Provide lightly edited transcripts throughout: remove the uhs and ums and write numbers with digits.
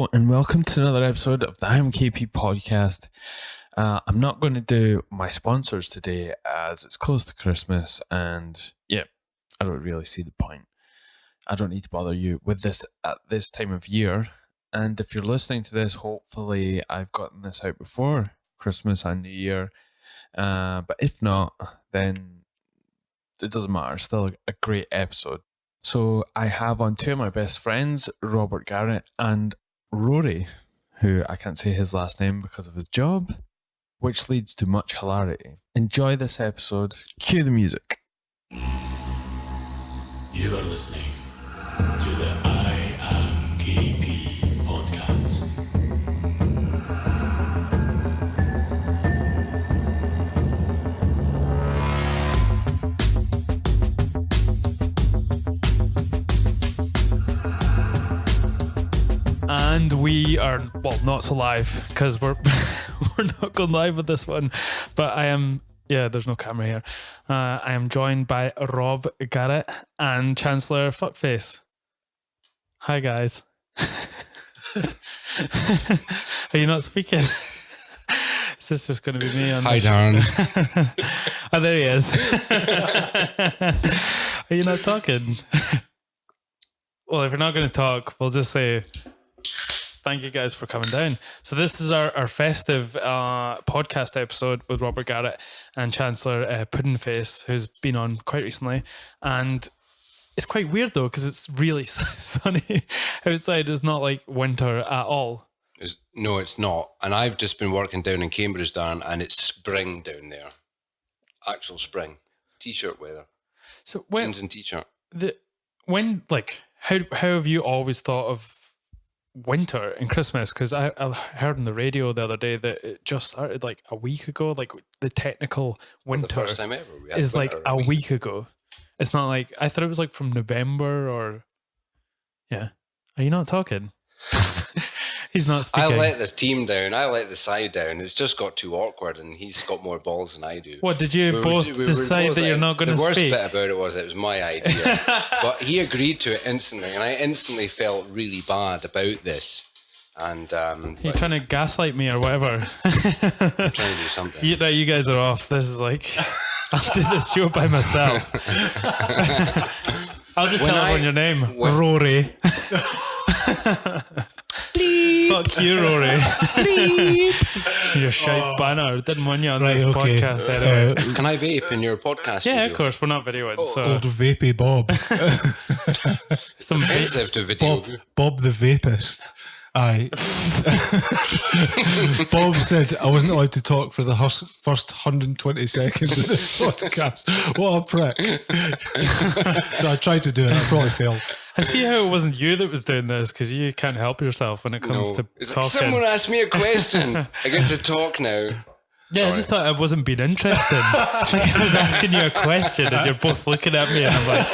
Hello and welcome to another episode of the IAMKAYPEE podcast. I'm not going to do my sponsors today as it's close to Christmas and I don't really see the point. I don't need to bother you with this at this time of year. And if you're listening to this, hopefully I've gotten this out before Christmas and New Year. But if not, then it doesn't matter. It's still a great episode. So I have on two of my best friends, Robert Garrett and Rory, who I can't say his last name because of his job, which leads to much hilarity. Enjoy this episode. Cue the music. You are listening to the IAMKAYPEE podcast. And we are, well, not so live because we're not going live with this one, but I am, there's no camera here. I am joined by Rob Garrett and Chancellor Fuckface. Hi, guys. Are you not speaking? Is this just going to be me? Hi, Darren. Oh, there he is. Are you not talking? Well, if you're not going to talk, we'll just say thank you guys for coming down. So this is our festive podcast episode with Robert Garrett and Chancellor Puddinghead, who's been on quite recently. And it's quite weird though, because it's really sunny outside. It's not like winter at all. No, it's not. And I've just been working down in Cambridge, Darren, and it's spring down there. Actual spring. T-shirt weather. So jeans and T-shirt. How have you always thought of winter and Christmas? Because I heard on the radio the other day that it just started like a week ago. Like the technical winter the first time ever we had is like winter a week ago. It's not like, I thought it was like from November or Are you not talking? He's not speaking. I let this team down. I let the side down. It's just got too awkward, and he's got more balls than I do. What, did you both decide that you're not going to speak? The worst bit about it was my idea. But he agreed to it instantly, and I instantly felt really bad about this. And you're trying to gaslight me or whatever. I'm trying to do something. You guys are off. This is like, I'll do this show by myself. I'll just tell everyone your name. Rory. Bleep. Fuck you, Rory. You're shite banner. Didn't want you on this podcast anyway. Can I vape in your podcast? Yeah, studio? of course. We're not videoing. So. Old vapey Bob. Some offensive to video. Bob the vapist. Aye. Bob said I wasn't allowed to talk for the first 120 seconds of this podcast. What a prick. So I tried to do it. I probably failed. I see how it wasn't you that was doing this, because you can't help yourself when it comes to talking. Like, someone asked me a question. I get to talk now. Yeah, sorry. I just thought I wasn't being interested. Like I was asking you a question and you're both looking at me and I'm like,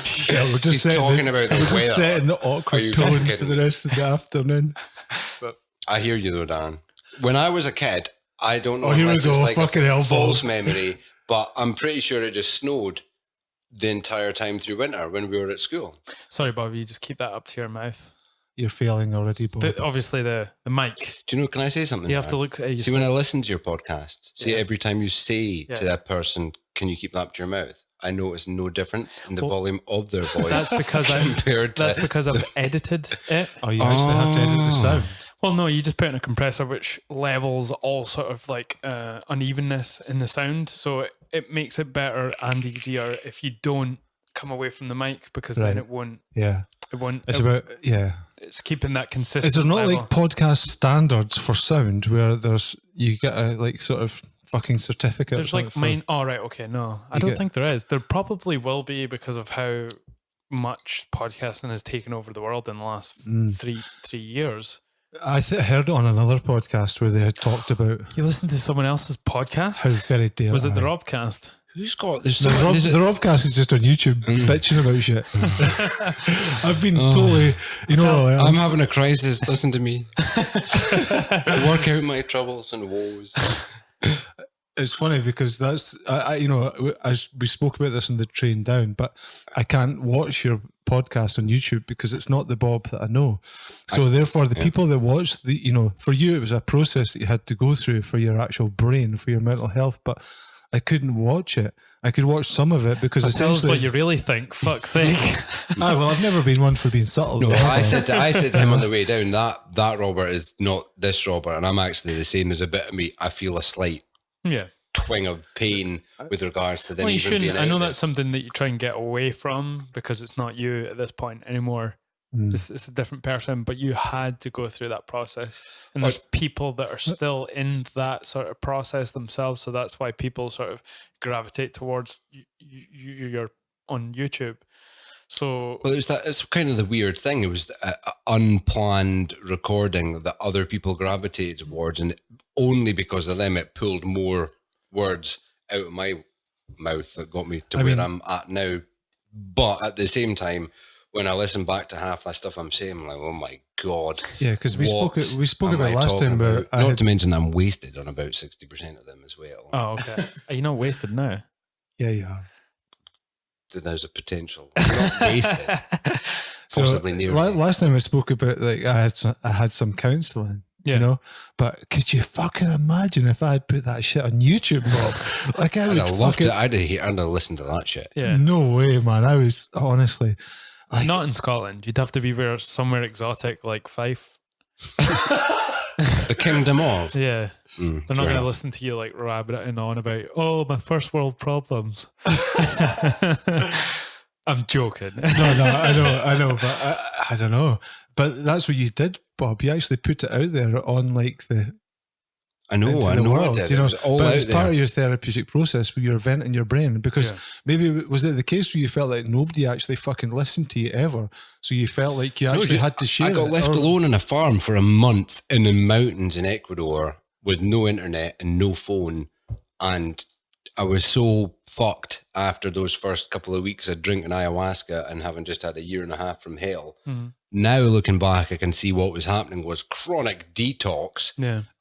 shit. Yeah, we're just talking about the weather. Just setting the awkward tone for the rest of the afternoon. But I hear you though, Darren. When I was a kid, I don't know. Oh, here we go. Like fucking hell, false memory, but I'm pretty sure it just snowed the entire time through winter when we were at school. Sorry, Bobby, you just keep that up to your mouth. You're failing already, Bob. Obviously, the mic. Do you know, can I say something? You have to look at See, when I listen to your podcast, every time you say to that person, can you keep that up to your mouth? I notice no difference in the volume of their voice. That's because I've edited it. Oh, you actually have to edit the sound. Well, no, you just put in a compressor which levels all sort of like unevenness in the sound. So it makes it better and easier if you don't come away from the mic, because then it won't. Yeah. It won't. It's keeping that consistent. Is there not level. like podcast standards for sound where you get a like sort of fucking certificate? There's like mine. Oh, right. Okay. No, I don't think there is. There probably will be, because of how much podcasting has taken over the world in the last 3 years. I heard it on another podcast where they had talked about. You listened to someone else's podcast? How very dare was it the Robcast? Who's got this? The Robcast is just on YouTube bitching about shit. I've been totally, I'm having a crisis. Listen to me. Work out my troubles and woes. It's funny because that's, we spoke about this on the train down, but I can't watch your podcast on YouTube because it's not the Bob that I know. So therefore, the people that watch the, you know, for you, it was a process that you had to go through for your actual brain, for your mental health, but I couldn't watch it. I could watch some of it because Tell us essentially... what you really think, fuck's sake. well, I've never been one for being subtle. No, though, have I said to him on the way down, that Robert is not this Robert, and I'm actually the same. There's a bit of me, I feel a slight twinge of pain with regards to them. Well, you even being shouldn't. I out know there. that's something that you try and get away from because it's not you at this point anymore. It's a different person, but you had to go through that process. And there's people that are still in that sort of process themselves. So that's why people sort of gravitate towards you're on YouTube. So, well, it's kind of the weird thing. It was an unplanned recording that other people gravitated towards, and only because of them, it pulled more words out of my mouth that got me to where I'm at now. But at the same time, when I listen back to half that stuff I'm saying, I'm like, oh my God. Yeah, because we spoke about last time where not to mention that I'm wasted on about 60% of them as well. oh, okay. Are you not wasted now? Yeah, you are. There's a potential. I'm not wasted. Possibly near. Last time we spoke about like I had some counselling. Yeah. You know, but could you fucking imagine if I had put that shit on YouTube, Bob? Like I would I'd have loved it. I'd have listened to that shit. Yeah. No way, man. I was honestly like, Not in Scotland. You'd have to be somewhere exotic like Fife. The Kingdom of. Yeah. They're not going to enough. listen to you like rabbiting on about, my first world problems. I'm joking. no, I know, but I don't know. But that's what you did, Bob. You actually put it out there on like the I know world, I did. you know, It was all but out it's there. part of your therapeutic process where you're venting your brain because maybe was it the case where you felt like nobody actually fucking listened to you ever, so you felt like you actually had to share. I got it, left or- alone on a farm for a month in the mountains in Ecuador with no internet and no phone, and I was so fucked after those first couple of weeks of drinking ayahuasca and having just had a year and a half from hell. Now looking back, I can see what was happening was chronic detox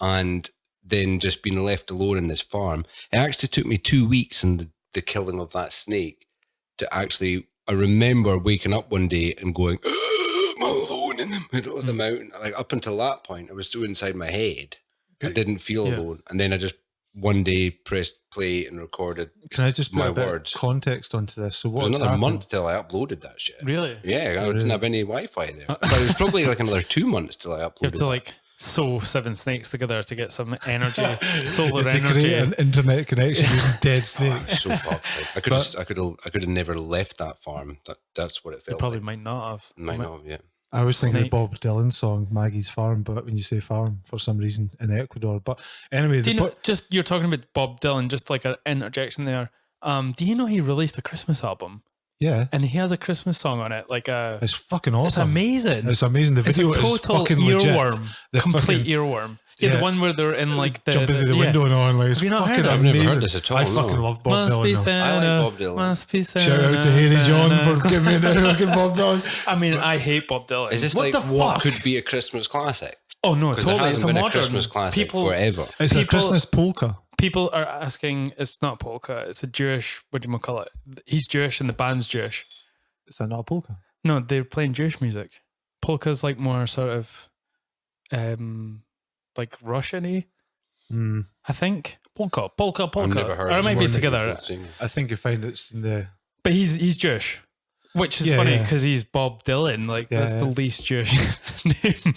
and then just being left alone in this farm. It actually took me 2 weeks in the killing of that snake to actually, I remember waking up one day and going, I'm alone in the middle of the mountain. Like up until that point, I was so inside my head. I didn't feel alone. And then I just one day pressed play and recorded. Can I just put my a bit words. of context onto this? So It what was another happened? month till I uploaded that shit. Really? Yeah, I didn't have any Wi-Fi there. But it was probably like another 2 months till I uploaded You have to that. like sew 7 snakes together to get some energy, solar To energy. create an internet connection using dead snakes. So fucked. Like, I could have never left that farm. That's what it You felt probably like. might not have. Might not have, yeah. I was thinking Snake. of Bob Dylan's song "Maggie's Farm," but when you say farm, for some reason in Ecuador. But anyway, Do you know, just you're talking about Bob Dylan, just like an interjection there. Do you know he released a Christmas album yeah, and he has a Christmas song on it? Like it's fucking it's awesome. amazing. It's amazing. The It's video a total is fucking legit. earworm, The complete fucking- earworm. Yeah, Yeah. the one where they're in like the jumping through the window and on. Like, it's Have you not fucking heard it? I've amazing. never heard this at all, I no. fucking love Bob Must Dylan. be though. Santa. I like Bob Dylan. Must be Santa. Shout out to Haley John Santa. for giving me the fucking Bob Dylan. I mean, I hate Bob Dylan. Is this What like the what fuck? could be a Christmas classic? Oh no, Because there totally. It's hasn't a been modern a Christmas classic people. forever. It's a People- Christmas polka. People are asking. It's not polka. It's a Jewish. What do you call it? He's Jewish and the band's Jewish. Is that not a polka? No, they're playing Jewish music. Polka's like more sort of, like Russian-y, I think. Polka. I've never heard Or it of might be one together. people singing. I think you find it's in the. But he's Jewish, which is Yeah, funny yeah. because he's Bob Dylan. Like Yeah, that's the yeah. least Jewish name.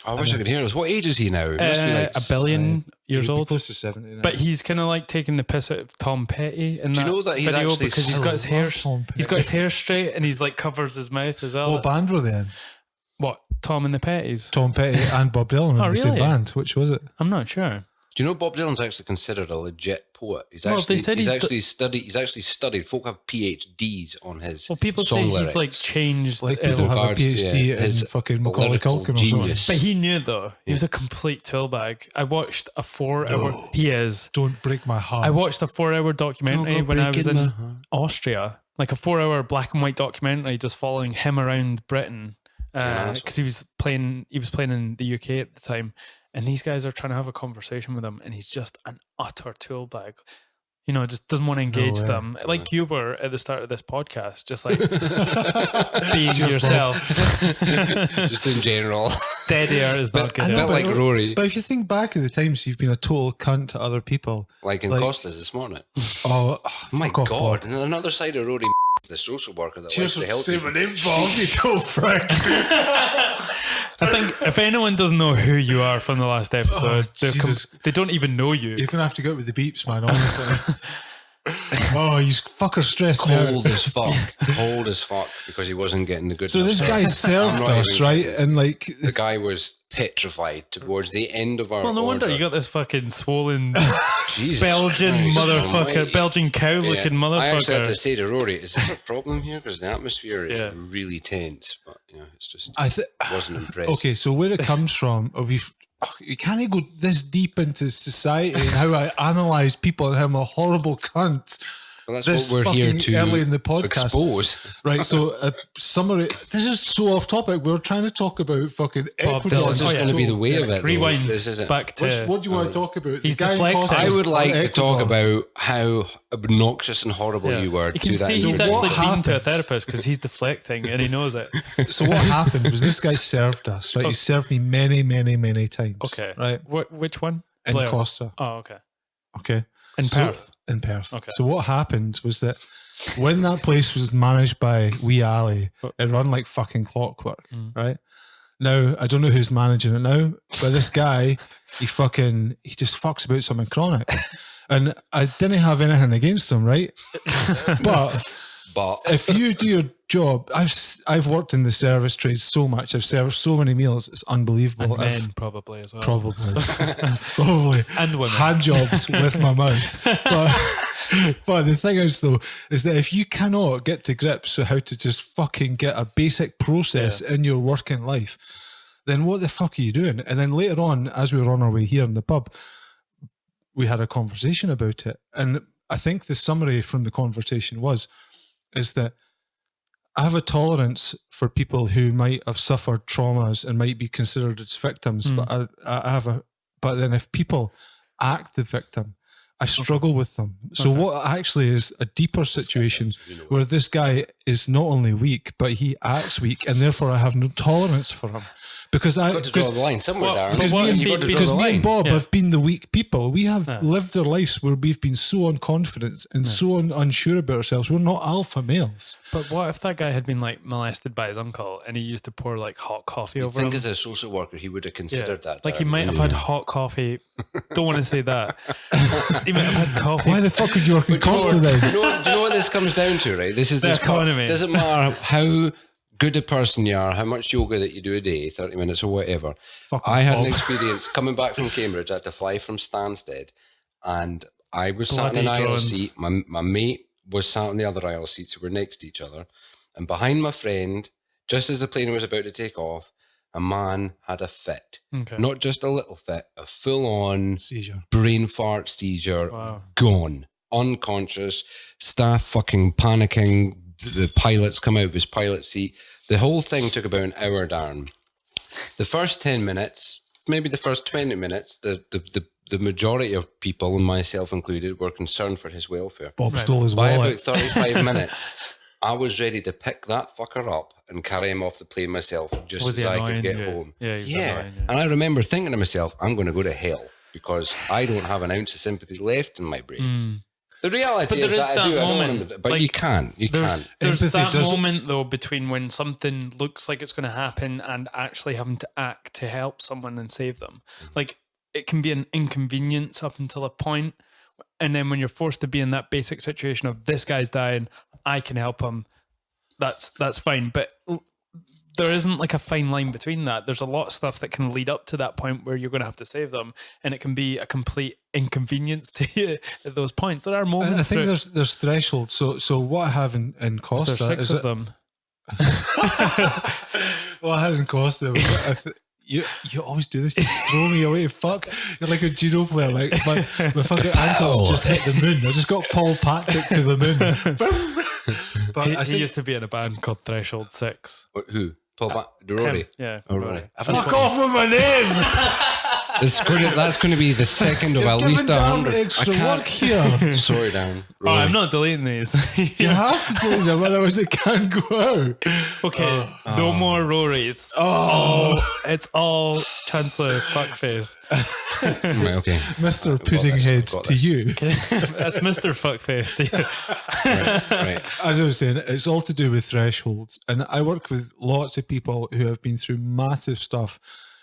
I wish I could hear this. What age is he now? He must be like a billion years He'd be old. close to 70 now. But he's kind of like taking the piss out of Tom Petty in Do that you know that he's video actually because he's so- got his I hair. love Tom He's got Petty. his hair straight and he's like covers his mouth as well. What band were they in? What? Tom and the Petties? Tom Petty and Bob Dylan in Oh, the same really? band. Which was it? I'm not sure. Do you know Bob Dylan's actually considered a legit poet? He's Well, actually they said he's he's actually studied. He's actually studied. Folk have PhDs on his. Well, people song say lyrics. he's like changed. Like the- people have a regards to, PhD yeah, in his fucking Macaulay political Culkin or something. genius. but he knew though. He was a complete toolbag. I watched a 4-hour. He is. Don't break my heart. I watched a 4-hour documentary Don't go when I was breaking in my heart. Austria, like a 4-hour black and white documentary just following him around Britain because he was playing in the UK at the time, and these guys are trying to have a conversation with him, and he's just an utter tool bag. You know, just doesn't want to engage way. them. Like you were at the start of this podcast, just like being yourself. Just in general. Dead air is not good. I know, enough. like Rory. But if you think back at the times you've been a total cunt to other people. Like in Costas this morning. Oh, My fuck off, God. Bob. And another side of Rory, the social worker that likes to help say you. my name, Bob, you told frick. I think if anyone doesn't know who you are from the last episode, Jesus. they don't even know you. You're going to have to go with the beeps, man, honestly. Oh, you fucker stressed me out. Cold as fuck. Cold as fuck because he wasn't getting the good So enough this stuff. guy served I'm not us, even right? kidding. And like, The guy was petrified towards the end of our Well, no wonder order. you got this fucking swollen Jesus Belgian Christ motherfucker, almighty. Belgian cow Yeah. looking I actually had to motherfucker. say to Rory, is there a problem here? Because the atmosphere is Yeah. really tense. But, it's just, I think. wasn't impressed. Okay, so where it comes from, you can't go this deep into society and how I analyse people and how I'm a horrible cunt. Well, that's This what we're here fucking to early in the podcast. expose. Right, so a summary. This is so off topic. We're trying to talk about fucking Bob, Ecuador. this This is is Oh, going to be the way of it. though. Rewind This isn't. back to. What do you want to talk about? He's The guy in deflecting. costume I would on like to talk Ecuador. about how obnoxious and horrible you were You to can that. see he's So what actually been to a happened? therapist because he's deflecting and he knows it. So what happened was this guy served us, right? He served me many, many, many times. Okay. Right? Which one? In Blair. Costa. Oh, okay. Okay. In Perth. In Perth. Okay. So what happened was that when that place was managed by Wee Ali, it run like fucking clockwork, right? Now, I don't know who's managing it now, but this guy, he just fucks about something chronic. And I didn't have anything against him, right? But if you do your job, I've worked in the service trade so much. I've served so many meals. It's unbelievable. And men probably as well. Probably. And women. Hand jobs with my mouth. But the thing is, though, is that if you cannot get to grips with how to just fucking get a basic process in your working life, then what the fuck are you doing? And then later on, as we were on our way here in the pub, we had a conversation about it. And I think the summary from the conversation is that I have a tolerance for people who might have suffered traumas and might be considered as victims, but but then if people act the victim, I struggle with them. So what actually is a deeper situation where this guy is not only weak, but he acts weak, and therefore I have no tolerance for him. Because You've got to draw the line somewhere, Darren. because what me if and, he- You've got to draw because the me and line. Bob Yeah. have been the weak people. We have lived our lives where we've been so unconfident and so unsure about ourselves. We're not alpha males. But what if that guy had been like molested by his uncle and he used to pour like hot coffee I over think him? as a social worker, he would have considered that. Like he Darren. might have had hot coffee. Don't want to say that. He might have had coffee. Why the fuck would you work in Costa do then? you know what this comes down to, right? This is The this part. economy. Doesn't matter how good a person you are, how much yoga that you do a day, 30 minutes or whatever. Fucking I had an Bob. experience coming back from Cambridge. I had to fly from Stansted, and I was sat in an Bloody aisle drones. seat. My mate was sat on the other aisle seat, so we're next to each other. And behind my friend, just as the plane was about to take off, a man had a fit. Okay. Not just a little fit, a full-on Seizure. brain fart seizure, Wow. gone, unconscious, staff fucking panicking, the pilots come out of his pilot seat. The whole thing took about an hour, Darren. The first 10 minutes, maybe the first 20 minutes, the majority of people, and myself included, were concerned for his welfare. Bob stole his By wallet. about 35 minutes, I was ready to pick that fucker up and carry him off the plane myself just Was as he I annoying could get you? home. Yeah, he was annoying you. And I remember thinking to myself, I'm going to go to hell because I don't have an ounce of sympathy left in my brain. The reality But is there is that I that do. I don't moment, want to, but like, you can't. You can't. There's Empathy that doesn't- moment though between when something looks like it's going to happen and actually having to act to help someone and save them. Like it can be an inconvenience up until a point, and then when you're forced to be in that basic situation of this guy's dying, I can help him. That's fine, but there isn't like a fine line between that. There's a lot of stuff that can lead up to that point where you're going to have to save them, and it can be a complete inconvenience to you at those points. There are moments. I think through- there's thresholds. So what I have in Costa there's 6 is of it, them. well, I had in Costa. You always do this. You throw me away. Fuck. You're like a judo player. Like my fucking ankles just hit the moon. I just got Paul Patrick to the moon. But I He think used to be in a band called Threshold 6. Who? Paul Rory. Yeah. Oh, Rory. Rory. fuck off with my name. That's going to be the second of at least 100. Extra work here. Sorry, Dan. Oh, I'm not deleting these. You have to do them, otherwise it can't go out. Okay, no more Rorys. It's all Chancellor fuckface. Right, okay. Mr. I've got Puddinghead this, I've got to this. you. That's Mr. Fuckface. Right. As I was saying, it's all to do with thresholds. And I work with lots of people who have been through massive stuff.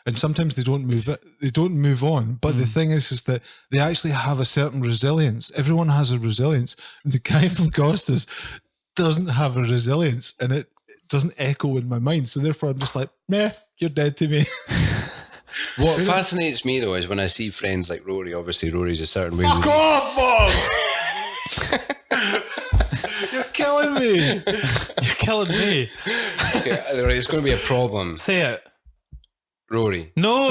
And sometimes they don't move on. But the thing is that they actually have a certain resilience. Everyone has a resilience. And the guy from Costas doesn't have a resilience, and it doesn't echo in my mind. So therefore I'm just like, nah, you're dead to me. What fascinates me though is when I see friends like Rory. Obviously, Rory's a certain way. Fuck off, Bob! You're killing me. You're killing me. Okay, it's going to be a problem. Say it. Rory. No.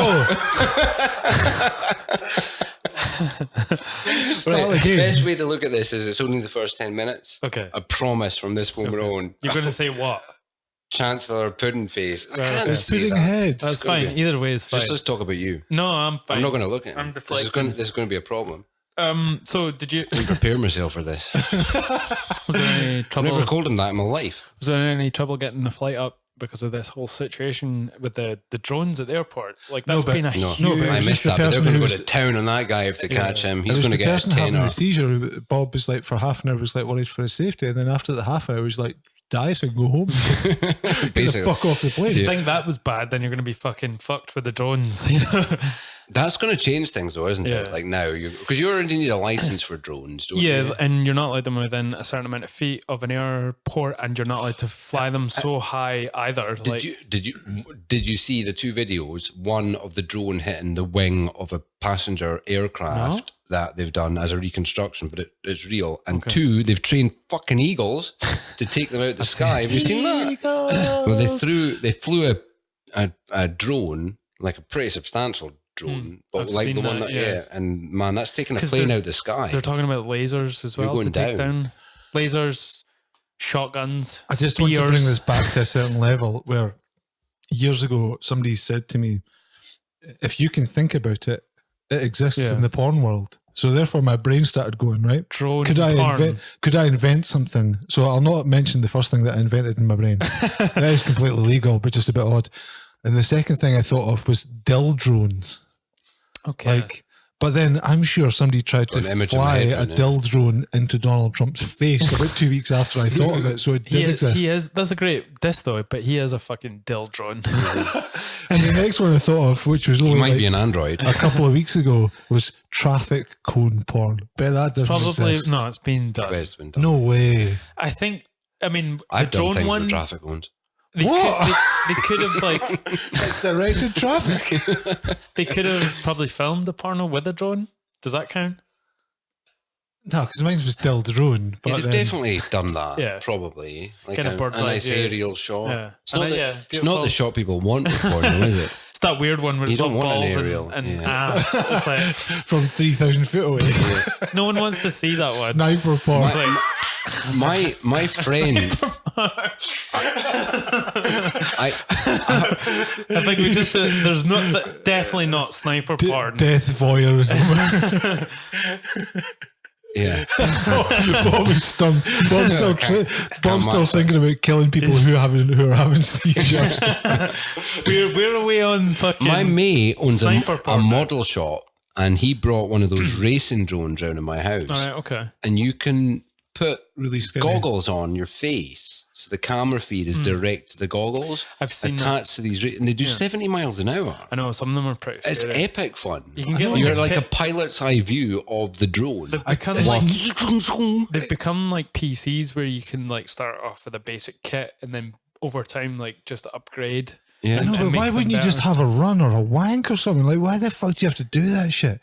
Start Right, again. best way to look at this is it's only the first 10 minutes. Okay. I promise from this moment on. You're going to say what? Chancellor Puddingface. I Right, can't okay. say Pudding that. head. That's It's gonna fine. be- Either way is fine. Just let's talk about you. No, I'm fine. I'm not going to look at him. I'm This deflecting. is going to be a problem. So did you? I prepare myself for this. Was there any I've trouble? never called him that in my life. Was there any trouble getting the flight up because of this whole situation with the drones at the airport? Like that's but- been a No, huge. but I it's missed just the that. But they're person going to go who's- to town on that guy if they catch him. It He's was going to the get a person having the 10 seizure. Bob was like, for half an hour, was like worried for his safety, and then after the half hour, he was like, die, so I can go home. Get the Basically. fuck off the plane. If you think that was bad, then you're going to be fucking fucked with the drones. You know? That's going to change things though, isn't it? Yeah. Like now, because you already need a license for drones, don't Yeah, you? and you're not allowed them within a certain amount of feet of an airport, and you're not allowed to fly them so high either. Did you see the two videos? One of the drone hitting the wing of a passenger aircraft that they've done as a reconstruction, but it's real. And two, they've trained fucking eagles to take them out the sky. Have you seen that? Well, they flew a drone, like a pretty substantial drone, but I've like seen the one that, that yeah. and man, that's taking a 'Cause plane they're- out the sky. They're talking about lasers as You're well to going take down lasers, shotguns. I just want to bring spears. this back to a certain level where years ago somebody said to me, if you can think about it, it exists Yeah. in the porn world. So therefore my brain started going, right? Drone Could I porn. invent something? So I'll not mention the first thing that I invented in my brain. That is completely legal, but just a bit odd. And the second thing I thought of was Dildrones. Okay. But then I'm sure somebody tried Got to an image in my fly head a right now. Drone into Donald Trump's face about 2 weeks after I thought of it. So it did exist. He is. That's a great diss though, but he is a fucking Dildrone. And the next one I thought of, which was He only might like be an android. a couple of weeks ago, was traffic cone porn. Bet that doesn't Probably exist. no. It's been done. It's been done. No way. I think. I mean, I've the done drone things one. with traffic ones. They could have like Directed traffic. they could have probably filmed the porno with a drone. Does that count? No, because mine was Dildrone. But Yeah, they've then, definitely done that. Yeah. Probably. Like Kind of a bird's nice eye view. aerial shot. Yeah. It's And not, then, the, yeah, it's beautiful. not the shot people want with porn, is it? It's that weird one where You it's don't all want an balls aerial, and yeah. ass. It's like from 3,000 feet away. no one wants to see that one. Sniper porn. It's like, My friend. I think we just there's not definitely not sniper porn. Death voyeurism. Yeah. Bob is stunned. Bob's still, Bob's still match thinking about killing people who are having seizures. We're away on fucking. My mate owns sniper a porn now. model shop, and he brought one of those racing drones round in my house. All right, okay. And you can put Really scary. goggles on your face. So the camera feed is direct to the goggles. I've seen attached to these, and they do 70 miles an hour. I know some of them are pretty It's scary. epic fun. You can get You're like a like a kit- pilot's eye view of the drone. They've become like they've become like PCs where you can like start off with a basic kit and then over time like just upgrade. Yeah. No, and but make why them wouldn't you just better. have a run or a wank or something? Like, why the fuck do you have to do that shit?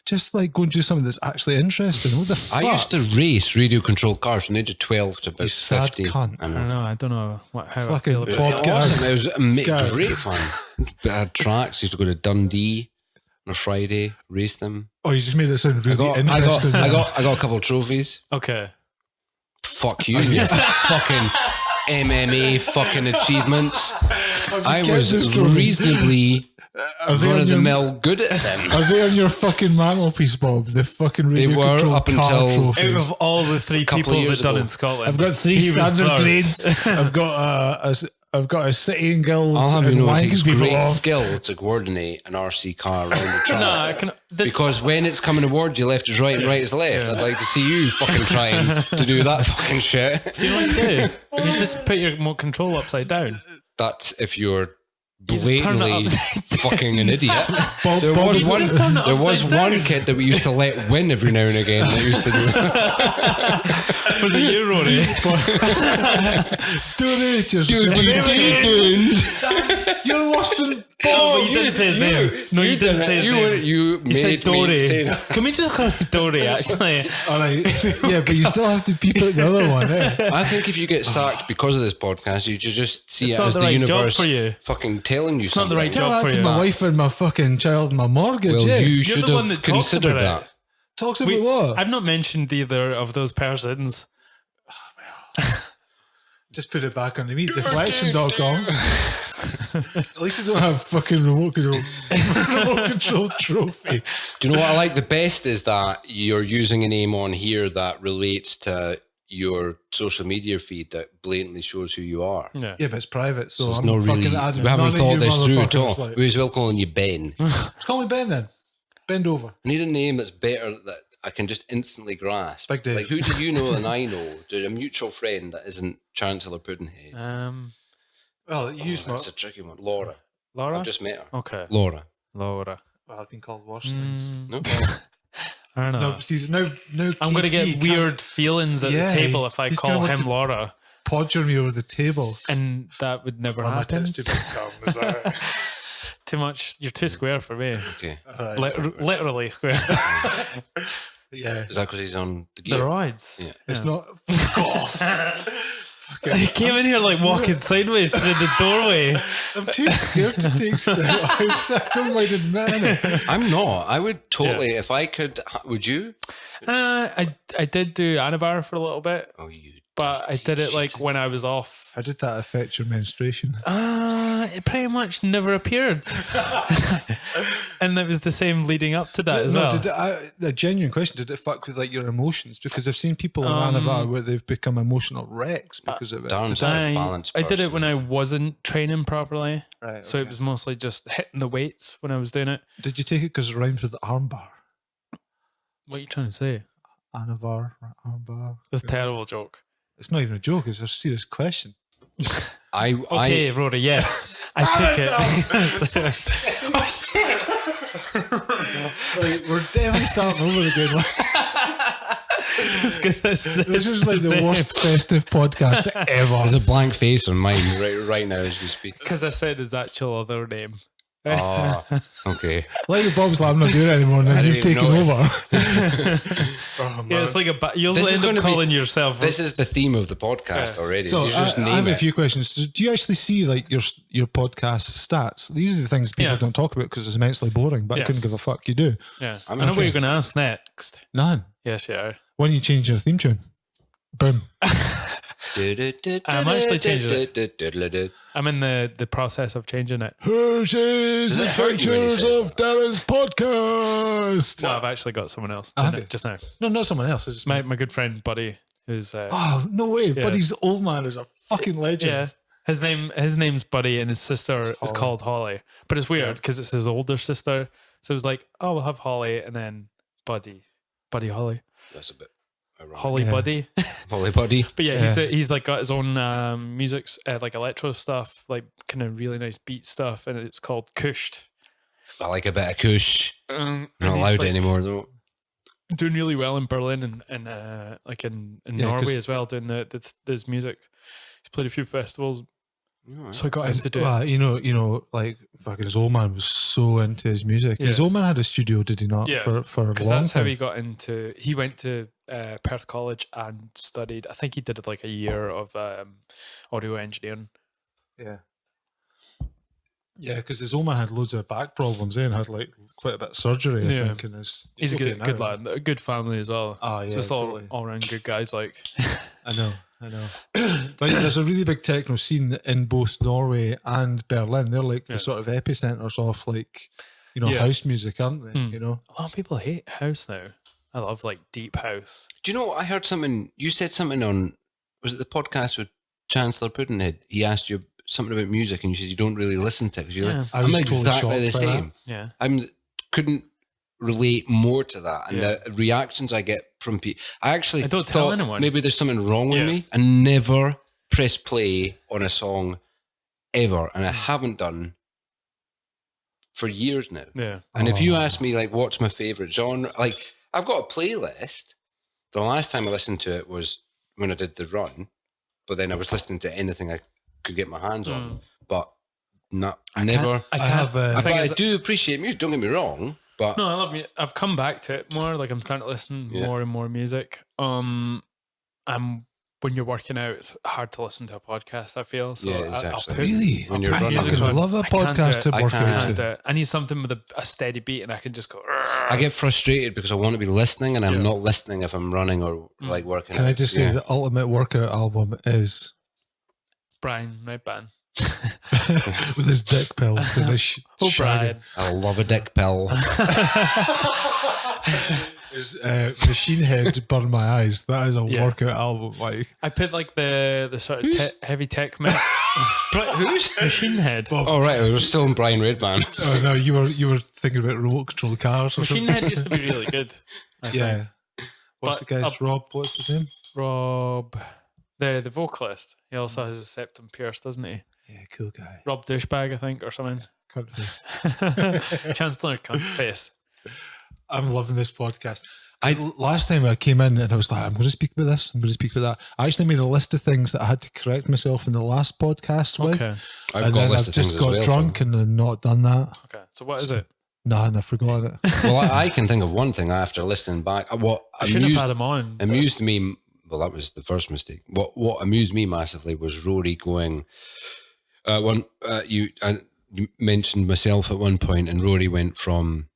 Just like go and do something that's actually interesting. What the fuck? I used to race radio controlled cars from the age of 12 to about You sad 50. cunt. I I know. don't know. I don't know how I Fucking feel about Bob, it. get Awesome. out. It was Get out. great fun. I had tracks. Used to go to Dundee on a Friday, race them. Oh, you just made it sound really I interesting. got a couple of trophies. Okay. Fuck you, and your fucking MMA fucking achievements. I get was this trophy? reasonably Are they Run on of the your, mill good at them. are they on your fucking mantelpiece, Bob? The fucking They radio were control up car until- Out trophies. of all the three couple people of years that done ago. in Scotland, I've got 3 he was standard third. grades. I've got a City and Guilds. I'll have you and know it wanking takes people great off. skill to coordinate an RC car around the track. No, I can. Because when it's coming towards you, left is right and right is left. I'd like to see you fucking trying to do that fucking shit. do you know what you do? You just put your remote control upside down. That's if you're just turn it blatantly upside fucking an idiot. Bob, There Bob was is- one. just turn it There was upside one down. kid that we used to let win every now and again. That used to do. Was it you, Rory? Donators. You're worse than Oh, Bob. but you didn't say his name. No, you didn't say his name. You You said made me Dory. say that. Can we just call it Dory, actually? All right. Yeah, but you still have to peep out the other one, eh? I think if you get sacked because of this podcast, you should just see It's it not as the the right job universe for you. fucking telling you It's not the something. right Tell job that for to you. my wife and my fucking child and my mortgage, Well, eh? you You're should the one have that talks considered about that. Talks about what? I've not mentioned either of those persons. Just put it back on the meat. Deflection.com. At least I don't have fucking remote control trophy. Do you know what I like the best is that you're using a name on here that relates to your social media feed that blatantly shows who you are. Yeah. Yeah, but it's private, so It's I'm not fucking really. adamant. We haven't None of thought you this through at all. motherfuckers, like- We as well calling you Ben. Call me Ben then. Bend over. I need a name that's better that I can just instantly grasp. Big Dave. Like who do you know than I know? Do a mutual friend that isn't Chancellor Puddinghead? Well, you use my. That's a tricky one. Laura. Laura? I've just met her. Okay. Laura. Laura. Well, I've been called worse things. No. I don't know. No, see, now I'm going to KP get weird feelings at Yeah, the table if I he's call gonna want him to- Laura. podger me over the table. And that would never Oh, my happen. tit's too big, Tom, is that? Too much. You're too square for me. Okay. All right. Literally square. Yeah. Is that because he's on the The gear? roids. Yeah. It's not. Fuck off. He came in here like walking sideways through the doorway. I'm too scared to take steroids. I don't mind admitting it. I'm not. I would totally, if I could, would you? I did do Anabar for a little bit, Oh, you. but I did it like when I was off. How did that affect your menstruation? It pretty much never appeared. And it was the same leading up to that as No, well. did a genuine question, did it fuck with like your emotions? Because I've seen people in Anavar where they've become emotional wrecks because of it. Darren's Did a I balanced did it person. when I wasn't training properly. Right, So it okay. was mostly just hitting the weights when I was doing it. Did you take it because it rhymes with armbar? What are you trying to say? Anavar, armbar. That's a terrible joke. It's not even a joke, it's a serious question. Okay, Rory, yes. I took it. Right, we're definitely starting over again. This is like the worst festive podcast ever. There's a blank face on mine right now as we speak. Because I said his actual other name. Oh, okay. Like Bob's like, I'm not doing it anymore now. I You've didn't taken notice. over. Oh, Yeah, it's like you'll This is end up gonna be- calling yourself. This is the theme of the podcast already. So you just I name have it. a few questions. So do you actually see like your podcast stats? These are the things people Yeah. don't talk about because it's immensely boring, but I Yes. couldn't give a fuck. You do. Yeah. I'm I know what okay. you're going to ask next. None. Yes, you are. When you change your theme tune. Boom. I'm actually changing it. I'm in the process of changing it. Hershey's Does it hurt you when he Adventures says of Darren's Podcast. No, I've actually got someone else Have doing you? it just now. No, not someone else. It's My good friend Buddy, who's Oh, no way. Buddy's old man is a fucking legend. yeah. His name's Buddy and his sister is Holly. called Holly. But it's weird because it's his older sister. So it was like, oh, we'll have Holly and then Buddy Holly. That's a bit ironic. Holly Yeah. Buddy. Holly Buddy. But yeah, Yeah. he's like got his own music, like electro stuff, like kind of really nice beat stuff, and it's called Kushed. I like a bit of kush. And Not he's, allowed like, anymore though. doing really well in Berlin and like in Yeah, Norway 'cause- as well, doing this music. He's played a few festivals, so I got him to do it. Well, you know, like fucking his old man was so into his music. His Yeah. old man had a studio, did he not? Yeah, for a because long that's time. how he got into. He went to Perth College and studied. I think he did like a year of audio engineering. Yeah. Yeah, because his old man had loads of back problems and had like quite a bit of surgery, I Yeah. think. And He's a okay good now. lad, a good family as well. Ah, yeah, just totally. all around good guys. Like I know. I know. But there's a really big techno scene in both Norway and Berlin. They're like the sort of epicenters of like, house music, aren't they? You know, A lot of people hate house now. I love like deep house. Do you know, I heard something, you said something on, was it the podcast with Chancellor Puddinghead? He asked you something about music and you said you don't really listen to it because you're like, I was I'm totally exactly the shocked by same. Yeah. Couldn't relate more to that. And the reactions I get from people, I don't tell anyone. Maybe there's something wrong with me. I never press play on a song ever. And I haven't done for years now. Yeah. And if you ask me, like, what's my favorite genre? Like, I've got a playlist. The last time I listened to it was when I did the run, but then I was listening to anything I could get my hands on. But never. I do appreciate music. Don't get me wrong. But no, I love music. I've come back to it more. Like I'm starting to listen more and more music. When you're working out, it's hard to listen to a podcast, I feel. So I'll put really? When you're I running, fucking love a podcast to work out. I need something with a steady beat, and I can just go. I get frustrated because I want to be listening, and I'm not listening if I'm running or like working. Can I just say the ultimate workout album is Brian Redban with his dick pills and his Brian. I love a dick pill. Is Machine Head Burn My Eyes. That is a workout album. Like I put like the sort of heavy tech metal. Who's Machine Head? Oh right, it was still in Brian Redban. Oh no, you were thinking about remote control cars. Or Machine something. Head used to be really good. I think. What's the guy's Rob? What's his name? Rob, the vocalist. He also has his septum pierced, doesn't he? Yeah, cool guy. Rob Douchebag, I think, or something. Cunt face. Chancellor Cunt Face. I'm loving this podcast. Last time I came in and I was like, I'm going to speak about this, I'm going to speak about that. I actually made a list of things that I had to correct myself in the last podcast with. Okay. I've just got drunk and then not done that. Okay. So what is it? Nah, and I forgot it. Well, I can think of one thing after listening back. What I should have had him on. Amused me. Well, that was the first mistake. What amused me massively was Rory going. You mentioned myself at one point, and Rory went from.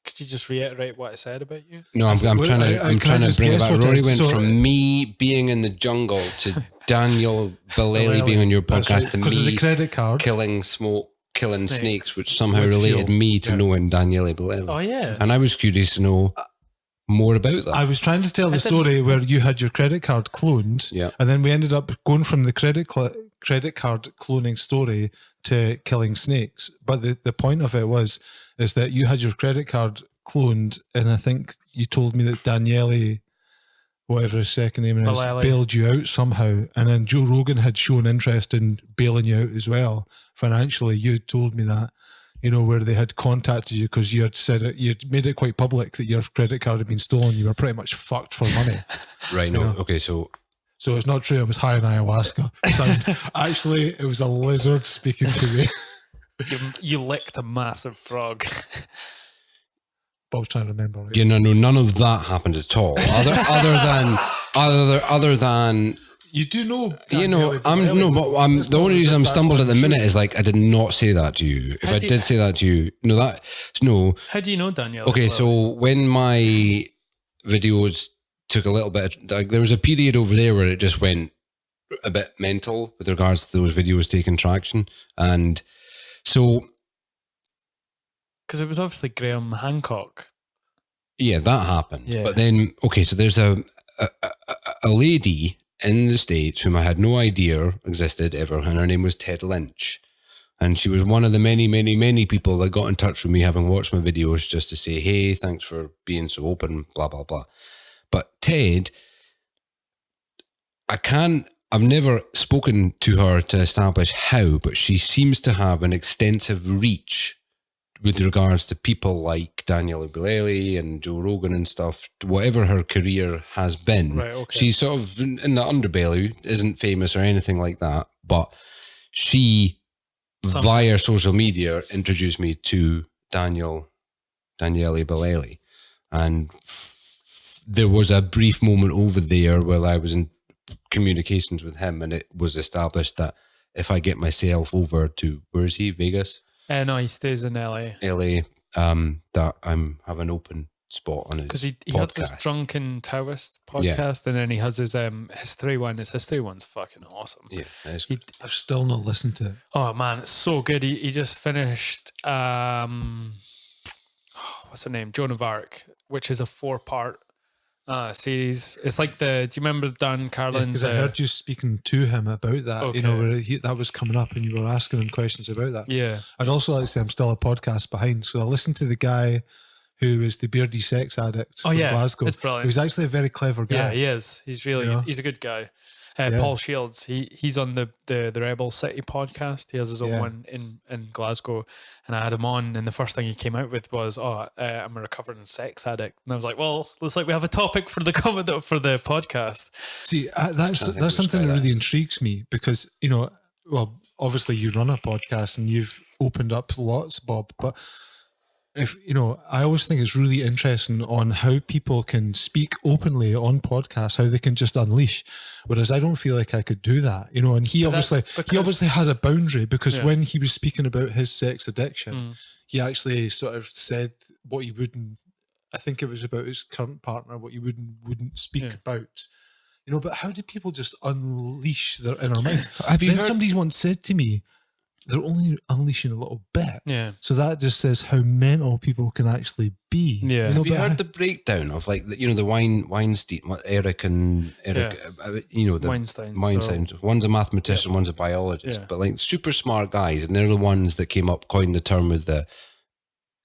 Could you just reiterate what I said about you? No, I'm trying to bring it back. Rory went from me being in the jungle to Daniel Bellelli being on your podcast to me of the credit card. killing snakes, which somehow related me to knowing Daniele Bellelli. Oh yeah. And I was curious to know more about that. I was trying to tell the story where you had your credit card cloned, and then we ended up going from the credit card cloning story to killing snakes. But the point of it is that you had your credit card cloned, and I think you told me that Daniele, whatever his second name is, bailed you out somehow, and then Joe Rogan had shown interest in bailing you out as well financially. You told me that, where they had contacted you because you had said it, you'd made it quite public that your credit card had been stolen. You were pretty much fucked for money. Right. No. Okay. So it's not true. I was high on ayahuasca. Actually, it was a lizard speaking to me. You licked a massive frog. But I was trying to remember. Yeah, no, none of that happened at all. Other than you do know. The only reason I'm stumbled at the minute is like I did not say that to you. If I did say that to you, no. How do you know Daniel? Okay, so when my videos took a little bit, there was a period over there where it just went a bit mental with regards to those videos taking traction, and so. Because it was obviously Graham Hancock. Yeah, that happened. Yeah. But then, okay, so there's a lady in the States whom I had no idea existed ever, and her name was Ted Lynch. And she was one of the many, many, many people that got in touch with me having watched my videos just to say, hey, thanks for being so open, blah, blah, blah. But Ted, I've never spoken to her to establish how, but she seems to have an extensive reach with regards to people like Daniel Bellelli and Joe Rogan and stuff, whatever her career has been. Right, okay. She's sort of in the underbelly, isn't famous or anything like that, but she, via social media, introduced me to Daniele Bellelli. And there was a brief moment over there where I was in communications with him, and it was established that if I get myself over to, where is he, Vegas? No, he stays in LA. LA, that I'm having open spot on his Because he has this podcast. Drunken Taoist podcast, and then he has his history one. His history one's fucking awesome. Yeah, that's He, I've still not listened to it. oh man, it's so good. He just finished what's her name? Joan of Arc, which is a 4-part series. It's like do you remember Dan Carlin's? Because I heard you speaking to him about that. You know, Okay. where that was coming up, and you were asking him questions about that. yeah, I'd also like to say I'm still a podcast behind, so I listened to the guy who is the beardy sex addict from Glasgow. it's brilliant. He was actually a very clever guy. Yeah, he is. He's really You know? he's a good guy. Yeah. Paul Shields. He's on the Rebel City podcast. He has his own Yeah. one in Glasgow, and I had him on. And the first thing he came out with was, I'm a recovering sex addict." And I was like, "Well, looks like we have a topic for the for the podcast." See, think that's we'll something try that that. really intrigues me because, you know, well, obviously you run a podcast and you've opened up lots, Bob, but if, you know, I always think it's really interesting on how people can speak openly on podcasts, how they can just unleash, whereas I don't feel like I could do that, you know, and he But that's obviously had a boundary because Yeah. when he was speaking about his sex addiction, he actually sort of said what he wouldn't, I think it was about his current partner, what he wouldn't speak Yeah. about. You know, but how do people just unleash their inner minds? Have you Then heard? somebody once said to me, they're only unleashing a little bit. Yeah, So that just says how mental people can actually be. Yeah. You know, Have you but heard the breakdown of like the Weinstein, Eric, you know, the Weinstein. Weinstein. One's a mathematician, one's a biologist, Yeah. but like super smart guys, and they're the ones that coined the term with the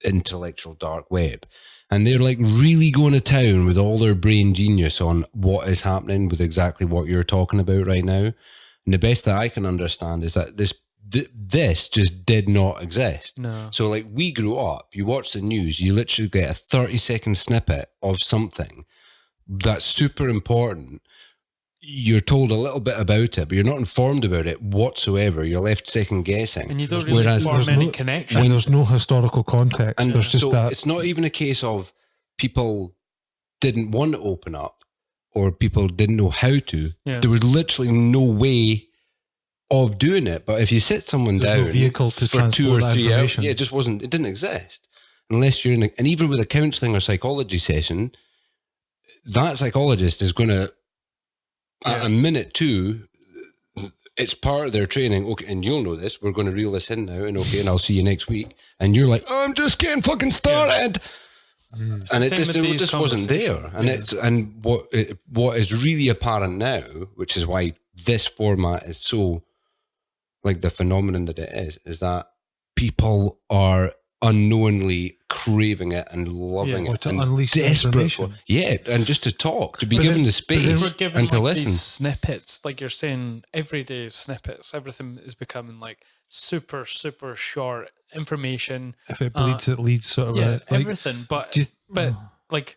intellectual dark web. And they're like really going to town with all their brain genius on what is happening with exactly what you're talking about right now. And the best that I can understand is that this just did not exist. No. So like we grew up, you watch the news, you literally get a 30-second snippet of something that's super important. You're told a little bit about it, but you're not informed about it whatsoever. You're left second guessing. And you don't really Whereas form there's any no- connection. when there's no historical context, And there's just so that. it's not even a case of people didn't want to open up or people didn't know how to. Yeah. There was literally no way of doing it. But if you sit someone There's down no vehicle to for 2 or transport that 3 hours, information. yeah, it didn't exist. Unless you're and even with a counselling or psychology session, that psychologist is going to, at a minute 2, it's part of their training. Okay, and you'll know this. We're going to reel this in now, and okay, and I'll see you next week. And you're like, I'm just getting fucking started, and it Same just with these wasn't there. conversations. And what is really apparent now, which is why this format is so like the phenomenon that it is that people are unknowingly craving it and loving Yeah. Or it to and unleash the desperate for information. and just to talk, to be But given this- the but this- space We're given and to like listen. these snippets, like you're saying, everyday snippets. Everything is becoming like super, super short information. If it bleeds, it leads, sort of. Yeah, like, everything. But do you- like,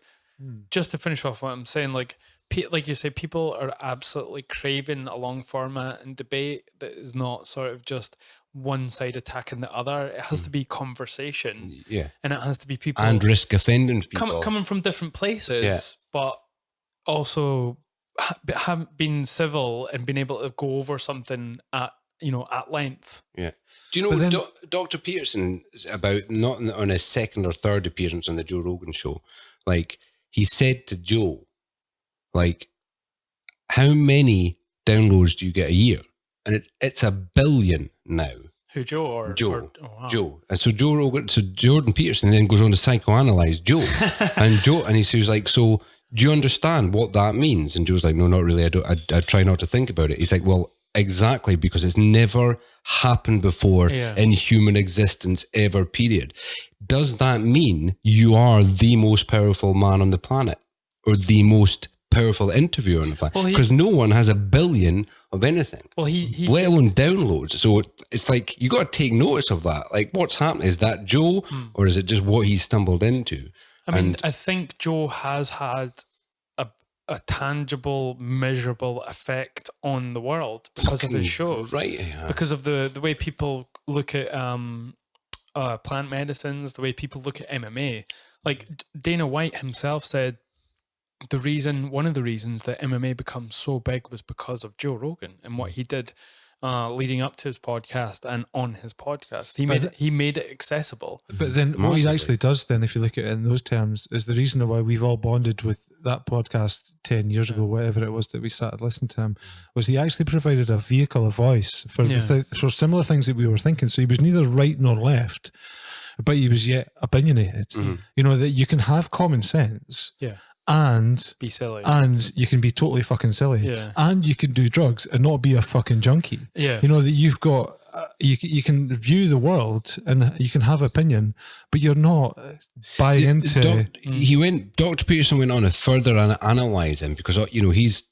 just to finish off what I'm saying, like you say, people are absolutely craving a long format and debate that is not sort of just one side attacking the other. It has to be conversation, Yeah, and it has to be people and risk offending people. coming from different places, Yeah. but also have been civil and been able to go over something at length. Yeah. Do you know But what then- Dr. Peterson is about? Not on his second or third appearance on the Joe Rogan show. Like he said to Joe, like, how many downloads do you get a year? And it's 1 billion now. Who, Joe or Joe. or- oh, wow. Joe. And so Jordan Peterson then goes on to psychoanalyze Joe. and he says like, so do you understand what that means? And Joe's like, no, not really. I try not to think about it. He's like, well, exactly, because it's never happened before Yeah. in human existence ever, period. Does that mean you are the most powerful man on the planet or the most powerful interviewer on the planet? Well, Because no one has 1 billion of anything. Well, he Let alone downloads. So it's like you got to take notice of that. Like, what's happening? Is that Joe, or is it just what he stumbled into? I mean, And- I think Joe has had a tangible, measurable effect on the world because of his show. Right. Yeah. Because of the way people look at plant medicines, the way people look at MMA. Like Dana White himself said, one of the reasons that MMA becomes so big was because of Joe Rogan and what he did leading up to his podcast and on his podcast. He made it accessible. But then what he actually does then, if you look at it in those terms, is the reason why we've all bonded with that podcast 10 years ago, whatever it was that we started listening to him, was he actually provided a vehicle, a voice for for similar things that we were thinking. So he was neither right nor left, but he was yet opinionated. You know, that you can have common sense. Yeah. And be silly, and you can be totally fucking silly, and you can do drugs and not be a fucking junkie. Yeah, you know that you've got you can view the world and you can have opinion, but you're not buying into. Dr. Peterson went on to further analyze him because you know he's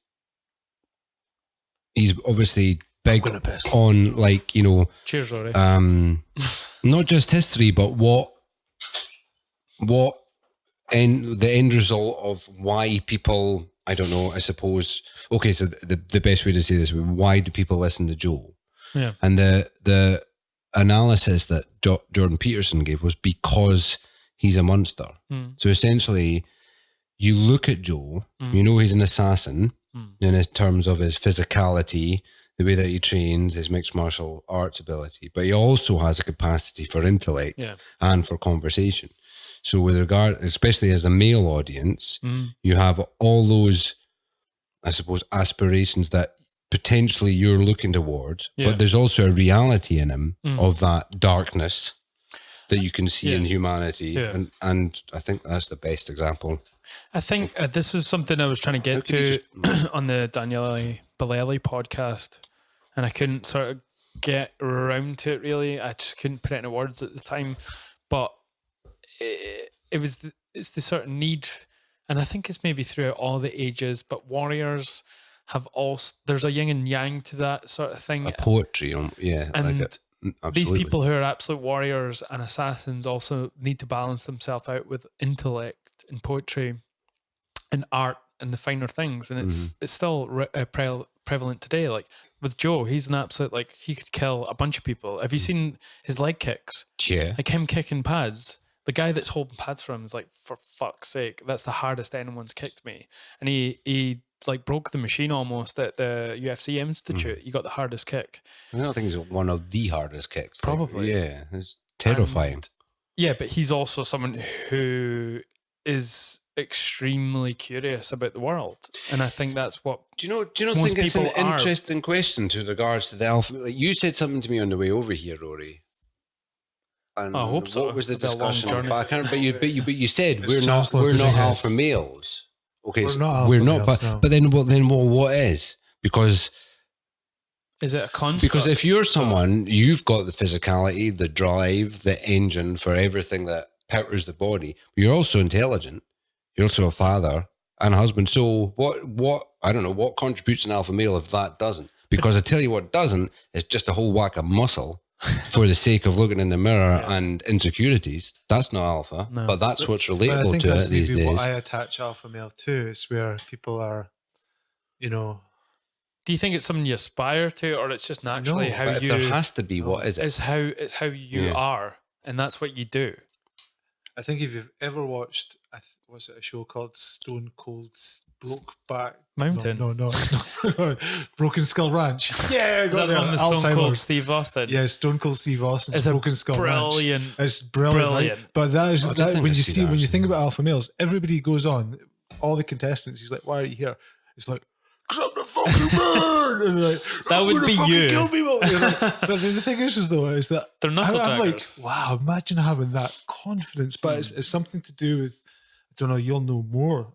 obviously big on like you know. Cheers, Rory. Not just history, but what. And the end result of why people, I don't know, I suppose, okay, so the best way to say this, why do people listen to Joe? Yeah. And the analysis that Jordan Peterson gave was because he's a monster. So essentially, you look at Joe, you know he's an assassin in terms of his physicality, the way that he trains, his mixed martial arts ability, but he also has a capacity for intellect and for conversation. So with regard, especially as a male audience, you have all those, I suppose, aspirations that potentially you're looking towards, but there's also a reality in him of that darkness that you can see in humanity. And I think that's the best example. I think this is something I was trying to get to on the Daniele Bellelli podcast, and I couldn't sort of get around to it really. I just couldn't put it into words at the time, but it's the sort of need, and I think it's maybe throughout all the ages, but warriors have there's a yin and yang to that sort of thing. A poetry, and like these people who are absolute warriors and assassins also need to balance themselves out with intellect and poetry and art and the finer things, and it's still prevalent today. Like with Joe, he's an absolute, like, he could kill a bunch of people. Have you seen his leg kicks? Yeah. Like him kicking pads. The guy that's holding pads for him is like, for fuck's sake, that's the hardest anyone's kicked me. And he like broke the machine almost at the UFC Institute. He got the hardest kick. I don't think he's one of the hardest kicks. Probably. Like, it's terrifying. But he's also someone who is extremely curious about the world. And I think that's what Do you think it's an interesting question to regards to the alpha? Like, you said something to me on the way over here, Rory. And I hope so. What was the discussion? Journey. But you said we're not Chancellor alpha males. Okay, we're so not we're alpha not. males, But no. but then what is? Because is it a construct? Because if you're someone, you've got the physicality, the drive, the engine for everything that powers the body. But you're also intelligent. You're also a father and a husband. So what? I don't know what contributes an alpha male if that doesn't. Because I tell you what doesn't is just a whole whack of muscle for the sake of looking in the mirror and insecurities. That's not alpha, but that's what's But I relatable think to that's it these maybe days. what I attach alpha male to, is where people are, you know. Do you think it's something you aspire to, or it's just naturally how But if you? there has to be, what is it? It's how you are, and that's what you do. I think if you've ever watched, was it a show called Stone Cold Brokeback Mountain? No, it's not. Broken Skull Ranch. Yeah, Is that the one with Stone Cold Steve Austin? Yeah, Stone Cold Steve Austin's Broken Skull brilliant, Ranch. It's brilliant. Right? But that is when you think about alpha males, everybody goes on, all the contestants. He's like, "Why are you here?" It's like, "'Cause I'm the fucking man." And like, that would be you. Kill people. But the thing is though, is that they're knuckle I'm like, daggers. wow, imagine having that confidence. But it's something to do with, I don't know, you'll know more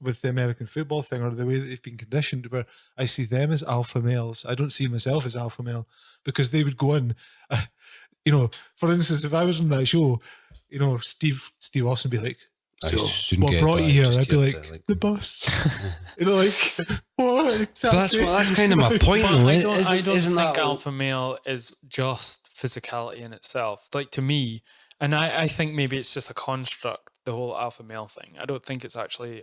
with the American football thing, or the way that they've been conditioned, where I see them as alpha males. I don't see myself as alpha male, because they would go in, you know, for instance, if I was on that show, you know, Steve Austin would be like, "So what brought you here?" I'd be like, "The bus." You know, like, what? That's kind of my point, though. I don't Isn't think that alpha male is just physicality in itself. Like, to me, and I think maybe it's just a construct, the whole alpha male thing. I don't think it's actually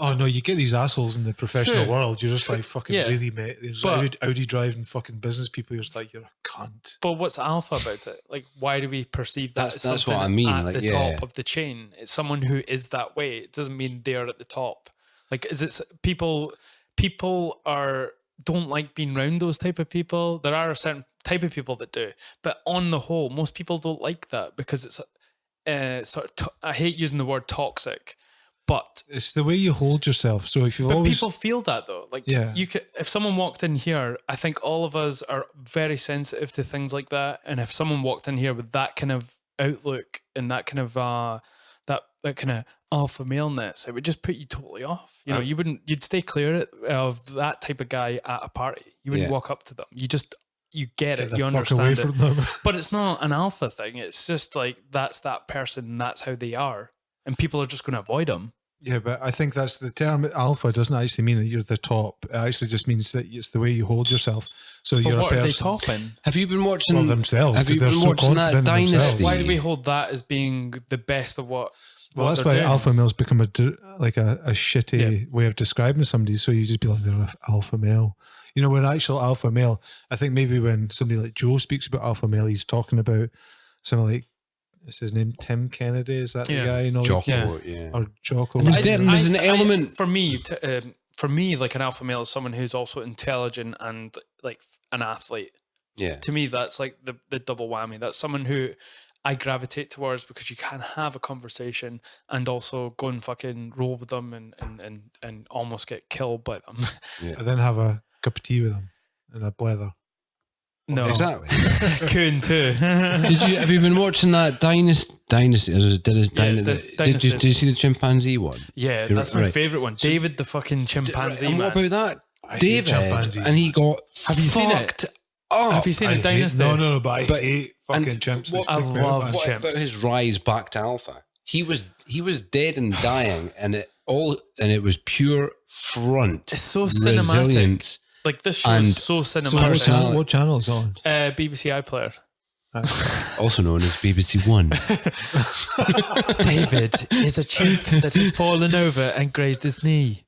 oh no, you get these assholes in the professional Sure. world. You're just like, fucking really, mate. There's But- Audi driving fucking business people. You're just like, you're a cunt. But what's alpha about it? Like, why do we perceive that as That's something what I mean, at like, the yeah. top of the chain? It's someone who is that way. It doesn't mean they're at the top. Like, is it people are don't like being around those type of people. There are a certain type of people that do, but on the whole, most people don't like that because it's I hate using the word toxic, but it's the way you hold yourself. So if you've always people feel that though, like Yeah. you could, if someone walked in here, I think all of us are very sensitive to things like that, and if someone walked in here with that kind of outlook and that kind of that kind of alpha maleness, it would just put you totally off. You know, you'd stay clear of that type of guy at a party. You wouldn't walk up to them. You get it, the you fuck away understand from it. them. But it's not an alpha thing. It's just like that's that person, that's how they are, and people are just going to avoid them. Yeah, but I think that's the term alpha doesn't actually mean that you're the top. It actually just means that it's the way you hold yourself. So But you're what a are they person. topping? Have you been watching Well, themselves, Have you 'cause they're been so watching that confident in themselves. Dynasty? Why do we hold that as being the best of what? Well, what that's they're why doing? alpha males become a shitty way of describing somebody. So you just be like, they're an alpha male. You know, when actual alpha male, I think maybe when somebody like Joe speaks about alpha male, he's talking about something like, is his name Tim Kennedy? Is that Yeah. the guy? You know, Jocko, yeah. or Jocko? And there's an element for me, like an alpha male is someone who's also intelligent and like an athlete. Yeah. To me, that's like the double whammy. That's someone who I gravitate towards because you can have a conversation and also go and fucking roll with them and almost get killed by them. And then have a cup of tea with him and a blether. No, Exactly. Coon too. Have you been watching that Dynasty? Did you see the chimpanzee one? Yeah, You're that's my right. favorite one. David the fucking chimpanzee And man. what about that? I hate David, chimpanzees. and he got Have you seen it? fucked up. Have you seen a Dynasty? No, but I But- hate fucking and chimps. what- They freak me out, love man. What chimps. about his rise back to alpha? He was dead and dying, and it was pure front. It's so cinematic. resilience. Like this show And is so So cinematic. what channel is it on? BBC iPlayer. Also known as BBC One. David is a chimp that has fallen over and grazed his knee.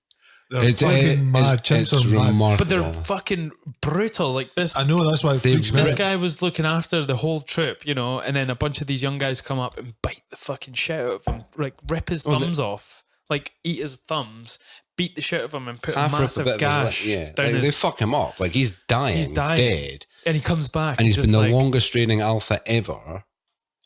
They're fucking mad. Chimps it's are mad. remarkable. But they're fucking brutal. Like this. I know, that's why it freaks me This out. guy was looking after the whole trip, you know, and then a bunch of these young guys come up and bite the fucking shit out of him, like rip his thumbs off, like eat his thumbs, beat the shit out of him, and put a half rip a massive bit of his gash leg. down Like, they his. fuck him up. Like he's dying, dead, and he comes back, and he's just been the like, longest reigning alpha ever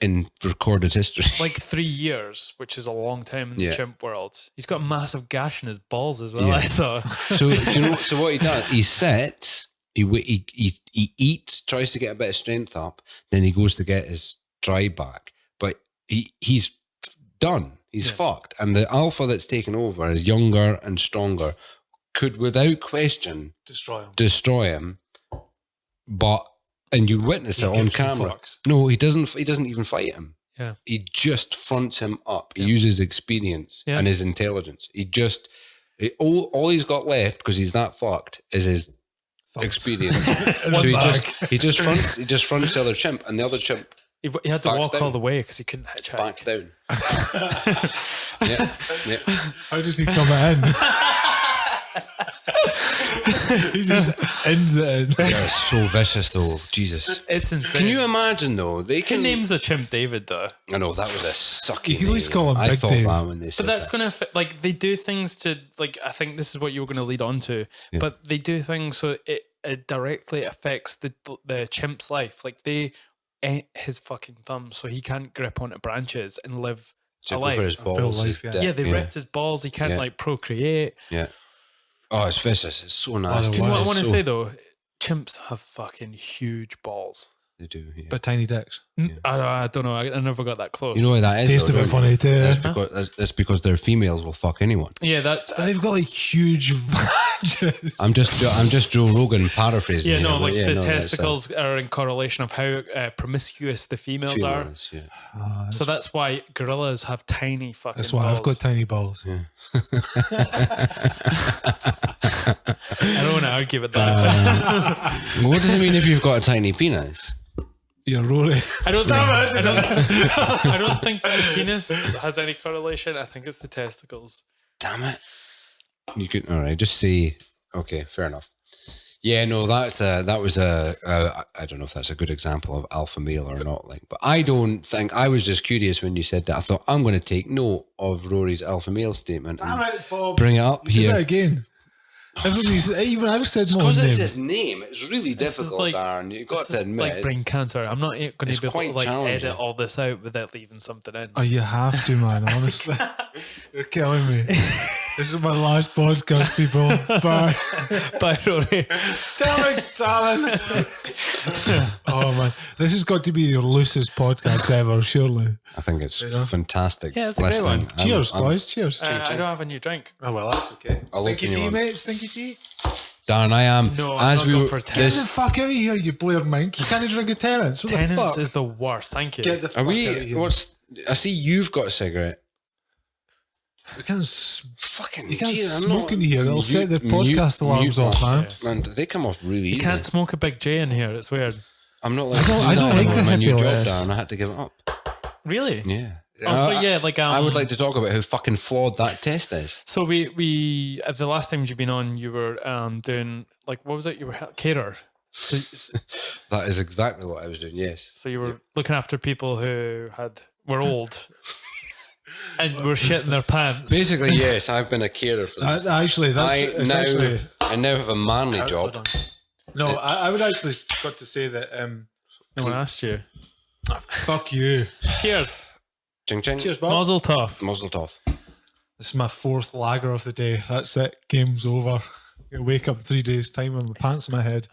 in recorded history. like 3 years, which is a long time in the Yeah. chimp world. He's got a massive gash in his balls as well. Yeah. I saw. So do you know? So what he does? He sits. He eats. Tries to get a bit of strength up. Then he goes to get his drive back. But he's done. He's fucked. And the alpha that's taken over is younger and stronger. Could without question destroy him. And you witness it on gives you camera. fucks. No, he doesn't. He doesn't even fight him. Yeah. He just fronts him up. He uses experience Yeah. and his intelligence. All he's got left, because he's that fucked, is his experience. So he just fronts the other chimp, and the other chimp He had to Backs walk down. all the way because he couldn't hitchhike. backs down. yeah. How does he come in? He just ends it in. They're so vicious though. Jesus. It's insane. Can you imagine though? They Who can. names a chimp David though? I know that was a sucky. You can at least name. call him I Big thought Dave. that when they said But that's that. going to like they do things to like I think this is what you were going to lead on to. Yeah. But they do things so it directly affects the chimp's life. Like they ate his fucking thumb so he can't grip onto branches and live a Simply for his life. balls. life, his yeah. dick, Yeah, they ripped his balls. He can't Yeah. like procreate. Yeah. Oh, it's vicious. It's so nasty. Do you know what I It's want to so- say though? Chimps have fucking huge balls. They do. Yeah. But tiny dicks. I don't know. I never got that close. You know why that is? Taste though, a bit don't you? funny too. That's because their females will fuck anyone. Yeah, that. But they've got like huge vaginas. I'm just Joe Rogan paraphrasing. Yeah, here, no, but like yeah, the no, that's, testicles are in correlation of how promiscuous the females are. females, yeah. So that's why gorillas have tiny fucking That's why balls. I've got tiny balls. I don't want to argue with that. What does it mean if you've got a tiny penis? You're rolling. I don't think the penis has any correlation. I think it's the testicles. Damn it! You could all right. Just say okay. Fair enough. Yeah, no, that was a I don't know if that's a good example of alpha male or not. Like, but I don't think I was just curious when you said that. I thought I'm going to take note of Rory's alpha male statement and Damn it, Bob. bring it up You did here. that again. Even I've said my own Because it's name. his name. It's really This is difficult, like- Darren. You've got This to is admit. like brain cancer. I'm not going to It's be able quite to like challenging. edit all this out without leaving something in. Oh, you have to, man. Honestly, you're killing me. This is my last podcast, people. Bye. Bye, Rory. Damn it, Darren. Oh man, this has got to be your loosest podcast ever, surely. I think it's fantastic. Yeah, it's a great listening. one. Cheers, boys. Cheers. I don't have a new drink. Oh well, that's okay. I'll Stinky open you tea, one. mate. Stinky tea. Darren, I am. No, I'm as not we going were, for Get the this, fuck out of here, you Blair Mink. You can't drink a Tenants. What the Tenants fuck? is the worst. Thank you. Get the fuck are out of we? here. What's? I see you've got a cigarette. We can't Fucking. you can't geez, I'm smoke not- in here. It'll set the mute- podcast alarms mute off, off. man. Man, they come off really You easy. can't smoke a big J in here. It's weird. I'm not like I don't like the my new hippie job, list. Darren. I had to give it up. Really? Yeah. Oh, so yeah, like I would like to talk about how fucking flawed that test is. So we at the last times you've been on, you were doing like what was it? You were caterer. So That is exactly what I was doing. Yes. so you were looking after people who were old and were shitting their pants. Basically, yes. I've been a carer for this. I now have a manly job. No, I would actually got to say that. No one asked you. Fuck you. Cheers. Ching ching. Cheers, Bob. Mazel tov. Muzzle off. This is my fourth lager of the day. That's it. Game's over. I wake up 3 days time with my pants in my head.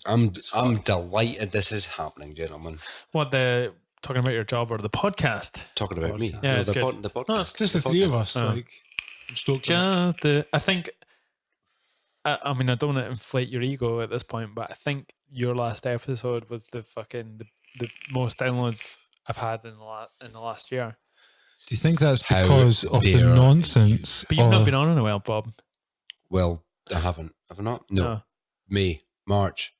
I'm delighted this is happening, gentlemen. What the talking about your job or the podcast? Talking about me. Yeah, No, it's the good. the podcast. No, it's Just the three of us. Oh. Like, I'm stoked. on it. Just the. I think. I mean, I don't want to inflate your ego at this point, but I think your last episode was the most downloads I've had in the last year. Do you think that's How because of the dare nonsense? But you've or- not been on in a while, Bob. Well, I haven't. Have I not? No. No. May. March.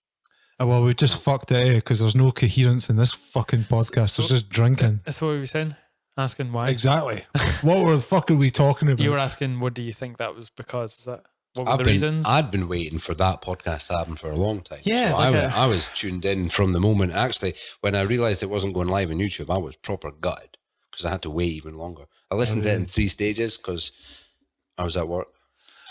Oh, well, we just fucked it because there's no coherence in this fucking podcast. There's just drinking. That's what we were saying. Asking why. Exactly. What the fuck are we talking about? You were asking, what do you think that was because? Is that what were I've the been, reasons? I'd been waiting for that podcast to happen for a long time. Yeah, So like I was tuned in from the moment. Actually, when I realised it wasn't going live on YouTube, I was proper gutted because I had to wait even longer. I listened to it in 3 stages because I was at work.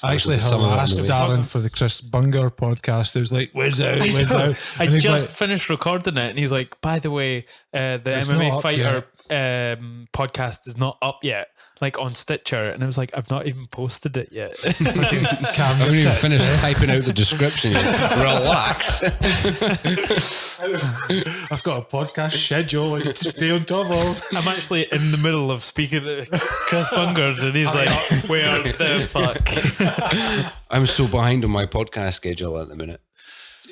I actually listened to some of it on harassed the way. Darren for the Chris Bunger podcast. It was like, wins out, wins out. I And he's just like, finished recording it, and he's like, "By the way, the It's MMA not up Fighter podcast is not up yet, like on Stitcher." And I was like, "I've not even posted it yet." Cam I haven't even tits, finished eh? typing out the description yet. Relax. I've got a podcast schedule to stay on top of. I'm actually in the middle of speaking to Chris Bungers, and he's like, "Where the fuck?" I'm so behind on my podcast schedule at the minute.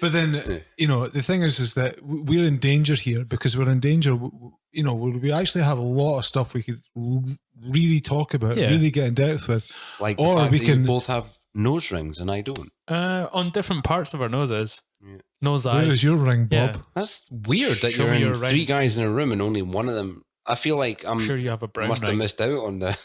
But then, you know, the thing is that we're in danger here because we're in danger. You know, we actually have a lot of stuff we could really talk about, Yeah. really get in depth with. Like the Or fact we that can- you both have nose rings and I don't. On different parts of our noses. Nose Where eye. is your ring, Bob? Yeah. That's weird that Show you're me in your 3 ring. guys in a room and only one of them. I feel like I'm sure you have a brown must have ring. missed out on the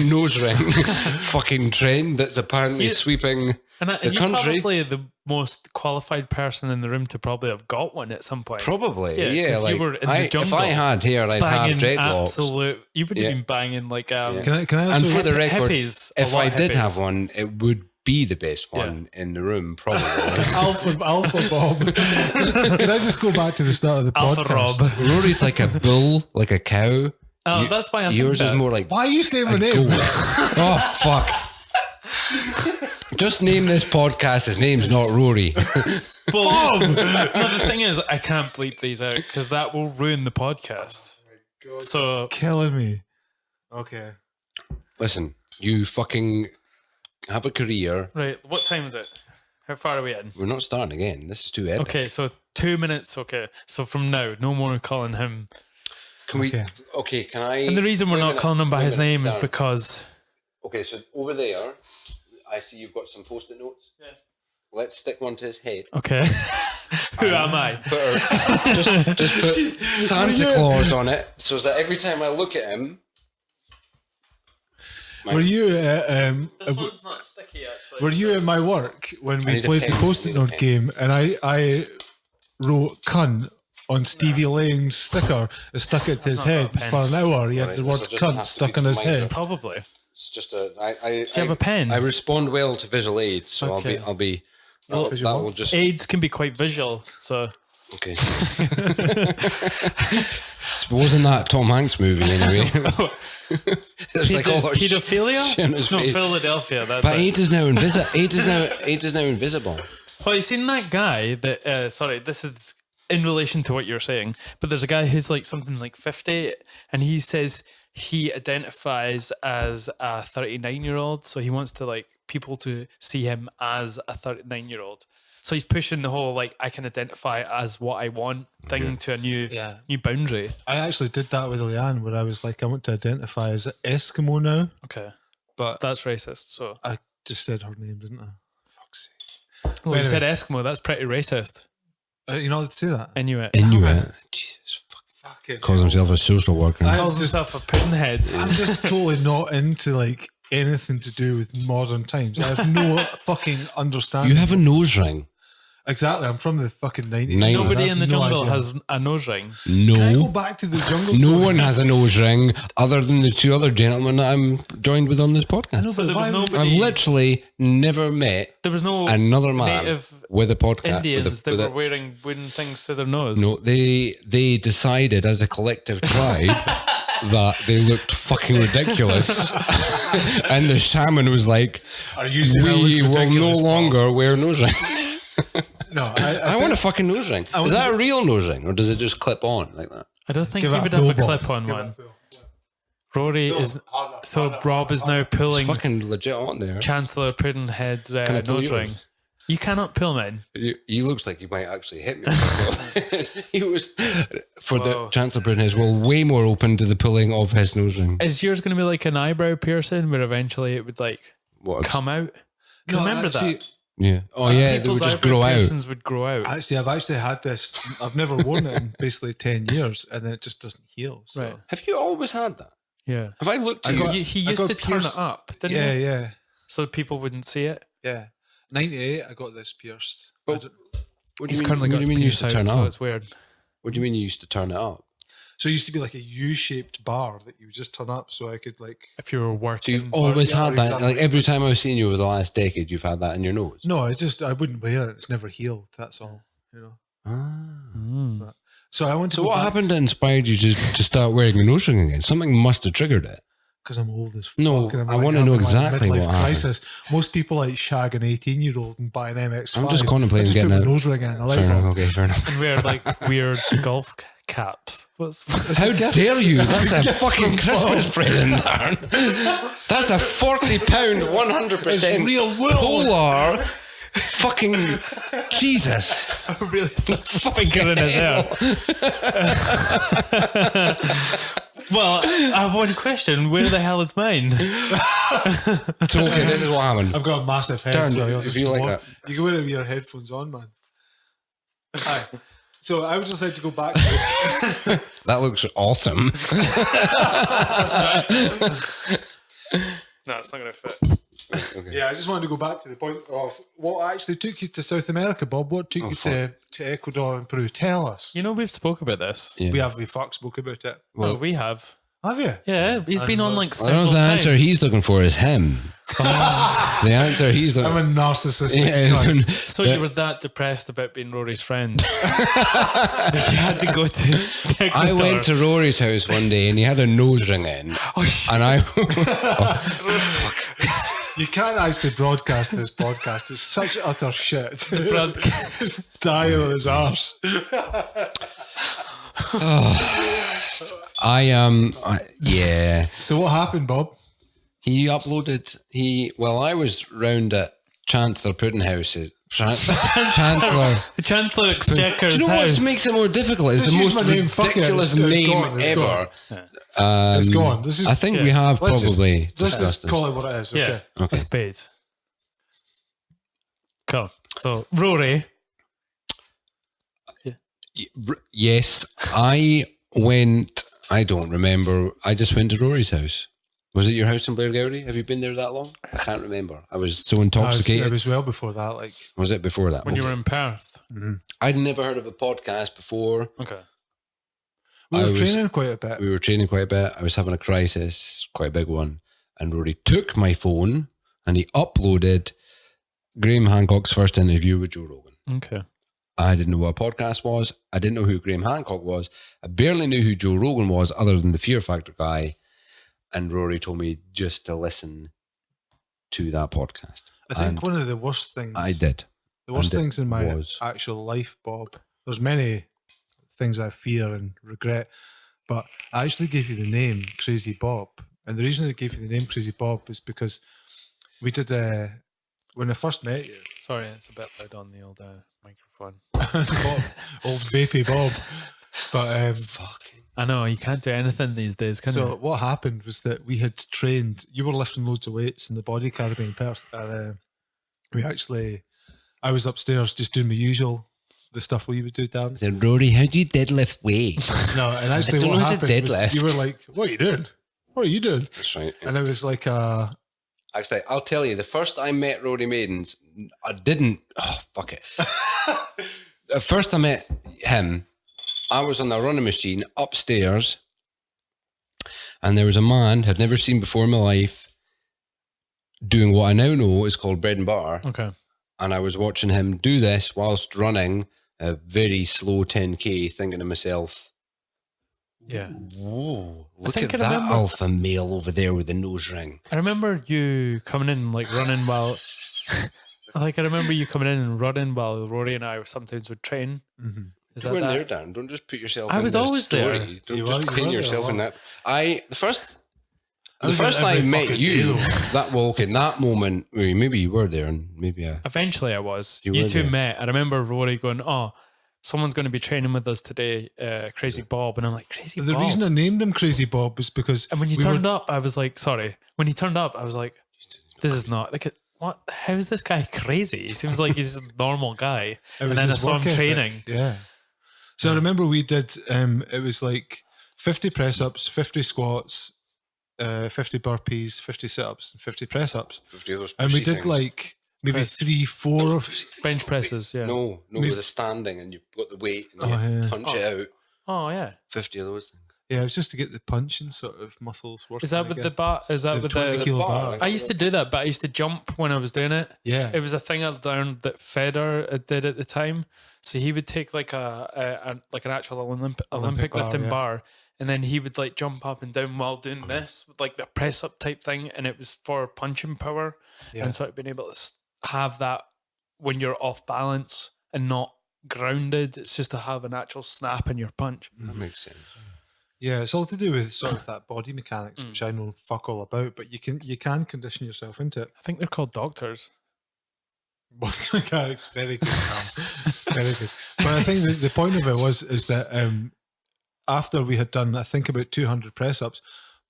nose ring fucking trend that's apparently You- sweeping And, the and you're country. probably the most qualified person in the room to probably have got one at some point. Probably, Yeah, yeah. 'cause you Like were in the if jungle I had hair, I'd have Banging dreadlocks. absolute. You would have Yeah. been banging like Can I And also for the record, hippies. a if lot I of did hippies. have one, it would be the best one in the room, probably. Alpha Bob? Can I just go back to the start of the Alpha podcast? Rob. Rory's like a bull, like a cow. Oh, that's why I'm Yours is more like Why are you saying my a name? goat. Oh fuck! Just name this podcast. His name's not Rory. Bob. No, the thing is, I can't bleep these out because that will ruin the podcast. So Killing me. Okay. Listen, you fucking have a career. right, what time is it? How far are we in? We're not starting again. This is too epic. Okay, so 2 minutes. Okay, so from now, no more calling him. Can we? Okay. Okay. Can I? And the reason we're wait a not minute, calling him by wait a his minute, name is Darren. because Okay, so over there, I see you've got some post-it notes. Yeah. Let's stick one to his head. okay, who am I? Just put Santa Claus on it, so that every time I look at him, Were you one's not sticky actually. were you at my work when I we need a played the pen. post-it note game and I wrote cunt on Stevie Lane's sticker and stuck it to his not head got a pen. for an hour. He had Right, the this word will just cunt have to stuck be on his the mic. head. Probably. It's just a. Do you have a pen? I respond well to visual aids, so Okay. I'll be. Well, That will just. AIDS can be quite visual, so Okay. Wasn't that Tom Hanks movie anyway? It's like all that pedophilia? shit on his No, face. Philadelphia. That's But it. AIDS is now AIDS is now invisible. Well, you seen that guy that? Sorry, this is in relation to what you're saying. But there's a guy who's like something like 50, and he says he identifies as a 39-year-old, so he wants to like people to see him as a 39-year-old. So he's pushing the whole like I can identify as what I want thing to a new boundary. I actually did that with Leanne, where I was like, I want to identify as Eskimo now, Okay, but that's racist. So I just said her name, didn't I? Fuck's sake. well, you Anyway. said Eskimo. That's pretty racist. You're not allowed to say that. Inuit. Jesus, Fucking calls himself a social worker. Calls himself a Puddinghead. I'm just totally not into like anything to do with modern times. I have no fucking understanding. You have a nose ring. Exactly. I'm from the fucking 90s. Nobody I have in the no jungle idea. has a nose ring. Can I go No. back to the jungle? No story? one has a nose ring other than the two other gentlemen that I'm joined with on this podcast. know, So but there was why- nobody. I've literally never met There was no another man native with a podcast. Indians that were wearing wooden things to their nose. No, they decided as a collective tribe that they looked fucking ridiculous. And the shaman was like, Are you saying I we look will no ridiculous, Paul?" longer wear nose rings. No, I want a fucking nose ring. Is that a real nose ring or does it just clip on like that? I don't think Give he it a would have a pull, clip on one. Rory is so Rob is now It's pulling fucking legit on there. Chancellor Puddinghead's Can I pull nose yours? ring. You cannot pull mine. He looks like he might actually hit me. He was for the Whoa. Chancellor Puddinghead well way more open to the pulling of his nose ring. Is yours going to be like an eyebrow piercing where eventually it would like What? come out? Because No, remember actually- that Yeah. Oh yeah, they would people's just eyebrow grow out. piercings would grow out. Actually, I've actually had this. I've never worn it in basically 10 years, and then it just doesn't heal. So. Right. Have you always had that? Yeah. Have I looked I at got- you? He I used got to turn it pierced- up, didn't Yeah, he? yeah, So people wouldn't see it. yeah. 98, I got this pierced. I But- don't- What do He's you mean, currently what got do his you mean you used piece to turn out, it so up? it's weird. What do you mean you used to turn it up? So it used to be like a U-shaped bar that you would just turn up, so I could like. If you were So working, you've always yeah, had that. exactly. Like every time I've seen you over the last decade, you've had that in your nose. No, I wouldn't wear it. It's never healed. That's all. You know. Mm. So I want to. So what happened that inspired you to start wearing a nose ring again? Something must have triggered it. Because I'm old as fuck. No, and I'm I like wanna know having, like, exactly midlife what happened. crisis. Most people like shag an 18-year-old and buy an MX5. I'm just contemplating I just getting put a- my nose ring in. I like Fair enough. that. Okay, fair enough. and wear like weird golf caps. What's How dare you? That's a fucking Christmas present, Darren. That's a £40, 100% real wool. polar. Fucking Jesus. really finger in it there? Well, I have one question. Where the hell is mine? So okay, this is what happened. I've got a massive head, Darren, so if I'll just you like walk- that. You can wear it with your headphones on, man. Hi. So I would just like to go back to That looks awesome. No, it's not going to fit. Okay. Yeah, I just wanted to go back to the point of what actually took you to South America, Bob. What took you to Ecuador and Peru? Tell us. You know, we've spoke about this. Yeah. We spoke about it. Well, we have. Have you? Yeah, he's been on like I don't know several if the answer times. he's looking for is him. The answer he's I'm looking a narcissist. yeah, So you were that depressed about being Rory's friend? You had to go to I Ecuador. went to Rory's house one day and he had a nose ring in. And I You can't actually broadcast this podcast. It's such utter shit. broadcast. It's dying on his arse. yeah. So what happened, Bob? He uploaded I was round at Chancellor Puddinghead's Chancellor. The Chancellor Exchequer's Do you know what house. makes it more difficult? It's Just the use most my name, fuck it. ridiculous It's name gone, it's ever. It's gone. This is, I think we have let's probably just, let's discussed just this. call it what it is. Yeah, Okay. a spade. Cool. So, Rory. Yes, I went. I don't remember. I just went to Rory's house. Was it your house in Blairgowrie? Have you been there that long? I can't remember. I was so intoxicated. It was well before that. Like, Was it before that? When you Okay. were in Perth. I'd never heard of a podcast before. Okay. we were I was- training quite a bit. We were training quite a bit. I was having a crisis, quite a big one. and Rory took my phone and he uploaded Graham Hancock's first interview with Joe Rogan. Okay. I didn't know what a podcast was. I didn't know who Graham Hancock was. I barely knew who Joe Rogan was other than the Fear Factor guy. And Rory told me just to listen to that podcast. I think And one of the worst things I did. The worst And it things in my was- actual life, Bob. There's many things I fear and regret, but I actually gave you the name Crazy Bob, and the reason I gave you the name Crazy Bob is because we did when I first met you. Sorry, it's a bit loud on the old microphone. Bob, old vapey Bob. But Fucking. I know, you can't do anything these days, can so you? what happened was that we had trained. You were lifting loads of weights in the body carrying Perth. I was upstairs just doing my usual, the stuff we would do, Dan. Then Rory, how do you deadlift weight? No, and actually, don't what know how to happened was deadlift. you were like, "What are you doing? What are you doing?" That's right. And it was like, Actually, I'll tell you, the first I met Rory Maidens, I didn't. Oh, fuck it. The first I met him, I was on the running machine upstairs, and there was a man I'd never seen before in my life doing what I now know is called bread and butter. Okay. And I was watching him do this whilst running a very slow 10K, thinking to myself, Yeah. whoa, look think at I that remember- alpha male over there with the nose ring. I remember you coming in, like running while. I remember you coming in and running while Rory and I sometimes would train. Is You that weren't that? there, Dan. Don't just put yourself I in was the always story. there. Don't You just were pin there yourself a in lot. that. The first was there time I every met fucking you, day, that moment, maybe you were there, and maybe Eventually, I was. You You, were two there. met. I remember Rory going, "Oh, someone's going to be training with us today, Crazy Bob," and I'm like, "Crazy the Bob." reason I named him Crazy Bob was because and when you we turned were- up, I was like, "Sorry." When he turned up, I was like, "This is not like what? How is this guy crazy? He seems like he's a normal guy." it And was then I his saw him work ethic. training. Yeah. So I remember we did. It was like 50 press ups, 50 squats, 50 burpees, 50 sit ups, and 50 press ups, 50 of those and we pushy did things. like maybe Press. 3, 4 of. Bench presses, yeah. No, Maybe- with the standing, and you've got the weight, and Oh, you yeah. punch it out. Oh yeah. 50 of those things. Yeah, it was just to get the punching sort of muscles working. Is that with the bar? Is that The with 20 the? kilo bar, bar? like- I used to do that, but I used to jump when I was doing it. Yeah. It was a thing I learned that Federer did at the time. So he would take like an actual Olympic bar, lifting yeah. bar, and then he would like jump up and down while doing this with like the press up type thing, and it was for punching power Yeah. and sort of being able to have that when you're off balance and not grounded. It's just to have an actual snap in your punch. That makes sense. Yeah, it's all to do with sort of that body mechanics, which I know fuck all about, but you can condition yourself into it. I think they're called doctors. Body mechanics, very good, Sam. Very good. But I think the point of it is that after we had done, I think about 200 press ups,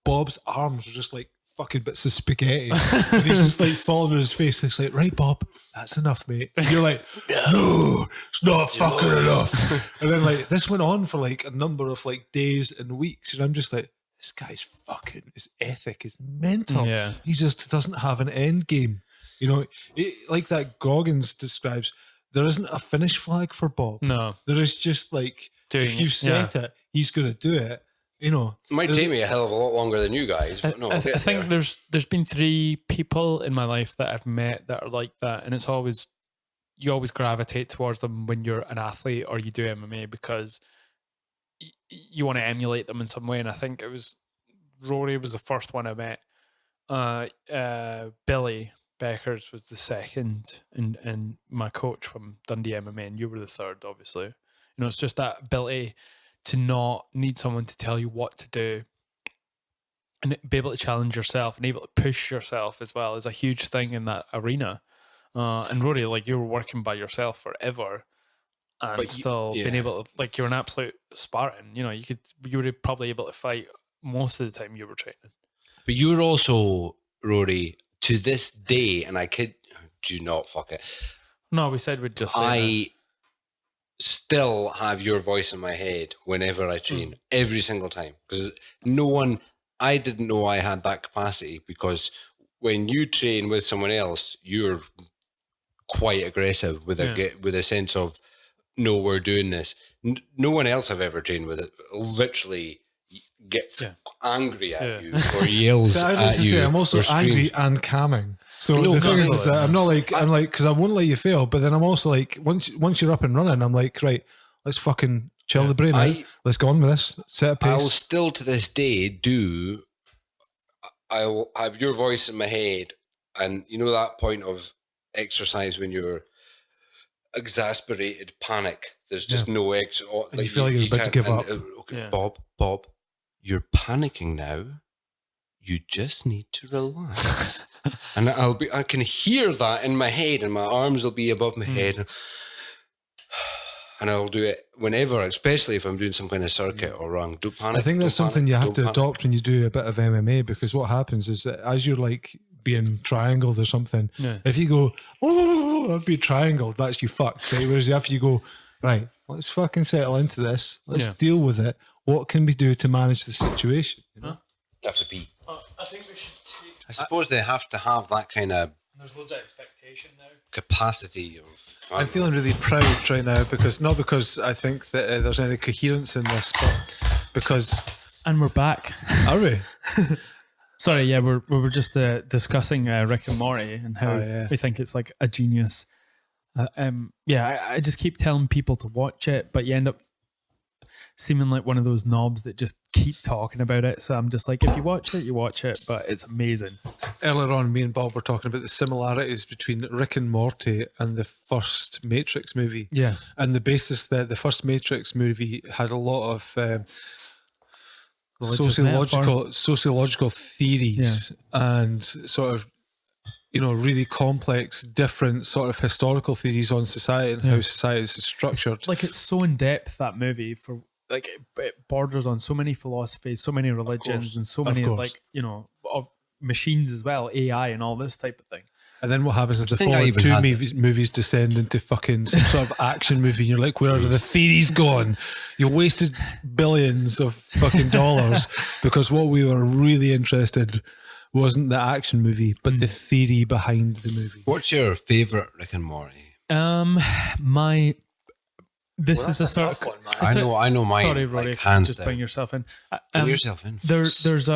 Bob's arms were just like fucking bits of spaghetti. And he's just like falling on his face. It's like, right, Bob, that's enough, mate. And you're like, no, it's not fucking enough. And then like this went on for like a number of like days and weeks, and I'm just like, this guy's fucking, his ethic is mental. Yeah. He just doesn't have an end game. You know, like that Goggins describes, there isn't a finish flag for Bob. No. There is just like, Doing if you it, set it, he's going to do it. You know, It might take me a hell of a lot longer than you guys, but no, I I'll get think there. there's been 3 people in my life that I've met that are like that, and it's always you always gravitate towards them when you're an athlete or you do MMA because you want to emulate them in some way. And I think it was Rory was the first one I met. Billy Beckers was the second, and my coach from Dundee MMA, and you were the third, obviously. You know, it's just that ability to not need someone to tell you what to do and be able to challenge yourself and able to push yourself as well is a huge thing in that arena. And Rory, like you were working by yourself forever and But still being yeah. able to, like you're an absolute Spartan, you know, you were probably able to fight most of the time you were training. But you're also, Rory, to this day, and I kid, do not fuck it. No, we said we'd just say I still have your voice in my head whenever I train, every single time. Because I didn't know I had that capacity, because when you train with someone else, you're quite aggressive with a sense of, no, we're doing this. No one else I've ever trained with it literally gets Yeah. angry at Yeah. you or yells But I need at to you. say, I'm also or screams. angry and calming. So No, the thing is absolutely. that I'm like, because I won't let you fail. But then I'm also like, once you're up and running, I'm like, right, let's fucking chill the brain out. Let's go on with this. Set a I'll pace. still to this day do. I'll have your voice in my head, and you know that point of exercise when you're exasperated, panic. There's just no extra. And you feel like you're about to can't- give and, up. Okay, Yeah. Bob, you're panicking now. You just need to relax. And I can hear that in my head, and my arms will be above my head. And I'll do it whenever, especially if I'm doing some kind of circuit or wrong. Don't panic. I think that's don't something panic, you have don't to panic. adopt when you do a bit of MMA, because what happens is that as you're like being triangled or something, Yeah. if you go, oh, I'd be triangled, that's you fucked, right? Whereas if you go, right, let's fucking settle into this, let's Yeah. deal with it. What can we do to manage the situation? You know? I have to pee. I think we should take. I suppose they have to have that kind of There's loads of expectation now. capacity of. I'm feeling really proud right now not because I think that there's any coherence in this, but because And we're back. are we? Sorry, yeah, we were just discussing Rick and Morty and how Oh, yeah. we think it's like a genius. I just keep telling people to watch it, but you end up seeming like one of those knobs that just keep talking about it. So I'm just like, if you watch it, you watch it, but it's amazing. Earlier on, me and Bob were talking about the similarities between Rick and Morty and the first Matrix movie. Yeah. And the basis that the first Matrix movie had a lot of Religious sociological theories and sort of, really complex, different sort of historical theories on society and how society is structured. Like it's so in depth, that movie, for like it borders on so many philosophies, so many religions, and so many course. of machines as well, AI and all this type of thing. And then what happens is the think I following even two had movies descend into fucking some sort of action movie. And you're like, where are the theories gone? You wasted billions of fucking dollars because what we were really interested wasn't the action movie, but the theory behind the movie. What's your favourite Rick and Morty? This is a sort of. I know mine. Sorry, Rory, like, hands just down. bring yourself in. Throw yourself in. There's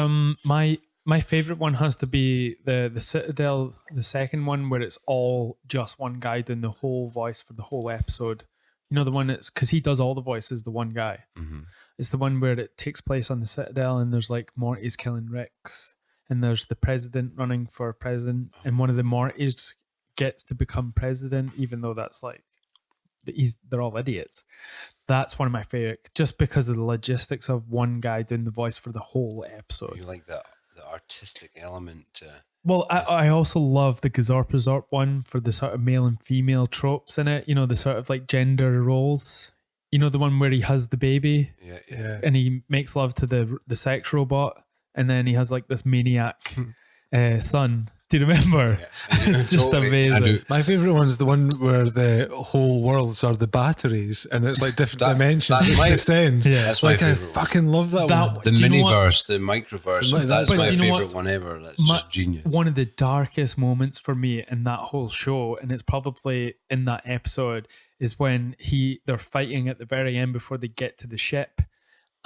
my favorite one has to be the Citadel, the second one where it's all just one guy doing the whole voice for the whole episode. You know, the one that's because he does all the voices, the one guy. Mm-hmm. It's the one where it takes place on the Citadel and there's like Morty's killing Ricks and there's the president running for president and one of the Mortys gets to become president even though that's like they're all idiots. That's one of my favorite just because of the logistics of one guy doing the voice for the whole episode. You like the artistic element. Well, I also love the Gazorp Resort one for the sort of male and female tropes in it. You know, the sort of like gender roles. You know, the one where he has the baby Yeah. and he makes love to the sex robot and then he has like this maniac son. Do you remember? Yeah. It's just Totally. I amazing. do. My favourite one's the one where the whole worlds are the batteries and it's like different dimensions. that's It my- descends. Yeah. That's my Like I favourite one. fucking love that one. The do you know what? miniverse, the microverse. That's But my do you know favourite what? one ever. That's just genius. One of the darkest moments for me in that whole show, and it's probably in that episode, is when they're fighting at the very end before they get to the ship,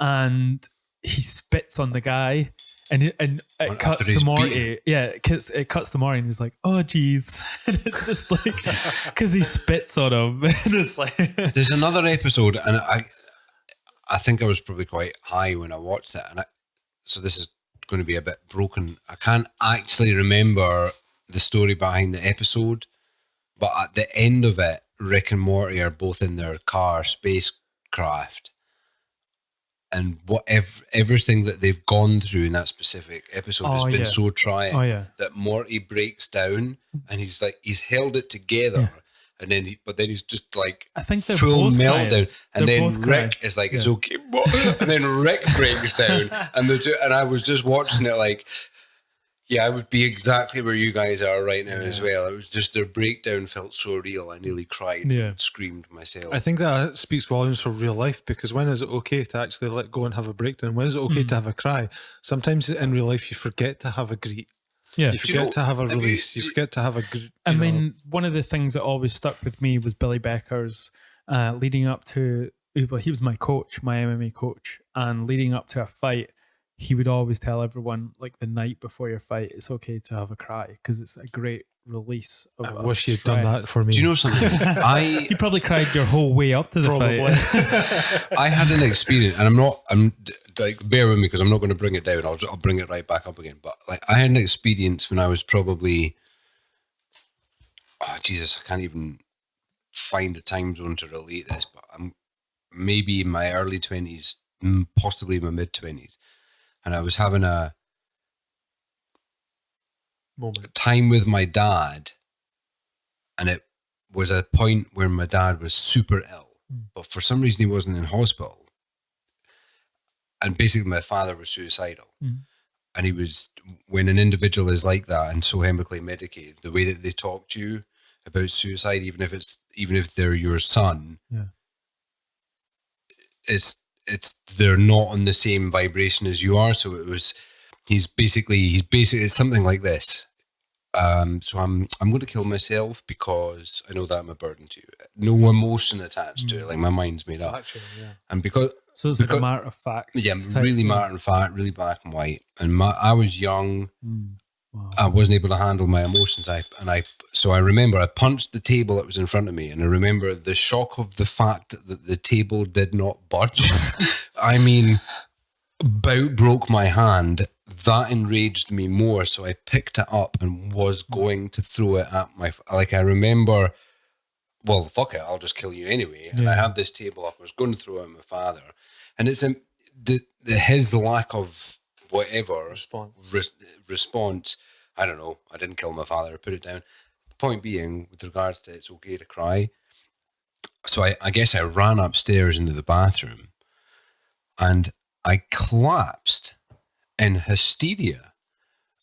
and he spits on the guy, and it cuts after to he's Morty. beaten. Yeah, it cuts to Morty, and he's like, "Oh, geez," and it's just like because he spits on him, and it's like, There's another episode, and I think I was probably quite high when I watched it, and so this is going to be a bit broken. I can't actually remember the story behind the episode, but at the end of it, Rick and Morty are both in their car spacecraft, and everything that they've gone through in that specific episode has been so trying that Morty breaks down, and he's held it together. And then, but then he's just like I think they're full both meltdown, crying. and They're then both Rick crying. is like, "It's okay," and then Rick breaks down, and I was just watching it like, yeah, I would be exactly where you guys are right now as well. It was just their breakdown felt so real. I nearly cried, and screamed myself. I think that speaks volumes for real life because when is it okay to actually let go and have a breakdown? When is it okay to have a cry? Sometimes in real life you forget to have a greet. yeah. You forget to have a release. You forget to have a good. I mean, one of the things that always stuck with me was Billy Becker's leading up to, well, he was my coach, my MMA coach, and leading up to a fight, he would always tell everyone, like the night before your fight, it's okay to have a cry because it's a great release of I wish you'd done stress. that for me. Do you know something? You probably cried your whole way up to the fight. I had an experience, and I'm like, bear with me because I'm not going to bring it down. I'll bring it right back up again. But like, I had an experience when I was probably, oh Jesus, I can't even find a time zone to relate this, but I'm maybe in my early 20s, possibly my mid 20s, and I was having a time with my dad, and it was a point where my dad was super ill, but for some reason he wasn't in hospital, and basically my father was suicidal. And he was, when an individual is like that and so chemically medicated, the way that they talk to you about suicide, even if they're your son, it's they're not on the same vibration as you are. So he's basically it's something like this. So I'm going to kill myself because I know that I'm a burden to you. No emotion attached to it. Like, my mind's made up. Actually, yeah. And because So it's like a matter of fact. yeah, type really thing. matter of fact, really black and white. And I was young. Wow. I wasn't able to handle my emotions. So I remember I punched the table that was in front of me, and I remember the shock of the fact that the table did not budge. I mean, about broke my hand. That enraged me more, so I picked it up and was going to throw it at I remember, well, fuck it, I'll just kill you anyway. And I had this table up, I was going to throw it at my father. And it's his lack of whatever response, I don't know, I didn't kill my father, I put it down. The point being, with regards to it's okay to cry, so I guess I ran upstairs into the bathroom and I collapsed in hysteria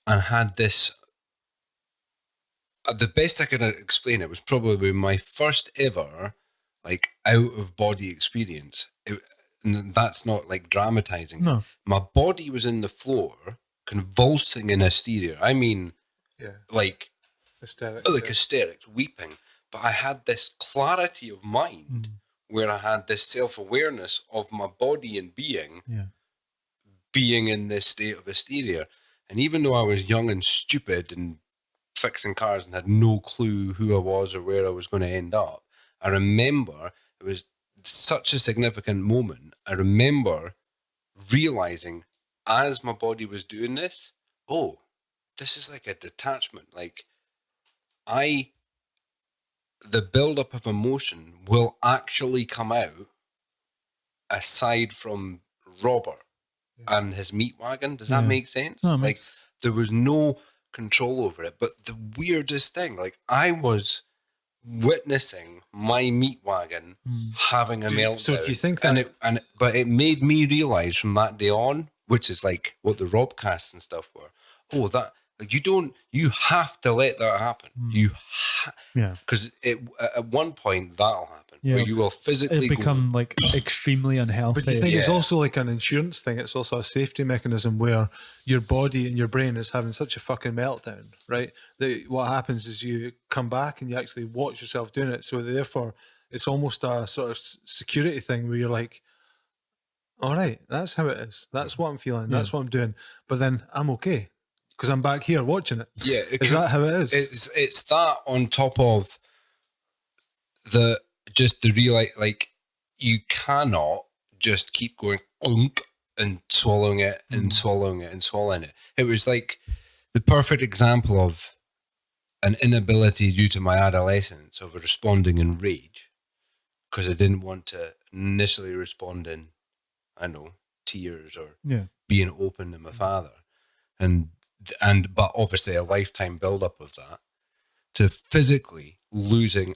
and had this, the best I could explain it was probably my first ever like out of body experience. And that's not like dramatizing. No. My body was in the floor convulsing in hysteria. I mean, like hysterics, weeping. But I had this clarity of mind where I had this self-awareness of my body and being in this state of hysteria. And even though I was young and stupid and fixing cars and had no clue who I was or where I was going to end up, I remember it was such a significant moment. I remember realizing as my body was doing this, oh, this is like a detachment. Like, the buildup of emotion will actually come out aside from Robert and his meat wagon. Does that make sense? No, like, there was no control over it. But the weirdest thing, like, I was witnessing my meat wagon having a meltdown. So do you think that? But it made me realize from that day on, which is like what the Robcasts and stuff were. Oh, that, like, you have to let that happen. Because at one point that'll happen where you will physically it become like extremely unhealthy. But do you think it's also like an insurance thing? It's also a safety mechanism where your body and your brain is having such a fucking meltdown, right? That what happens is you come back and you actually watch yourself doing it. So therefore, it's almost a sort of security thing where you're like, all right, that's how it is. That's what I'm feeling. That's what I'm doing. But then I'm okay because I'm back here watching it. Yeah. Is that how it is? It's that on top of the real, like, you cannot just keep going and swallowing it and swallowing it and swallowing it. It was like the perfect example of an inability due to my adolescence of responding in rage because I didn't want to initially respond in, I don't know, tears or being open to my father. But obviously a lifetime buildup of that to physically losing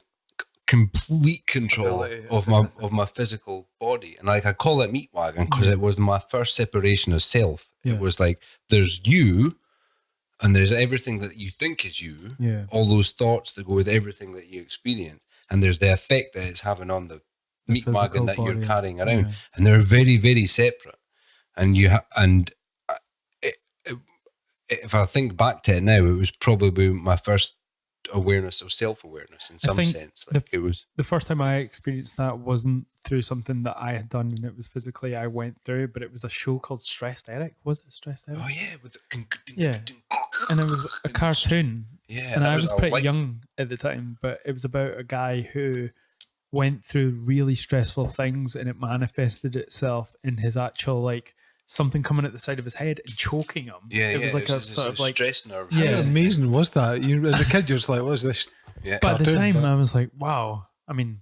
complete control of my physical body. And like, I call it meat wagon because it was my first separation of self. It was like, there's you and there's everything that you think is you, all those thoughts that go with everything that you experience, and there's the effect that it's having on the meat wagon that you're carrying around, and they're very, very separate. And if I think back to it now, it was probably my first awareness or self-awareness in I some think sense. Like it was. the first time I experienced that wasn't through something that I had done and it was physically I went through, but it was a show called Stressed Eric. Was it Stressed Eric? Oh yeah, with the Yeah. And it was a cartoon. Yeah, And that I was I pretty like- young at the time, but it was about a guy who went through really stressful things and it manifested itself in his actual, like, something coming at the side of his head and choking him. Yeah, it was like a sort of like stress nerve. Yeah. How amazing was that? You as a kid, you're just like, "What's this?" Yeah. But at the cartoon, time, but- I was like, wow. I mean,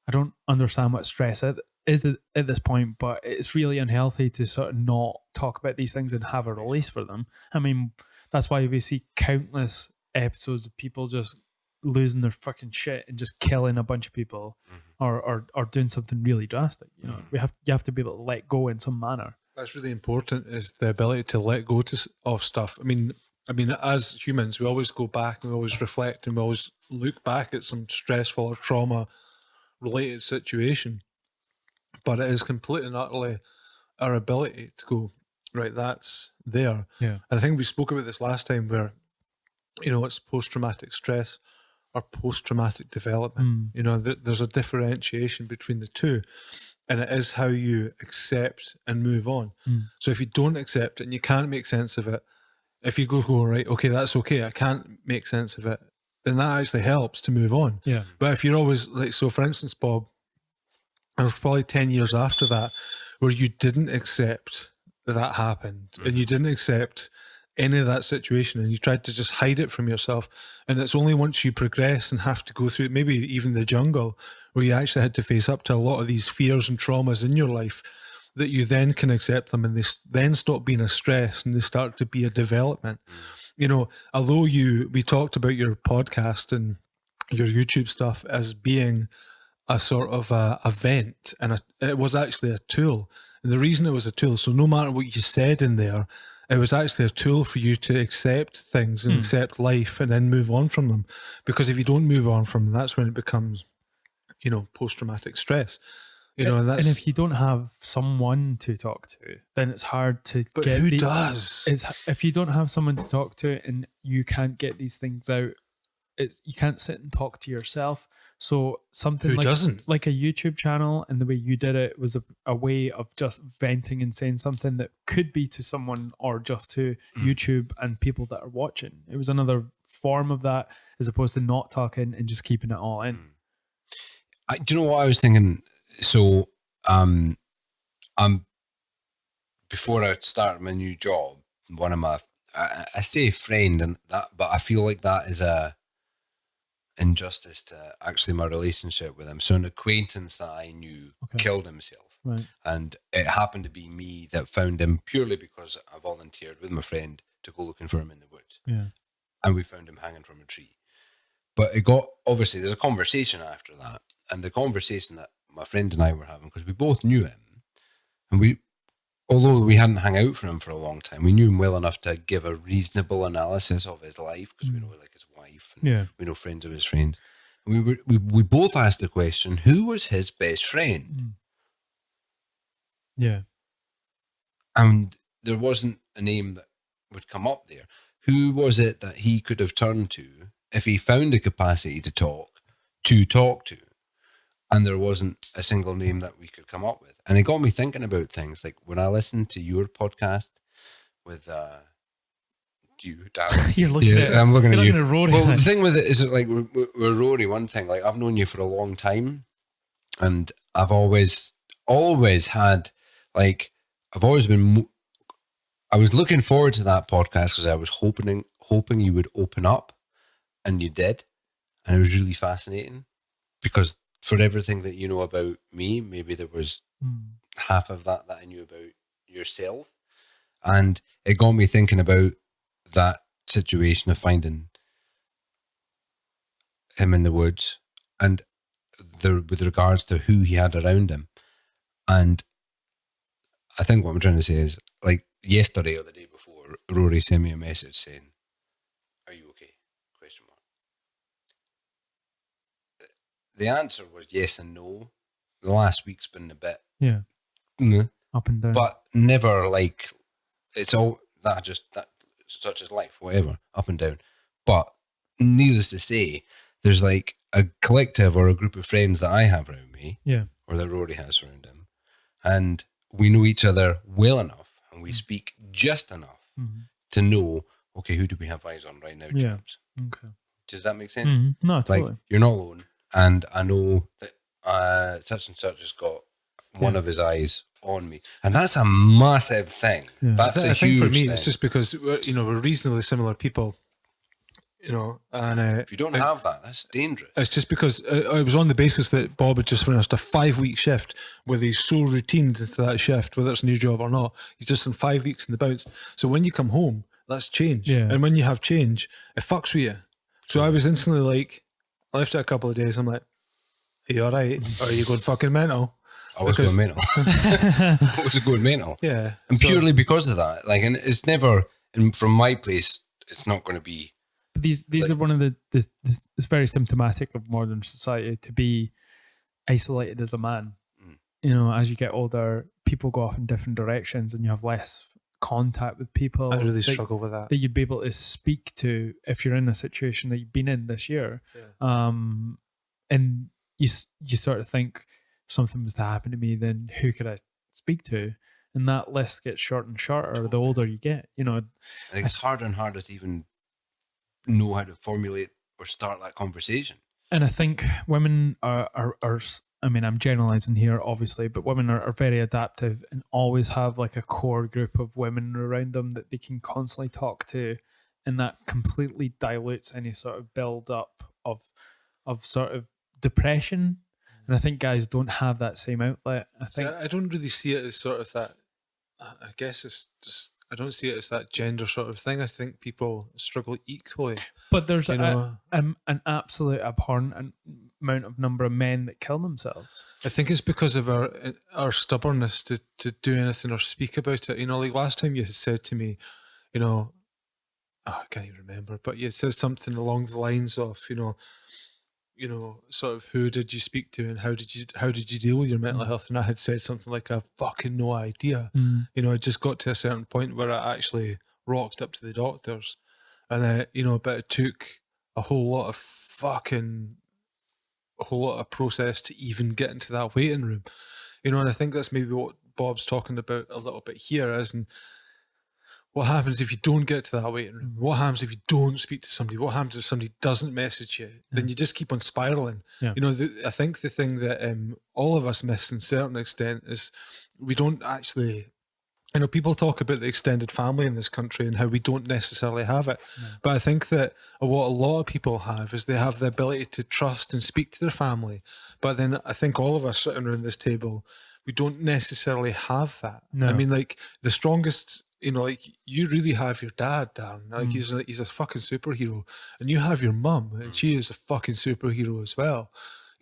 I don't understand what stress is at this point, but it's really unhealthy to sort of not talk about these things and have a release for them. I mean, that's why we see countless episodes of people just losing their fucking shit and just killing a bunch of people or doing something really drastic. You know, you have to be able to let go in some manner. That's really important, is the ability to let go of stuff. I mean, as humans, we always go back and we always reflect and we always look back at some stressful or trauma-related situation. But it is completely and utterly our ability to go, right, that's there. Yeah. I think we spoke about this last time where, it's post-traumatic stress or post-traumatic development. There's a differentiation between the two. And it is how you accept and move on. So if you don't accept it and you can't make sense of it, if you go, right, okay, that's okay, I can't make sense of it, then that actually helps to move on. Yeah. But if you're always like, so for instance, Bob, it was probably 10 years after that where you didn't accept that happened and you didn't accept any of that situation and you tried to just hide it from yourself. And it's only once you progress and have to go through maybe even the jungle where you actually had to face up to a lot of these fears and traumas in your life that you then can accept them and they then stop being a stress and they start to be a development. Although we talked about your podcast and your YouTube stuff as being a sort of a vent, and it was actually a tool. And the reason it was a tool, so no matter what you said in there, it was actually a tool for you to accept things and accept life and then move on from them. Because if you don't move on from them, that's when it becomes, post-traumatic stress. And that's. And if you don't have someone to talk to, then it's hard to But get. who does? If you don't have someone to talk to and you can't get these things out, you can't sit and talk to yourself. So something Who doesn't? like a YouTube channel and the way you did it was a way of just venting and saying something that could be to someone or just to YouTube and people that are watching. It was another form of that as opposed to not talking and just keeping it all in. Do you know what I was thinking? So, before I started my new job, one of my, I say friend and that, but I feel like that is a injustice to actually my relationship with him. So an acquaintance that I knew killed himself. Right. And it happened to be me that found him purely because I volunteered with my friend to go looking for him in the woods. Yeah. And we found him hanging from a tree. But obviously there's a conversation after that. And the conversation that my friend and I were having, because we both knew him, and although we hadn't hung out for him for a long time, we knew him well enough to give a reasonable analysis of his life because we know like his wife and we know friends of his friends. And we both asked the question, who was his best friend? Yeah. And there wasn't a name that would come up there. Who was it that he could have turned to if he found the capacity to talk to? And there wasn't a single name that we could come up with. And it got me thinking about things like when I listened to your podcast with you, Darren. You're looking at I'm looking you're at you. looking at Rory. Well, the thing with it is like with Rory, one thing, like I've known you for a long time and I've always had like, I've always been, I was looking forward to that podcast because I was hoping you would open up, and you did. And it was really fascinating because for everything that you know about me, maybe there was half of that I knew about yourself. And it got me thinking about that situation of finding him in the woods and with regards to who he had around him. And I think what I'm trying to say is, like yesterday or the day before, Rory sent me a message saying, "Are you okay?" ? The answer was yes and no. The last week's been a bit Up and down. but never like it's all that such as life, whatever, up and down. But needless to say, there's like a collective or a group of friends that I have around me, Yeah. or that Rory has around him, and we know each other well enough, and we speak just enough to know, okay, who do we have eyes on right now, Yeah. chaps? Okay. Does that make sense? No, Like, totally. you're not alone, and I know that such and such has got one of his eyes on me, and that's a massive thing. Yeah. That's a I think huge for me, thing. it's just because we're reasonably similar people, and If you don't have that, that's dangerous. it's just because I was on the basis that Bob had just finished a 5-week shift where he's so routined into that shift, whether it's a new job or not. He's just in 5 weeks in the bounce. So when you come home, that's change. Yeah. And when you have change, it fucks with you. So I was instantly like, I left it a couple of days. I'm like, are you all right? Or are you going fucking mental? I was going mental. I was going mental. Yeah. And So- purely because of that. Like, and it's never, and from my place, it's not going to be. But these are one of this it's very symptomatic of modern society to be isolated as a man. As you get older, people go off in different directions and you have less contact with people. I really that- struggle with that. that you'd be able to speak to if you're in a situation that you've been in this year. And you sort of think, if something was to happen to me, then who could I speak to? And that list gets shorter and shorter the older you get. And it's harder and harder to even know how to formulate or start that conversation. And I think women are I mean, I'm generalizing here, obviously, but women are very adaptive and always have like a core group of women around them that they can constantly talk to, and that completely dilutes any sort of build up of sort of depression. And I think guys don't have that same outlet. I think I don't really see it as sort of that. I guess it's just, I don't see it as that gender sort of thing. I think people struggle equally. but there's You know, an absolute abhorrent amount of number of men that kill themselves. I think it's because of our stubbornness to do anything or speak about it. Like last time you had said to me, I can't even remember, but you had said something along the lines of, sort of who did you speak to and how did you deal with your mental health? And I had said something like, I've fucking no idea. I just got to a certain point where I actually rocked up to the doctors, and but it took a whole lot of process to even get into that waiting room. And I think that's maybe what Bob's talking about a little bit here, as in what happens if you don't get to that waiting room? What happens if you don't speak to somebody? What happens if somebody doesn't message you? Then you just keep on spiraling. Yeah. I think the thing that all of us miss in a certain extent is we don't actually, people talk about the extended family in this country and how we don't necessarily have it. But I think that what a lot of people have is they have the ability to trust and speak to their family. But then I think all of us sitting around this table, we don't necessarily have that. No. I mean, like the strongest, like you really have your dad, Darren. Like he's a fucking superhero, and you have your mum, and she is a fucking superhero as well.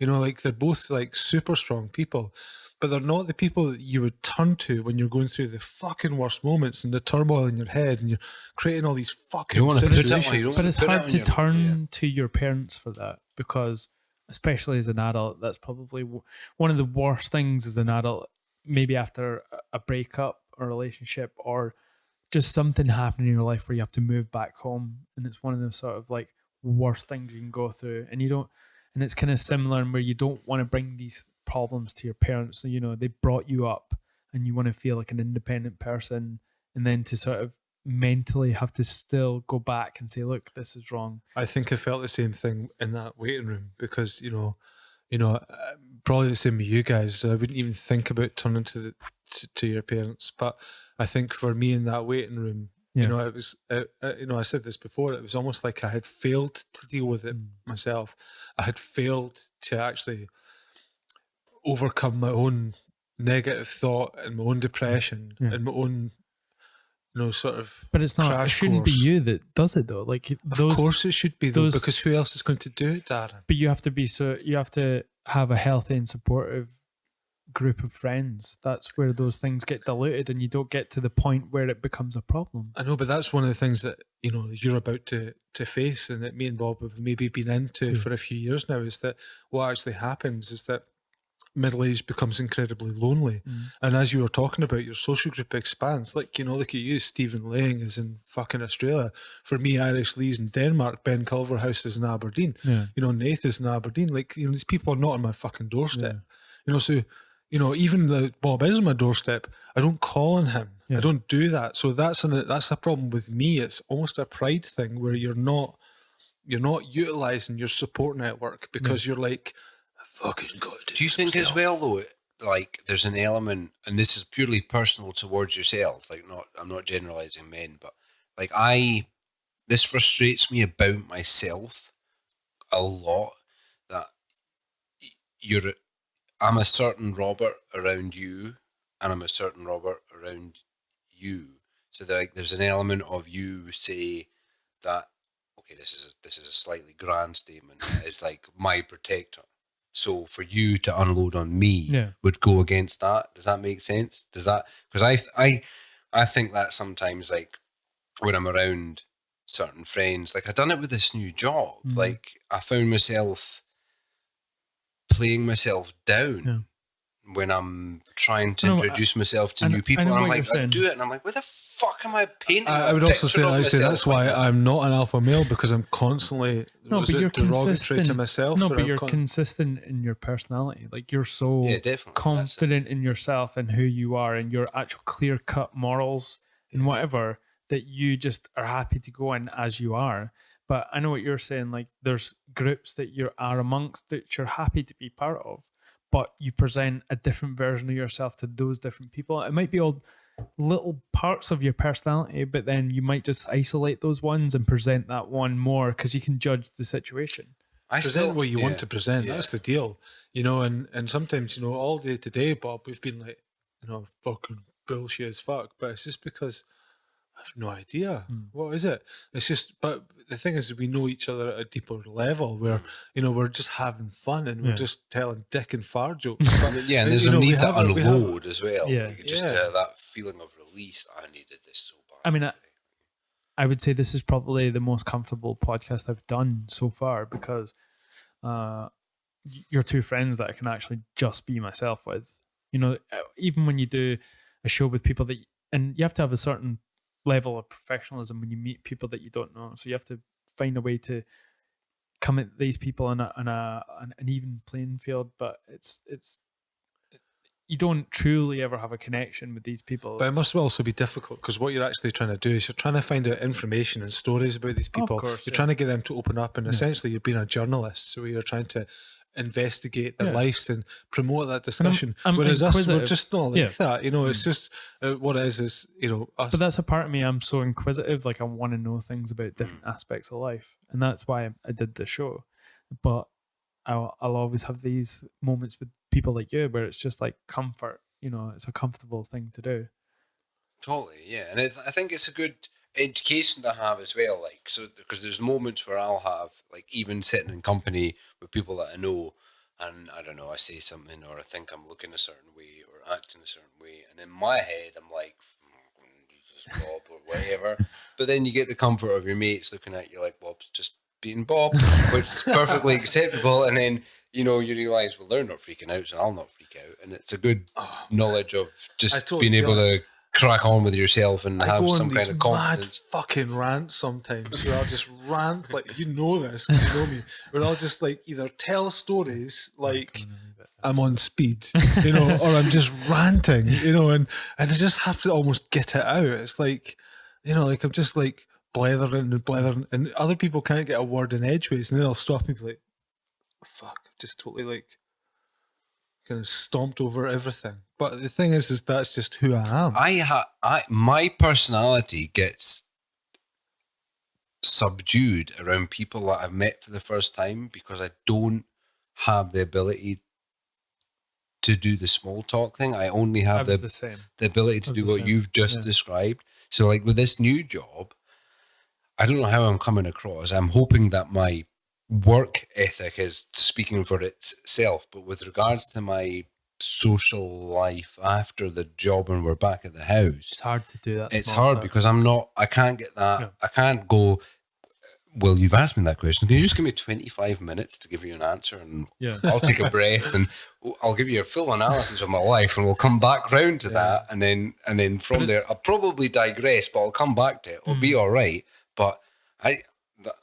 Like they're both like super strong people, but they're not the people that you would turn to when you're going through the fucking worst moments and the turmoil in your head, and you're creating all these fucking You wanna put it situations. on, you don't But it's put it hard on to your- turn to your parents for that, because especially as an adult, that's probably one of the worst things as an adult, maybe after a breakup or relationship or just something happening in your life where you have to move back home, and it's one of the sort of like worst things you can go through, and it's kind of similar in where you don't want to bring these problems to your parents. So, they brought you up and you want to feel like an independent person, and then to sort of mentally have to still go back and say, look, this is wrong. I think I felt the same thing in that waiting room because, probably the same with you guys. I wouldn't even think about turning to your parents, but I think for me in that waiting room, it was, I said this before, it was almost like I had failed to deal with it myself. I had failed to actually overcome my own negative thought and my own depression and my own, sort of. But it's not. It crash shouldn't be course. you that does it though. Like Of course, it should be though, those- because who else is going to do it, Darren? But you have to have a healthy and supportive group of friends. That's where those things get diluted, and you don't get to the point where it becomes a problem. I know, but that's one of the things that you're about to face, and that me and Bob have maybe been into for a few years now. Is that what actually happens? Is that middle age becomes incredibly lonely. And as you were talking about, your social group expands. Like, you know, look at you, Stephen Lang is in fucking Australia. For me, Irish Lee's in Denmark, Ben Culverhouse is in Aberdeen. Yeah. You know, Nath is in Aberdeen. Like, you know, these people are not on my fucking doorstep. You know, so, you know, even though Bob is on my doorstep, I don't call on him. I don't do that. So that's a problem with me. It's almost a pride thing where you're not utilizing your support network because you're like, I fucking got to Do you this think myself. as well though, like there's an element, and this is purely personal towards yourself, like I'm not generalizing men, but like this frustrates me about myself a lot, that I'm a certain Robert around you, and I'm a certain Robert around you. So that, like, there's an element of you say that, okay, this is a slightly grand statement, is like my protector. So for you to unload on me would go against that. Does that make sense? Does that? Because I think that sometimes, like when I'm around certain friends, like I done it with this new job. Like I found myself playing myself down when I'm trying to introduce myself to new people. And I'm like, I do it, and I'm like, where the fuck am I painting? I would also say that's why I'm not an alpha male, because I'm constantly but you're consistent to myself. No, but you're consistent in your personality. Like you're so confident in yourself and who you are and your actual clear cut morals and whatever, that you just are happy to go in as you are. But I know what you're saying. Like there's groups that you are amongst that you're happy to be part of, but you present a different version of yourself to those different people. It might be all little parts of your personality, but then you might just isolate those ones and present that one more because you can judge the situation. Present what you want to present. That's the deal, you know. And sometimes, you know, all day today, Bob, we've been like, you know, fucking bullshit as fuck. But it's just because I have no idea. What is it? It's just, but the thing is, we know each other at a deeper level where, you know, we're just having fun and we're just telling dick and fart jokes. But, and there's a need to unload as well. Like just that feeling of release. I needed this so bad. I mean, I would say this is probably the most comfortable podcast I've done so far because you're two friends that I can actually just be myself with. You know, even when you do a show with people that, and you have to have a certain level of professionalism when you meet people that you don't know. So you have to find a way to come at these people on an even playing field. But it's you don't truly ever have a connection with these people. But it must also be difficult because what you're actually trying to do is you're trying to find out information and stories about these people. Of course, you're trying to get them to open up, and essentially you're being a journalist. So you're trying to investigate their lives and promote that discussion. I'm Whereas us, inquisitive. we're just not like that. You know, it's just what it is, you know, us. But that's a part of me. I'm so inquisitive. Like I want to know things about different aspects of life. And that's why I did the show. But I'll always have these moments with people like you where it's just like comfort. You know, it's a comfortable thing to do. Totally, yeah. And I think it's a good education to have as well, like, so because there's moments where I'll have, like, even sitting in company with people that I know, and I don't know, I say something or I think I'm looking a certain way or acting a certain way, and in my head I'm like, Jesus, Bob, or whatever. But then you get the comfort of your mates looking at you like Bob's just being Bob, which is perfectly acceptable. And then, you know, you realise, well, they're not freaking out, so I'll not freak out. And it's a good knowledge of just being able to crack on with yourself and have some kind of confidence. Mad fucking rant sometimes where I'll just rant, like, you know this, you know me, where I'll just like either tell stories like I'm on speed, you know, or I'm just ranting, you know, and I just have to almost get it out. It's like, you know, like I'm just like blethering, and other people can't get a word in edgeways, and then I'll stop and be like, fuck, just totally like kind of stomped over everything. But the thing is that's just who I am. My personality gets subdued around people that I've met for the first time because I don't have the ability to do the small talk thing. I only have the ability to do what you've just described. So like with this new job, I don't know how I'm coming across. I'm hoping that my work ethic is speaking for itself, but with regards to my social life after the job and we're back at the house, it's hard to do that. It's hard because I can't get that. I can't go, well, you've asked me that question. Can you just give me 25 minutes to give you an answer, and I'll take a breath and I'll give you a full analysis of my life, and we'll come back round to that, and then from there I'll probably digress, but I'll come back to it. It'll be all right. But I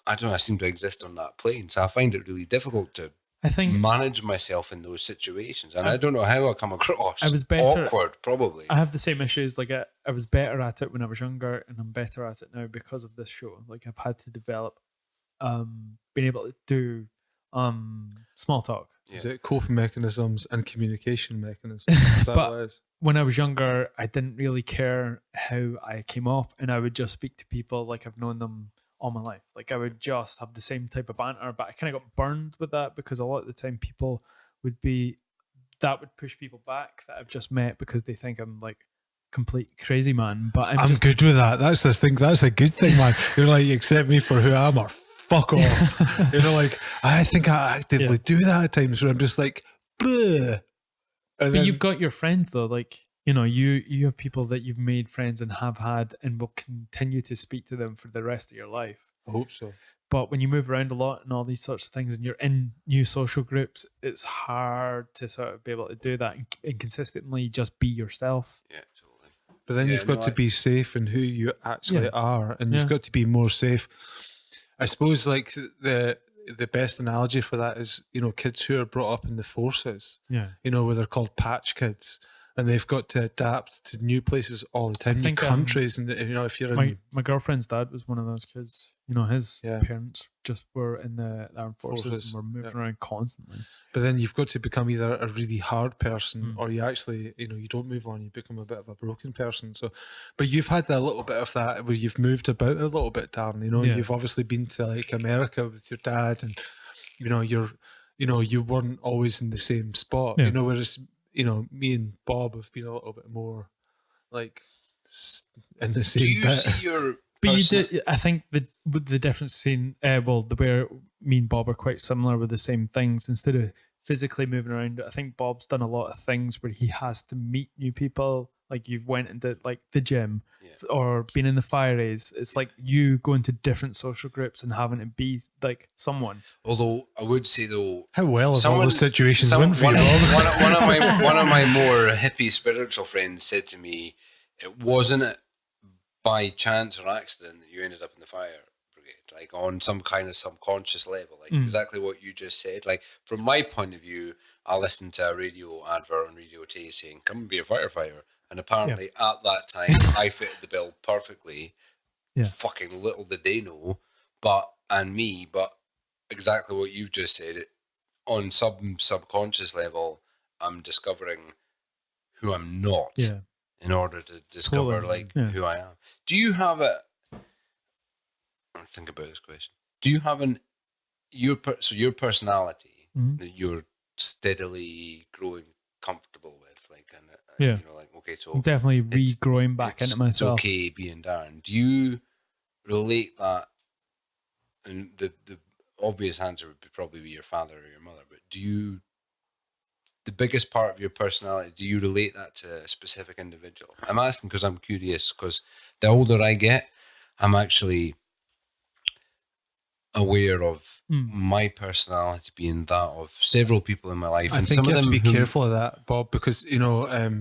don't know. I seem to exist on that plane, so I find it really difficult to manage myself in those situations, and I don't know how I come across. I was better, awkward, probably. I have the same issues. Like I was better at it when I was younger, and I'm better at it now because of this show. Like I've had to develop, being able to do small talk. Is it coping mechanisms and communication mechanisms? Is that what it is? When I was younger, I didn't really care how I came off, and I would just speak to people like I've known them all my life. Like I would just have the same type of banter, but I kind of got burned with that because a lot of the time people would push people back that I've just met because they think I'm like complete crazy man. But I'm just good with that. That's the thing. That's a good thing, man. You're like, you accept me for who I am or fuck off. You know, like I think I actively do that at times where I'm just like, bleh. But you've got your friends though, like, you know, you have people that you've made friends and have had and will continue to speak to them for the rest of your life. I hope so. But when you move around a lot and all these sorts of things and you're in new social groups, it's hard to sort of be able to do that and consistently just be yourself. Yeah, totally. But then you've got to be safe in who you actually are, and you've got to be more safe. I suppose like the best analogy for that is, you know, kids who are brought up in the forces, you know, where they're called patch kids. And they've got to adapt to new places all the time, new countries. And, you know, if you're my girlfriend's dad was one of those kids. You know, his parents just were in the armed forces and were moving around constantly. But then you've got to become either a really hard person or you actually, you know, you don't move on, you become a bit of a broken person. So, but you've had a little bit of that where you've moved about a little bit, Darren. You know, you've obviously been to like America with your dad and, you know, you weren't always in the same spot, you know, whereas, you know, me and Bob have been a little bit more like in the same bit. Do you see your... But you did, I think the difference between, the way me and Bob are quite similar with the same things. Instead of physically moving around, I think Bob's done a lot of things where he has to meet new people. Like you've went into like the gym or been in the fire race. It's like you going to different social groups and having to be like someone. Although I would say though, how well have all those situations went for you, Bob? One of my more hippie spiritual friends said to me, it wasn't by chance or accident that you ended up in the fire brigade, like on some kind of subconscious level, like exactly what you just said. Like from my point of view, I listened to a radio advert on Radio Tay saying, come and be a firefighter. And apparently at that time, I fitted the bill perfectly. Fucking little did they know, but exactly what you've just said, on subconscious level, I'm discovering who I'm not in order to discover who I am. Do you have think about this question. Do you have your personality that you're steadily growing comfortable with, like, and you know, like, okay, so I'm definitely regrowing back into myself. It's okay being Darren. Do you relate that? And the obvious answer would probably be your father or your mother, but the biggest part of your personality, do you relate that to a specific individual? I'm asking because I'm curious, because the older I get, I'm actually aware of my personality being that of several people in my life. I and think some you of have them to be careful of that, Bob, because I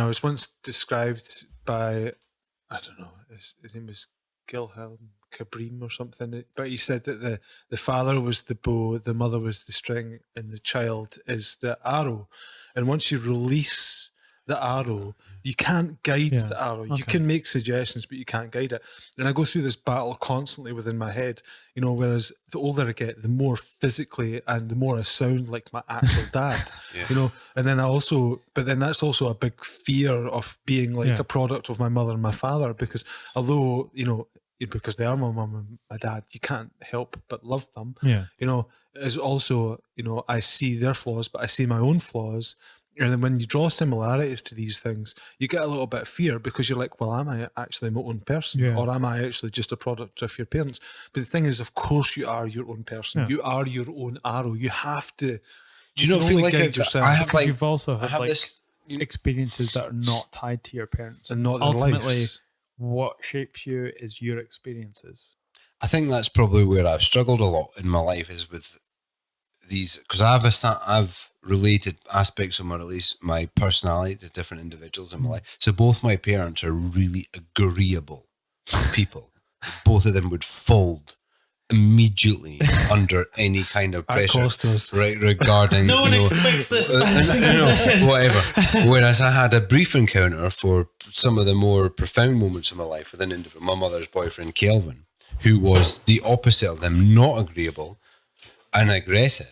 was once described by, I don't know, his name was Gilhelm Cabrim or something, but he said that the father was the bow, the mother was the string, and the child is the arrow. And once you release the arrow, you can't guide the arrow. You can make suggestions, but you can't guide it. And I go through this battle constantly within my head, you know, whereas the older I get, the more physically and the more I sound like my actual dad, you know. And then but then that's also a big fear of being like a product of my mother and my father, because although, you know, because they are my mum and my dad, you can't help but love them. You know, is also, you know, I see their flaws, but I see my own flaws. And then when you draw similarities to these things, you get a little bit of fear, because you're like, well, am I actually my own person? Or am I actually just a product of your parents? But the thing is, of course you are your own person. You are your own arrow. You have to. Do you not feel like yourself? You've also had like experiences that are not tied to your parents. And not their ultimately lives. what shapes you is your experiences. I think that's probably where I've struggled a lot in my life is with these, because I've related aspects of my personality to different individuals in my life. So both my parents are really agreeable people. Both of them would fold immediately under any kind of pressure, right? Regarding No one expects this position. whatever. Whereas I had a brief encounter for some of the more profound moments of my life with an individual, my mother's boyfriend Kelvin, who was the opposite of them, not agreeable and aggressive,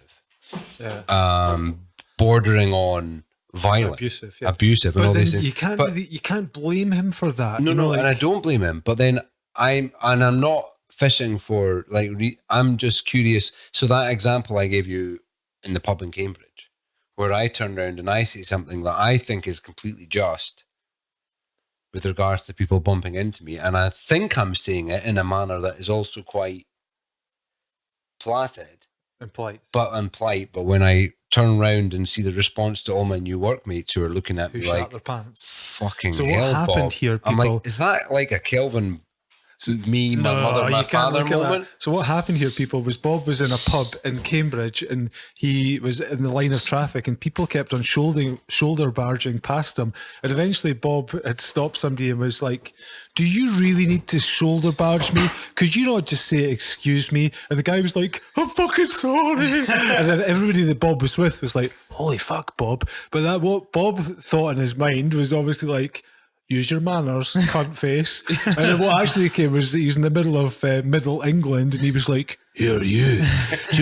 bordering on violent, abusive, and all these things. You can't blame him for that. No, and I don't blame him. But then I'm not fishing for I'm just curious. So that example I gave you in the pub in Cambridge, where I turn around and I see something that I think is completely just with regards to people bumping into me, and I think I'm seeing it in a manner that is also quite placid and polite. But when I turn around and see the response to all my new workmates who are looking at me like their pants. Fucking So hell, what happened Bob. here, I'm people? like, is that like a Kelvin, me, my mother, my father moment? So what happened here, people, was Bob was in a pub in Cambridge and he was in the line of traffic and people kept on shoulder barging past him. And eventually Bob had stopped somebody and was like, do you really need to shoulder barge me? Could you not just say, excuse me? And the guy was like, I'm fucking sorry. And then everybody that Bob was with was like, holy fuck, Bob. But what Bob thought in his mind was obviously like, use your manners, cunt face. And then what actually came was that he's in the middle of Middle England and he was like, here, you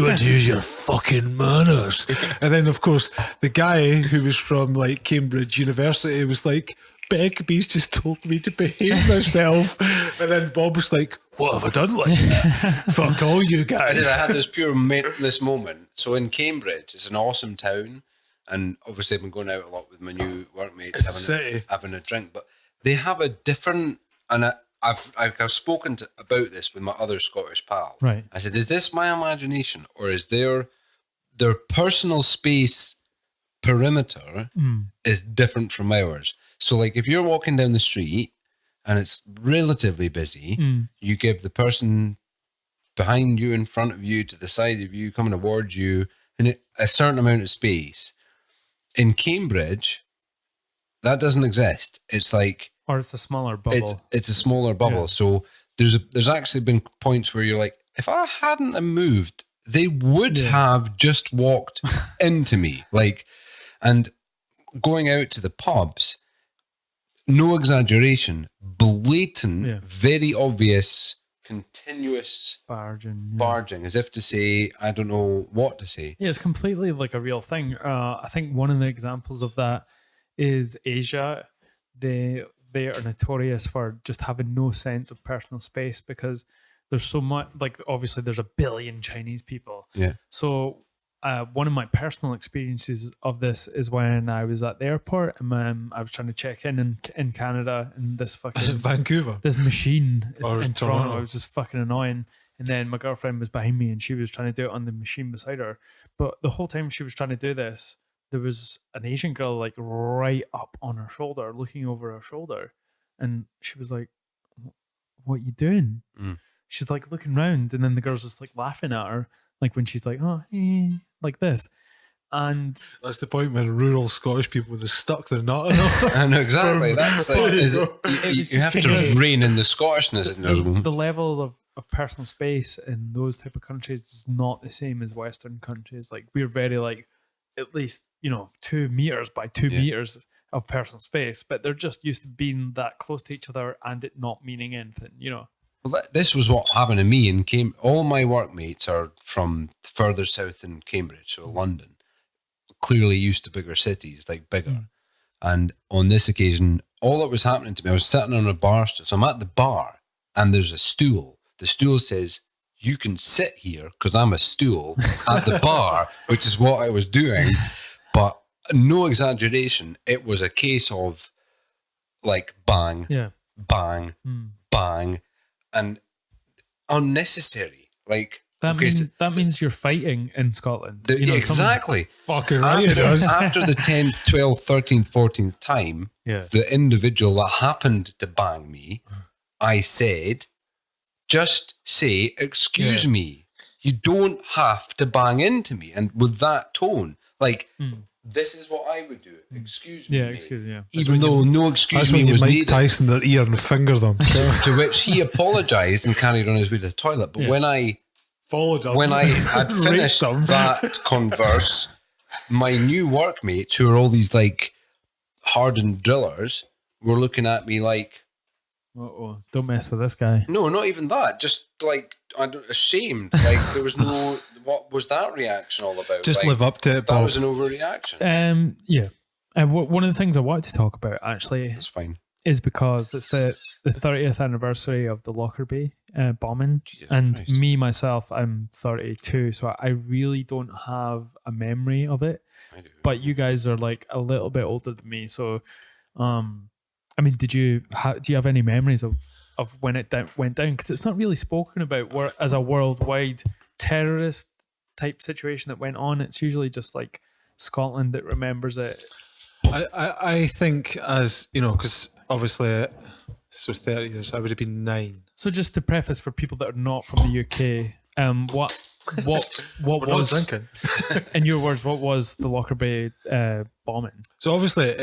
want to use your fucking manners? And then, of course, the guy who was from like Cambridge University was like, Becky's just told me to behave myself. And then Bob was like, what have I done like that? Fuck all you guys. I had this moment. So in Cambridge, it's an awesome town. And obviously I've been going out a lot with my new workmates, having a drink. But they have a different, and I've spoken about this with my other Scottish pal. Right. I said, is this my imagination, or is their personal space perimeter is different from ours? So like if you're walking down the street and it's relatively busy, you give the person behind you, in front of you, to the side of you, coming towards you, and a certain amount of space. In Cambridge, that doesn't exist. It's like, or it's a smaller bubble. It's a smaller bubble. Yeah. So there's actually been points where you're like, if I hadn't moved, they would have just walked into me. Like, and going out to the pubs, no exaggeration, blatant, very obvious, continuous barging, as if to say, I don't know what to say. Yeah, it's completely like a real thing. I think one of the examples of that is Asia. They are notorious for just having no sense of personal space because there's so much, like obviously there's 1 billion Chinese people. Yeah. So one of my personal experiences of this is when I was at the airport and I was trying to check in Canada, and this fucking Vancouver, this machine or in Toronto, it was just fucking annoying. And then my girlfriend was behind me and she was trying to do it on the machine beside her. But the whole time she was trying to do this, there was an Asian girl like right up on her shoulder, looking over her shoulder, and she was like, "What are you doing?" She's like looking round, and then the girl's just like laughing at her. Like when she's like, oh, like this. And that's the point where rural Scottish people would have stuck their nut in. I know, exactly. That's like, you have to rein in the Scottishness in those moments. The level of personal space in those type of countries is not the same as Western countries. Like we're very like, at least, 2 meters by 2 meters of personal space, but they're just used to being that close to each other and it not meaning anything, Well, this was what happened to me in Cambridge. All my workmates are from further south in Cambridge, so London. Clearly used to bigger cities, like bigger. And on this occasion, all that was happening to me, I was sitting on a bar stool. So I'm at the bar and there's a stool. The stool says, you can sit here because I'm a stool at the bar, which is what I was doing. But no exaggeration, it was a case of like bang, bang, bang. And unnecessary, like that means you're fighting in Scotland. Exactly. Fucking right it is. After the 10th, 12th, 13th, 14th time, the individual that happened to bang me I said, just say, excuse me. You don't have to bang into me. And with that tone, like, this is what I would do. Excuse me. Yeah, mate. excuse me. Yeah. Even though no excuse That's me when you was Mike needed. Tyson their ear and finger them. To which he apologised and carried on his way to the toilet. But when I Followed them. when I had Raped finished them. that converse, my new workmates, who are all these like hardened drillers, were looking at me like, Uh-oh. Don't mess with this guy. no, not even that. Just like ashamed. Like there was no. What was that reaction all about? Just like, live up to it, That Bob. was an overreaction. Yeah. One of the things I wanted to talk about actually That's fine. is because it's the 30th anniversary of the Lockerbie bombing. Jesus and Christ. me, myself, I'm 32, so I really don't have a memory of it. I do. But you guys are like a little bit older than me. So, I mean, do you have any memories of when it went down? Because it's not really spoken about as a worldwide terrorist type situation that went on. It's usually just like Scotland that remembers it. I think, as you know, because obviously, so 30 years, I would have been 9. So just to preface for people that are not from the UK, what We're not was, drinking. in your words, what was the Lockerbie bombing? So obviously,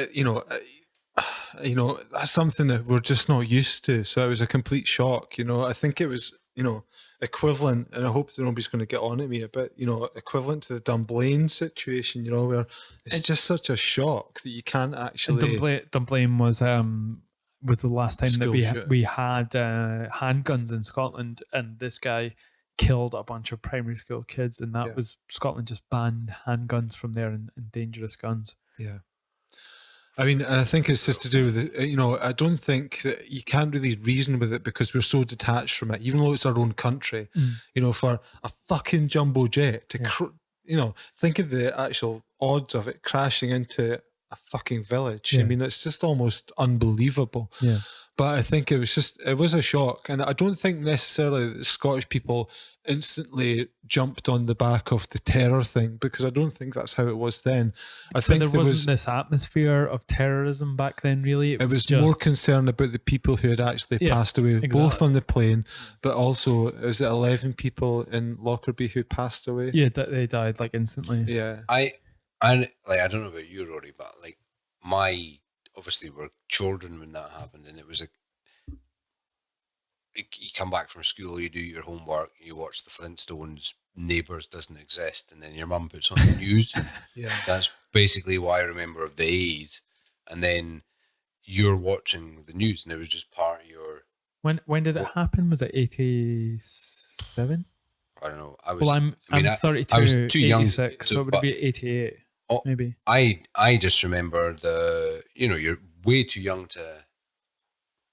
that's something that we're just not used to. So it was a complete shock. I think it was, equivalent, and I hope that nobody's going to get on at me a bit, equivalent to the Dunblane situation, where it's just such a shock that you can't actually. Dunblane was the last time that School shooting. we had handguns in Scotland, and this guy killed a bunch of primary school kids, and that was Scotland just banned handguns from there and dangerous guns. Yeah. I mean, and I think it's just to do with it, I don't think that you can't really reason with it because we're so detached from it, even though it's our own country, for a fucking jumbo jet to, think of the actual odds of it crashing into a fucking village. Yeah. I mean, it's just almost unbelievable. Yeah. But I think it was a shock. And I don't think necessarily that Scottish people instantly jumped on the back of the terror thing, because I don't think that's how it was then. I think there wasn't this atmosphere of terrorism back then, really. It was just more concerned about the people who had actually passed away, both on the plane, but also, is it 11 people in Lockerbie who passed away? Yeah, they died like instantly. Yeah. I don't know about you, Rory, but like obviously we're children when that happened, and it was you come back from school, you do your homework, you watch the Flintstones, Neighbours doesn't exist, and then your mum puts on the news. Yeah. That's basically what I remember of the 80s. And then you're watching the news, and it was just part of your. When did it happen? Was it 87? I don't know. I'm 32. I was too young, 86, so it would be 88, maybe. I just remember you're way too young to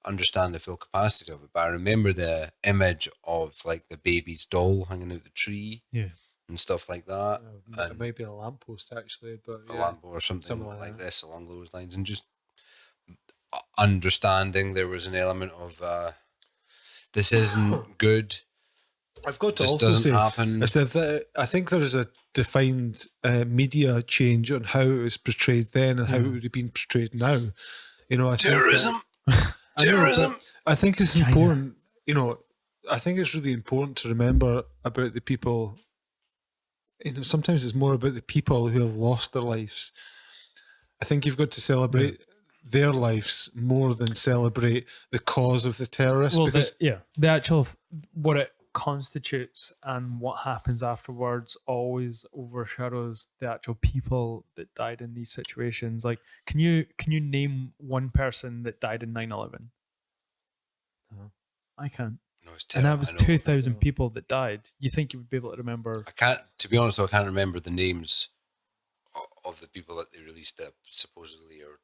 understand the full capacity of it, but I remember the image of like the baby's doll hanging out the tree, and stuff like that. It might be a lamppost actually, but a lamp or something Something like like this along those lines, and just understanding there was an element of this isn't good. I've got to This also doesn't say, happen. is that I think there is a defined media change on how it was portrayed then and how it would have been portrayed now. I Terrorism. think Terrorism. I think it's important. I think it's really important to remember about the people. Sometimes it's more about the people who have lost their lives. I think you've got to celebrate their lives more than celebrate the cause of the terrorists. Well, because the actual what it constitutes and what happens afterwards always overshadows the actual people that died in these situations. Like, can you name one person that died in 9/11? No. I can't. No, it's And terrible. that was 2,000 people that died. You think you would be able to remember? I can't. To be honest, I can't remember the names of the people that they released that supposedly were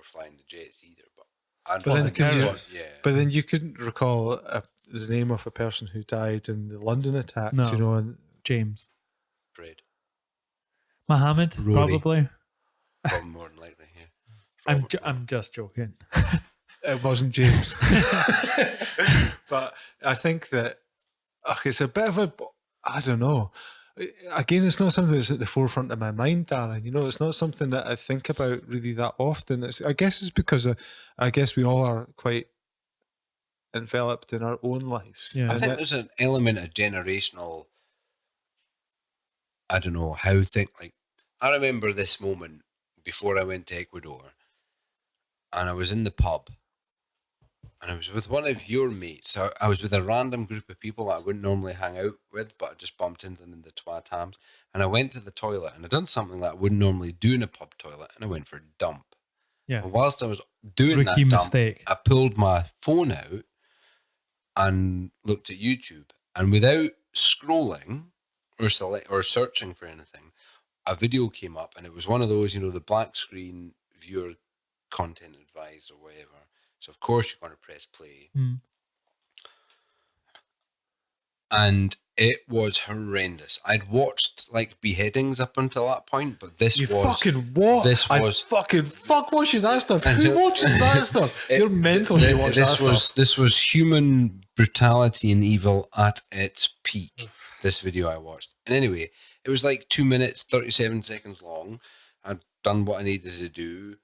flying the jets either. But then you couldn't recall the name of a person who died in the London attacks. No. And James. Fred. Mohammed, Rory. probably. Probably more than likely. Yeah. I'm just joking. it wasn't James. But I think that it's a bit of I don't know. Again, it's not something that's at the forefront of my mind, Darren. It's not something that I think about really that often. I guess it's because I guess we all are quite enveloped in our own lives. Yeah. I And think there's an element of generational. I don't know how like. I remember this moment before I went to Ecuador, and I was in the pub, and I was with one of your mates. I was with a random group of people that I wouldn't normally hang out with, but I just bumped into them in the twat times. And I went to the toilet, and I done something that I wouldn't normally do in a pub toilet, and I went for a dump. Yeah. And whilst I was doing Rookie that dump, mistake. I pulled my phone out and looked at YouTube, and without scrolling or searching for anything, a video came up, and it was one of those, the black screen viewer content advised or whatever. So of course you're going to press play. And it was horrendous. I'd watched like beheadings up until that point, but this you was fucking what? This was fuck watching that stuff. Who watches that stuff? You're mental. You watch that stuff. This was human brutality and evil at its peak. This video I watched, and anyway, it was like 2 minutes 37 seconds long. I'd done what I needed to do.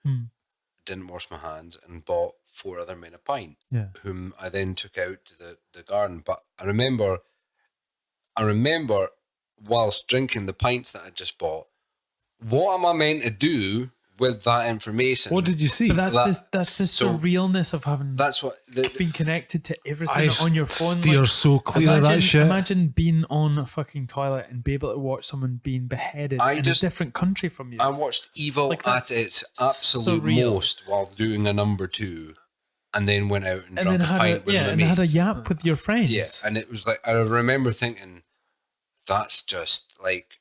Didn't wash my hands and bought 4 other men a pint, whom I then took out to the garden. But I remember whilst drinking the pints that I just bought, what am I meant to do with that information? What did you see? But that's the surrealness of having being connected to everything on your phone. Steer so clear of that shit. Imagine being on a fucking toilet and be able to watch someone being beheaded in a different country from you. I watched evil at its absolute most while doing a number 2. And then went out and drank a pint with my mates. And had a yap with your friends. Yeah, and it was like, I remember thinking, that's just like,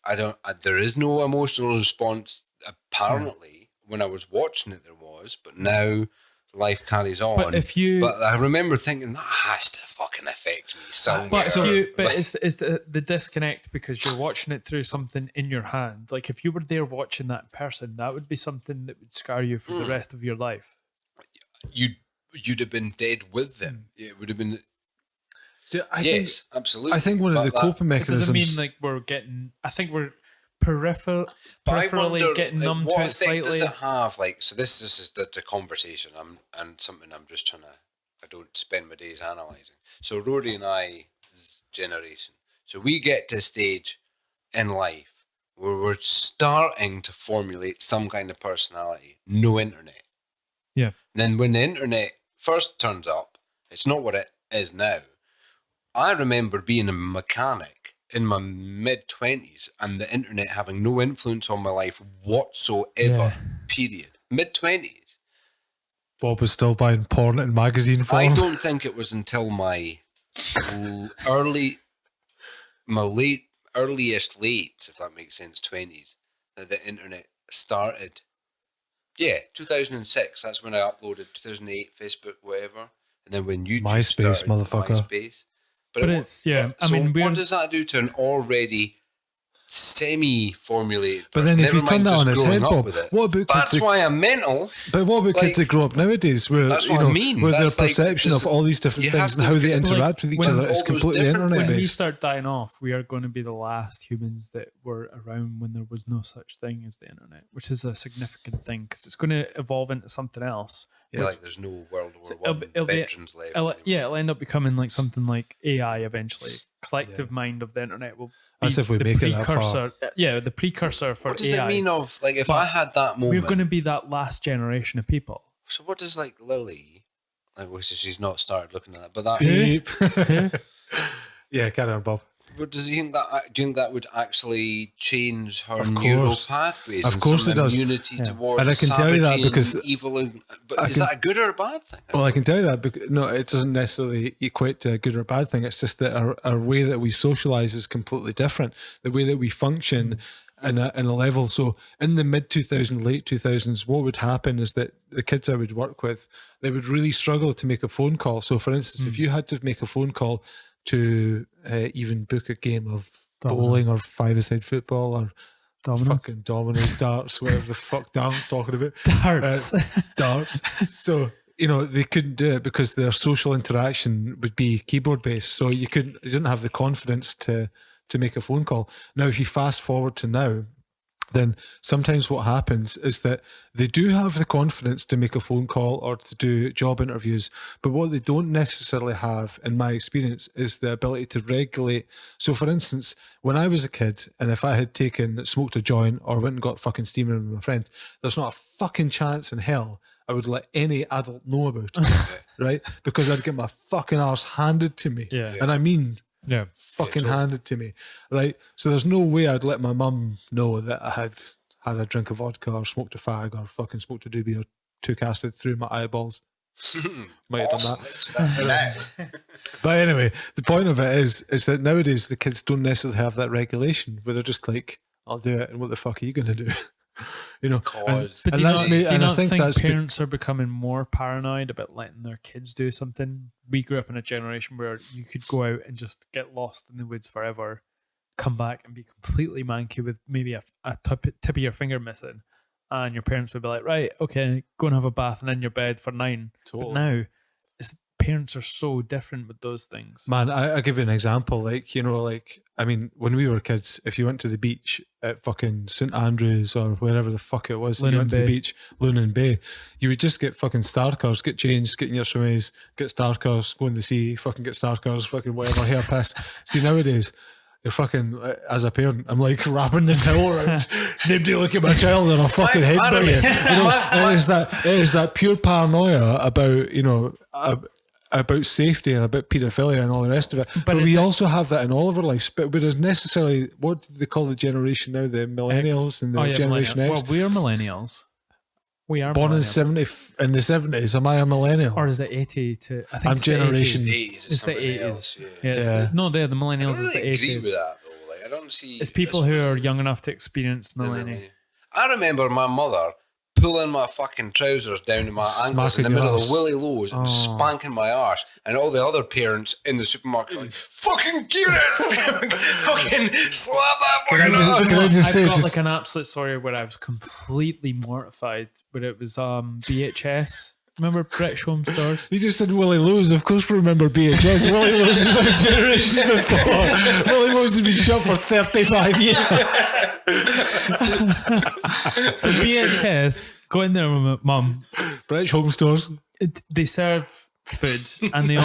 there is no emotional response apparently. When I was watching it there was, but now life carries on. But I remember thinking, that has to fucking affect me somewhere. It's the disconnect because you're watching it through something in your hand. Like if you were there watching that in person, that would be something that would scar you for the rest of your life. You'd have been dead with them. It would have been. Absolutely. I think one of the coping mechanisms. It doesn't mean like we're getting. I think we're peripherally getting numb to it slightly. Does it have like? So this is the conversation. And something I'm just trying to. I don't spend my days analysing. So Rory and I's generation. So we get to a stage in life where we're starting to formulate some kind of personality. No internet. Yeah. And then when the internet first turns up, it's not what it is now. I remember being a mechanic in my mid-20s and the internet having no influence on my life whatsoever, period. Mid-20s. Bob was still buying porn in magazine form. I don't think it was until my earliest late, if that makes sense, 20s, that the internet started. Yeah, 2006. That's when I uploaded 2008, Facebook, whatever. And then when YouTube MySpace, started, motherfucker. MySpace. But it's, yeah, So I mean, what does that do to an already semi-formulated But then if person? you turn that Never on mind its just head, growing up Bob, with it. what about That's kids? why I'm mental. But what about kids that grow up nowadays where, That's what I mean. where their That's like- perception of all these different you things have and to how they look at, interact with each when other all is those completely different- internet when we based? start dying off, we are going to be the last humans that were around when there was no such thing as the internet, which is a significant thing because it's going to evolve into something else. Yeah, like there's no World War One it'll be- veterans left. anymore. It'll end up becoming like something like AI eventually. Collective mind of the internet will be That's if we the make it that far. precursor. Yeah, the precursor for What does AI. it mean of, like, if But I had that moment? We're going to be that last generation of people. So what does, like, Lily, like, well, she's not started looking at that, but that, Beep. Yeah, carry on, Bob. what does you think that, do you think that would actually change her Of neural course. pathways Of and course some it does. immunity towards And I can tell you that savagery because and evil, but I is can- that a good or a bad thing? Well, I can tell you that, because, no, it doesn't necessarily equate to a good or bad thing. It's just that our way that we socialize is completely different. The way that we function in a level. So in the mid 2000s, late 2000s, what would happen is that the kids I would work with, they would really struggle to make a phone call. So for instance, if you had to make a phone call to even book a game of bowling or five-a-side football or fucking dominoes, darts, whatever the fuck Darren's talking about. Darts. Darts. So, they couldn't do it because their social interaction would be keyboard based. So you didn't have the confidence to make a phone call. Now, if you fast forward to now, then sometimes what happens is that they do have the confidence to make a phone call or to do job interviews, but what they don't necessarily have, in my experience, is the ability to regulate. So, for instance, when I was a kid, and if I had smoked a joint or went and got fucking steaming with my friends, there's not a fucking chance in hell I would let any adult know about it, right? Because I'd get my fucking arse handed to me. Yeah. And I mean, Yeah. fucking handed to me, right? So there's no way I'd let my mum know that I had a drink of vodka or smoked a fag or fucking smoked a doobie or took acid through my eyeballs. Might have done that. But anyway, the point of it is that nowadays the kids don't necessarily have that regulation where they're just like, I'll do it, and what the fuck are you going to do? You know, Cause But do you that's not, me- do you and I not think think that's be- parents are becoming more paranoid about letting their kids do something? We grew up in a generation where you could go out and just get lost in the woods forever, come back and be completely manky with maybe a tip of your finger missing, and your parents would be like, right, okay, go and have a bath and in your bed for 9. Totally. But now, parents are so different with those things. Man, I'll give you an example. Like, you know, like, I mean, when we were kids, if you went to the beach at fucking St. Andrews or wherever the fuck it was, and you went to the beach, Lunan Bay, you would just get fucking starkers, get changed, get in your swimmies, get starkers, go in the sea, fucking get starkers, fucking whatever, hair piss. See, nowadays, you're fucking, as a parent, I'm like wrapping the towel around. Nobody look at my child or I'll fucking headbutt you. You know, it is that pure paranoia about, you know, about safety and about paedophilia and all the rest of it. But we also have that in all of our lives. But there's necessarily, what do they call the generation now? The millennials and the Generation X. Well, we're millennials. We are Born in millennials. in the 70s. Am I a millennial? Or is it 80 to? I think I'm it's the generation 80s. It's the 80s. Else, Yeah, it's Yeah. no, the I millennials don't is the really agree 80s. with that though. Like, I don't see. It's people who are young enough to experience millennium. I remember my mother pulling my fucking trousers down to my ankles in the Smacking your middle of arse. the willy lows and spanking my arse, and all the other parents in the supermarket like, "Fucking get it! Fucking slap that fucking arse!" Can I just I've say, got just- like an absolute story where I was completely mortified, but it was BHS. Remember British Home Stores? You just said Willie Lowe's. Of course, we remember BHS. Willie Lowe's is our generation before. Willie Lowe's has been shut for 35 years. So BHS, go in there with my mum. British Home Stores. They serve food, and they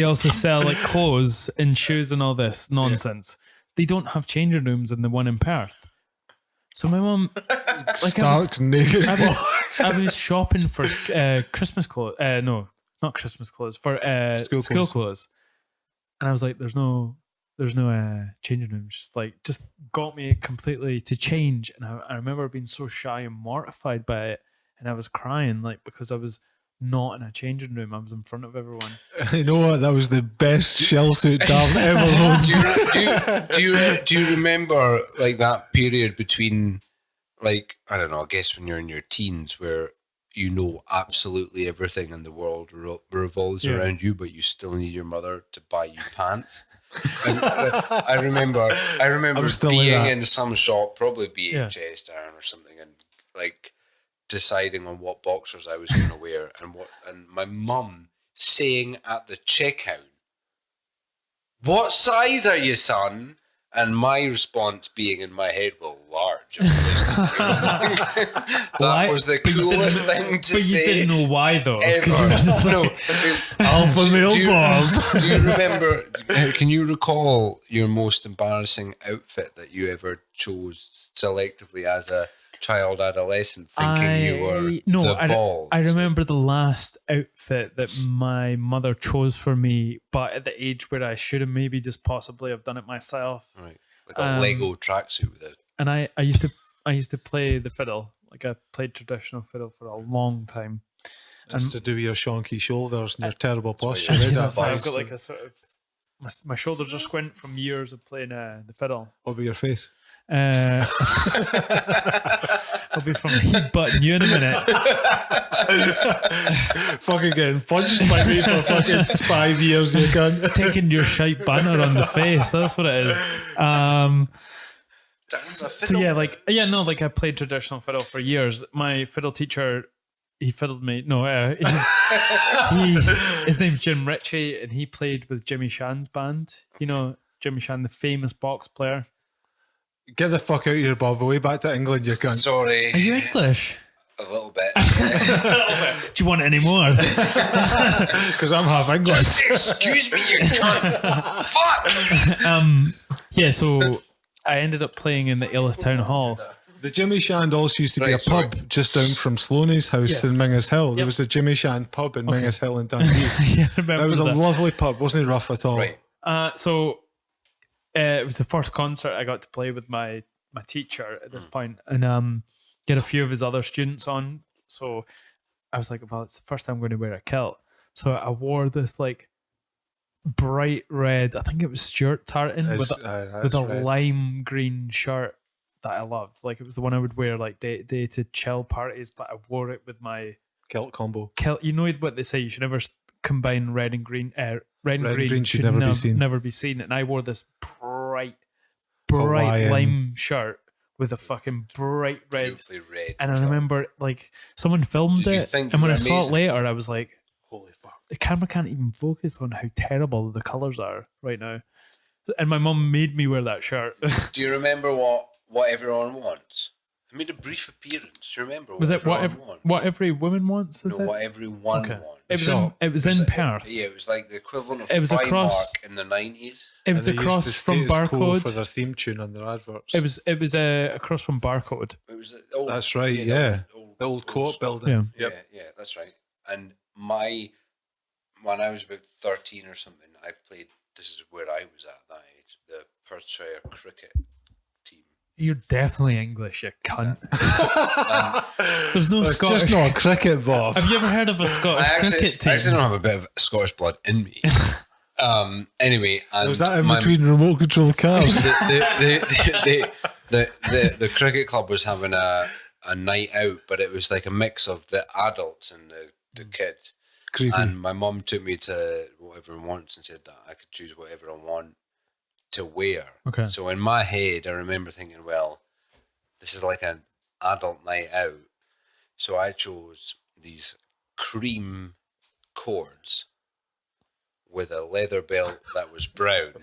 also sell like clothes and shoes and all this nonsense. They don't have changing rooms in the one in Perth. So my mum, like Stark naked. I was shopping for Christmas clothes. No, not Christmas clothes, for school clothes. And I was like, there's no changing rooms. Just got me completely to change. And I remember being so shy and mortified by it. And I was crying because I was not in a changing room. I was in front of everyone. You know what? That was the best shell suit I've ever owned. Do you remember like that period between, like, I don't know, I guess when you're in your teens where you know absolutely everything in the world revolves around you, but you still need your mother to buy you pants? And, I remember being in some shop, probably BHS down or something, and like deciding on what boxers I was going to wear, and my mum saying at the checkout, "What size are you, son?" And my response being in my head, "Well, large." That was the coolest thing to say. But you didn't know why though. Ever. You were just No. Alpha male Bob. Do you remember? Can you recall your most embarrassing outfit that you ever chose selectively as a child, adolescent, thinking you were the balls? I remember the last outfit that my mother chose for me, but at the age where I should have maybe just possibly have done it myself. Right, like a Lego tracksuit with it. And I used to play the fiddle. Like I played traditional fiddle for a long time. Just to do your shonky shoulders and your terrible posture. you're- right? That's why I've That got like a sort of my shoulders are squint from years of playing the fiddle. What about your face? I'll be from heat butting you in a minute. Fucking getting punched by me for fucking 5 years, you cunt. Taking your shite banner on the face. That's what it is. So yeah, I played traditional fiddle for years. My fiddle teacher, he fiddled me. No, his name's Jim Ritchie, and he played with Jimmy Shan's band. You know Jimmy Shan, the famous box player. Get the fuck out of here, Bob. Away back to England, you cunt. Sorry. Are you English? A little bit. Do you want any more? Because I'm half English. Excuse me, you cunt. Fuck. Yeah, so I ended up playing in the Ailith Town Hall. The Jimmy Shand also used to be a Right, sorry. pub just down from Sloaney's house Yes. in Mingus Hill. There Yep. was a Jimmy Shand pub in Mingus Hill in Dundee. Yeah, I remember That was a that. lovely pub. Wasn't it rough at all? Right. So it was the first concert I got to play with my teacher at this point, and get a few of his other students on. So I was like, well, it's the first time I'm going to wear a kilt. So I wore this like bright red, I think it was Stuart tartan with a lime green shirt that I loved. Like it was the one I would wear like day to chill parties, but I wore it with my kilt combo. kilt. You know what they say, you should never combine red and green. Red and green should never be seen. Never be seen. And I wore this bright Hawaiian. lime shirt with a fucking bright red. Beautifully red. And I remember like someone filmed Did you it, think and you when were I saw it amazing? later, I was like, Holy fuck. the camera can't even focus on how terrible the colors are right now. And my mum made me wear that shirt. Do you remember what everyone wants? I made a brief appearance. Do you remember? Was it everyone wants? what every woman wants? Is No, it? what everyone Okay. wants. It was in Perth. Yeah, it was like the equivalent of It was Primark across- in the 90s. It was And they used across the from Status Quo Barcode. for their theme tune on their adverts. It was across from Barcode. It was the old, That's right, the yeah. The old co-op store. building. Yeah. Yeah, that's right. And when I was about 13 or something, I played, this is where I was at that age, the Perthshire cricket team. You're definitely English, you cunt. There's no It's Scottish. just not cricket, Bob. Have you ever heard of a Scottish cricket I team? actually don't have a bit of Scottish blood in me. Anyway, and Was that in my- between remote control cars? the cricket club was having a night out, but it was like a mix of the adults and the kids. Creepy. And my mum took me to whatever I want and said that I could choose whatever I want to wear. Okay. So in my head, I remember thinking, well, this is like an adult night out. So I chose these cream cords with a leather belt that was brown,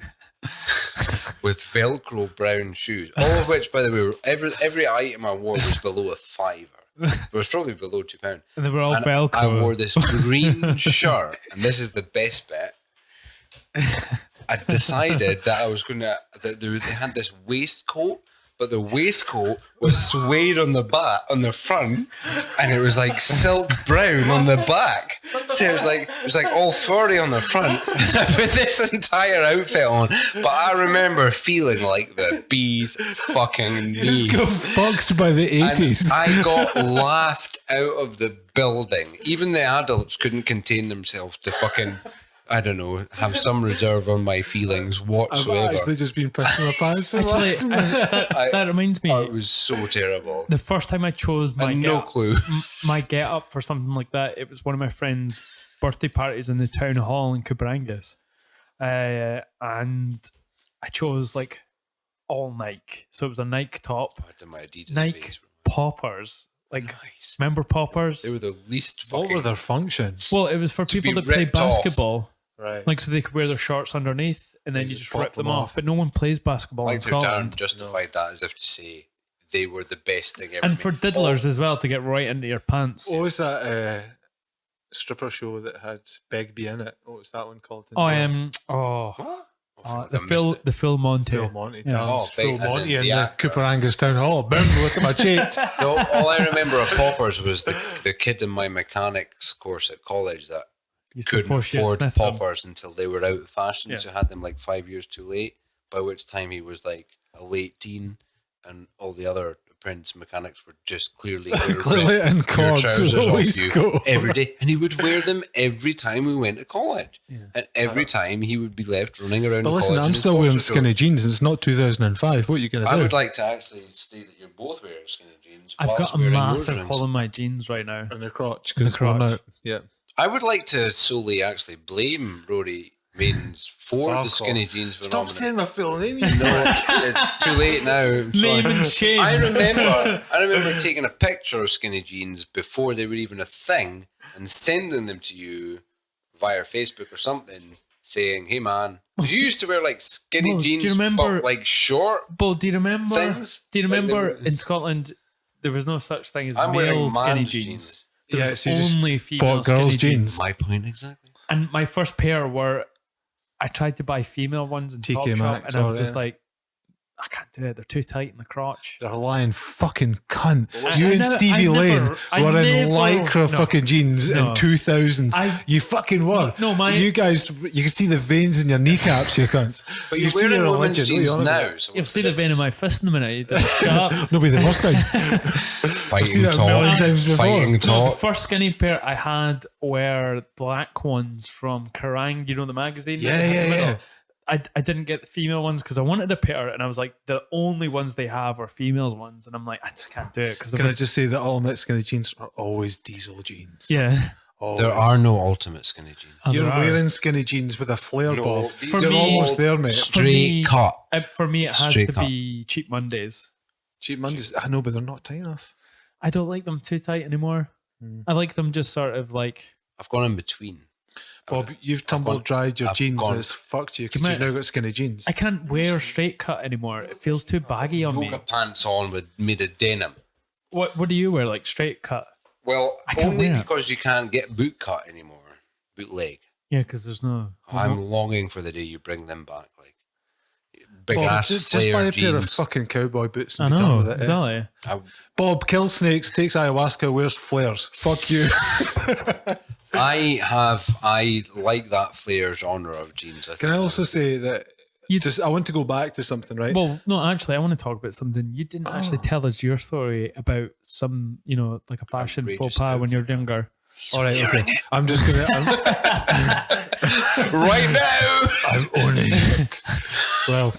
with Velcro brown shoes. All of which, by the way, every item I wore was below a £5. It was probably below £2. And they were all And Velcro. I wore this green shirt, and this is the best bit. I decided that I was gonna. That they had this waistcoat, but the waistcoat was suede on the back, on the front, and it was like silk brown on the back. So it was like all furry on the front with this entire outfit on. But I remember feeling like the bee's fucking knee. Got fucked by the And 80s. I got laughed out of the building. Even the adults couldn't contain themselves to fucking, I don't know, have some reserve on my feelings I've whatsoever. actually just been pissing my pants. Actually, that reminds me. Oh, it was so terrible. The first time I chose I my had no clue. my get up for something like that, it was one of my friends' birthday parties in the town hall in Cooperangus, and I chose like all Nike. So it was a Nike top, I had my Adidas Nike face. poppers. Like, Nice. remember poppers? They were the least What fucking. were their functions? Well, it was for To people be that play ripped off. basketball. Right. Like, so they could wear their shorts underneath and then you just pop rip them them off. off. But no one plays basketball in Like Darren Scotland. justified that as if to say they were the best thing ever. And made. for diddlers as well to get right into your pants. What was that stripper show that had Begbie in it? What was that one called? Oh, I missed it. the Phil Monty. Phil Monty. Yeah. Dance Oh, Phil as in Monty in the the actor. Cooperangus Town Hall. Boom, look at my cheat. No, all I remember of poppers was the kid in my mechanics course at college that Used to couldn't force you to afford sniff them. poppers until they were out of fashion, Yeah. so had them like 5 years too late, by which time he was like a late teen and all the other apprentice mechanics were just clearly Clearly in your cords trousers with a off you waistcoat. every day, and he would wear them every time we went to college, Yeah. and every time he would be left running around But the listen, college I'm in his still wearing boxer skinny shorts. jeans and it's not 2005. What are you going to I do? would like to actually state that you're both wearing skinny jeans. I've whilst got a wearing yours massive rings. hole in my jeans right now. in the crotch In the because it's worn crotch. out. Yeah. I would like to solely actually blame Rory Maidens for Fuck the skinny jeans Stop phenomenon. saying my full name. No, it's too late now. I'm sorry. Name and shame. I remember taking a picture of skinny jeans before they were even a thing and sending them to you via Facebook or something, saying, "Hey man," 'cause you used to wear like skinny Well, do you jeans, remember- but like short. But do you remember? Things? Do you Like remember they- in Scotland there was no such thing as I'm male wearing skinny man's jeans. jeans. There Yeah, was so you just only female bought girls' skinny jeans. My point exactly. And my first pair were, I tried to buy female ones in TK Topshop, Maxx, and I was or, just yeah. like, I can't do it. They're too tight in the crotch. You're a lying fucking cunt. I You and never- Stevie I Lane never- I were in never- lycra no. fucking jeans No. in 2000s. I- You fucking were. No, my- You guys, you can see the veins in your kneecaps, you cunts. But You you're see wearing you're a women's legend. What are you jeans on about? now. So You've what's seen the the vein in my fist in a minute. You didn't shut up. Nobody the first time. Fighting seen that a million times before. Fighting No, the talk. first skinny pair I had were black ones from Kerrang, you know, the magazine? Yeah, that they had yeah, in the middle. yeah. I didn't get the female ones because I wanted a pair, and I was like, the only ones they have are females ones, and I'm like, I just can't do it because Can I just say that ultimate skinny jeans are always diesel jeans? yeah. Always. There are no ultimate skinny jeans. Oh, You're there are. wearing skinny jeans with a flare, No, Bob. these For You're me- almost there, mate. For me- Straight cut. For me, it has Straight to cut. be Cheap Mondays. Cheap Mondays. I know, but they're not tight enough. I don't like them too tight anymore. I like them just sort of like. I've gone in between. Bob, you've tumble dried your I've jeans gone- and it's fucked you because Come you've here. now got skinny jeans. I can't wear straight cut anymore. It feels too baggy on me. Yoga pants on with made of denim. What do you wear? Like straight cut? Well, I can't only wear it. because you can't get boot cut anymore. Bootleg. Yeah, because there's no. I'm longing for the day you bring them back. Like big Bob, ass just buy flare a pair of jeans. fucking cowboy boots I and be done know with it. eh? exactly. Bob kills snakes, takes ayahuasca, wears flares. Fuck you. I like that flare genre of jeans. Can I also say that You- I want to go back to something, right? Well, no, actually, I want to talk about something. You didn't actually tell us your story about some, like a fashion Outrageous faux pas when you were younger. All right, okay. I'm just gonna. right now. I'm owning it. Well,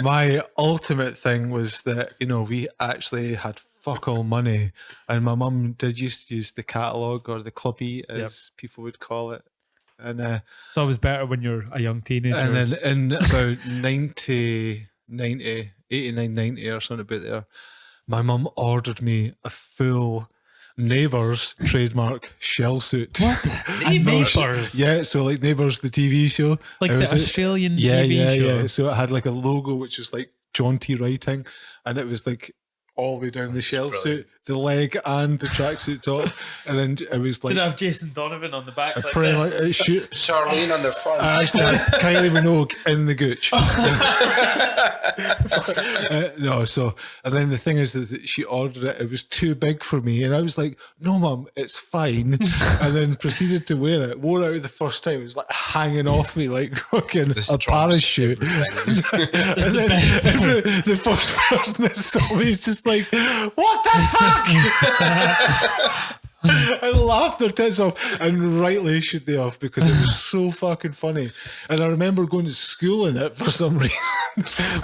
my ultimate thing was that we actually had fuck all money, and my mum did used to use the catalogue or the clubby, as people would call it, and It's always better when you're a young teenager. and then in about 89, 90 or something about there, my mum ordered me a full Neighbours trademark shell suit. what? Neighbours. Yeah, so like Neighbours, the TV show. Like It the was Australian yeah, TV yeah, show. yeah. So it had like a logo which was like jaunty writing, and it was like all the way down the shell suit, the leg and the tracksuit top, and then it was like Did it have Jason Donovan on the back like pretty this? much shoot. Charlene on the front. I actually had Kylie Minogue in the gooch. No, so and then the thing is that she ordered it. It was too big for me, and I was like, "No, Mum, it's fine." And then proceeded to wear it. Wore it out the first time. It was like hanging off me like fucking This a trumps parachute. everything. And then the first person that saw me is just like, "What the fuck?" I laughed their tits off, and rightly should they have, because it was so fucking funny. And I remember going to school in it for some reason.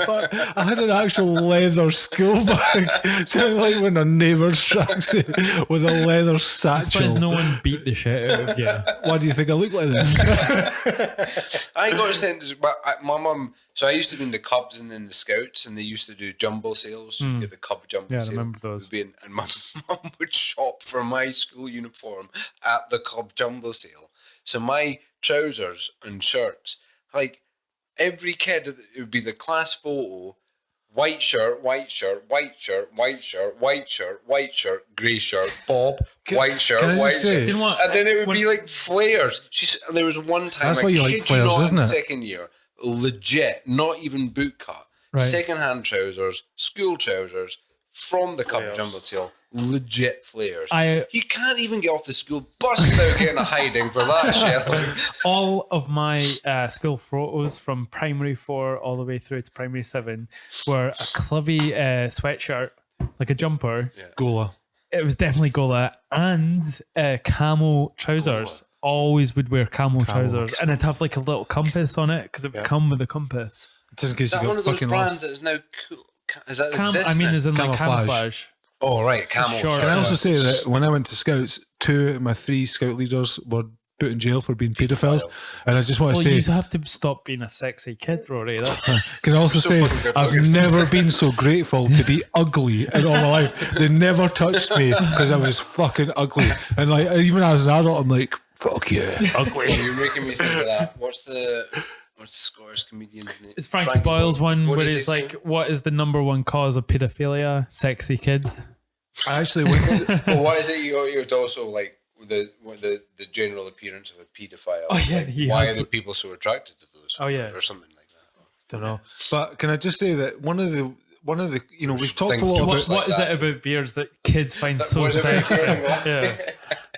But I had an actual leather school bag, sounding like when a neighbour's tracksuit with a leather I suppose satchel. no one beat the shit out of you. Why do you think I look like this? I got sent. My mum. So I used to be in the Cubs and then the Scouts, and they used to do jumbo sales. So you get the Cub jumbo Yeah, I sale. remember those. And my mum would shop for my school uniform at the Cub jumbo sale. So my trousers and shirts, like every kid, it would be the class photo. White shirt, white shirt, white shirt, white shirt, white shirt, white shirt, grey shirt, Bob, white shirt, can I just white say- shirt. Do you know what? And then it would When- be like flares. There was one time, That's I why you like kid flares, you not, isn't in it? second year, legit, not even boot cut, Right. second-hand trousers, school trousers from the Cub jumbo sale, legit flares. You can't even get off the school bus without getting a hiding for that shit. All of my school photos from primary 4 all the way through to primary 7 were a clubby sweatshirt, like a jumper. Gola. It was definitely Gola, and camo trousers. Always would wear camo trousers, and it'd have like a little compass on it because it would come with a compass. Just in case Is you that one got of those fucking brands lost. that is now cool? Is that I existing? mean, as in like Camouflage. camouflage. Oh, right, camel. Sure. sorry. Can I also say that when I went to Scouts, 2 of my 3 Scout leaders were put in jail for being paedophiles, and I just want to Well, you say, have to stop being a sexy kid, Rory. That's can I also So say, fucking good I've looking. never been so grateful to be ugly in all my life. They never touched me because I was fucking ugly, and like even as an adult, I'm like, Fuck yeah. Ugly. You're making me think of that. What's the Scottish comedian's name? It's Frankie Boyle's one What where does it's he say? like, what is the number one cause of paedophilia? Sexy kids. I actually went to, Well, why is it you're also like the general appearance of a paedophile? Oh, yeah, Like, he why has- are the people so attracted to those? Oh, yeah. Or something like that. don't know. But can I just say that one of the you know, we've talked a Think lot too about much. What is that. it about beards that kids find so What about sexy? growing up? Yeah.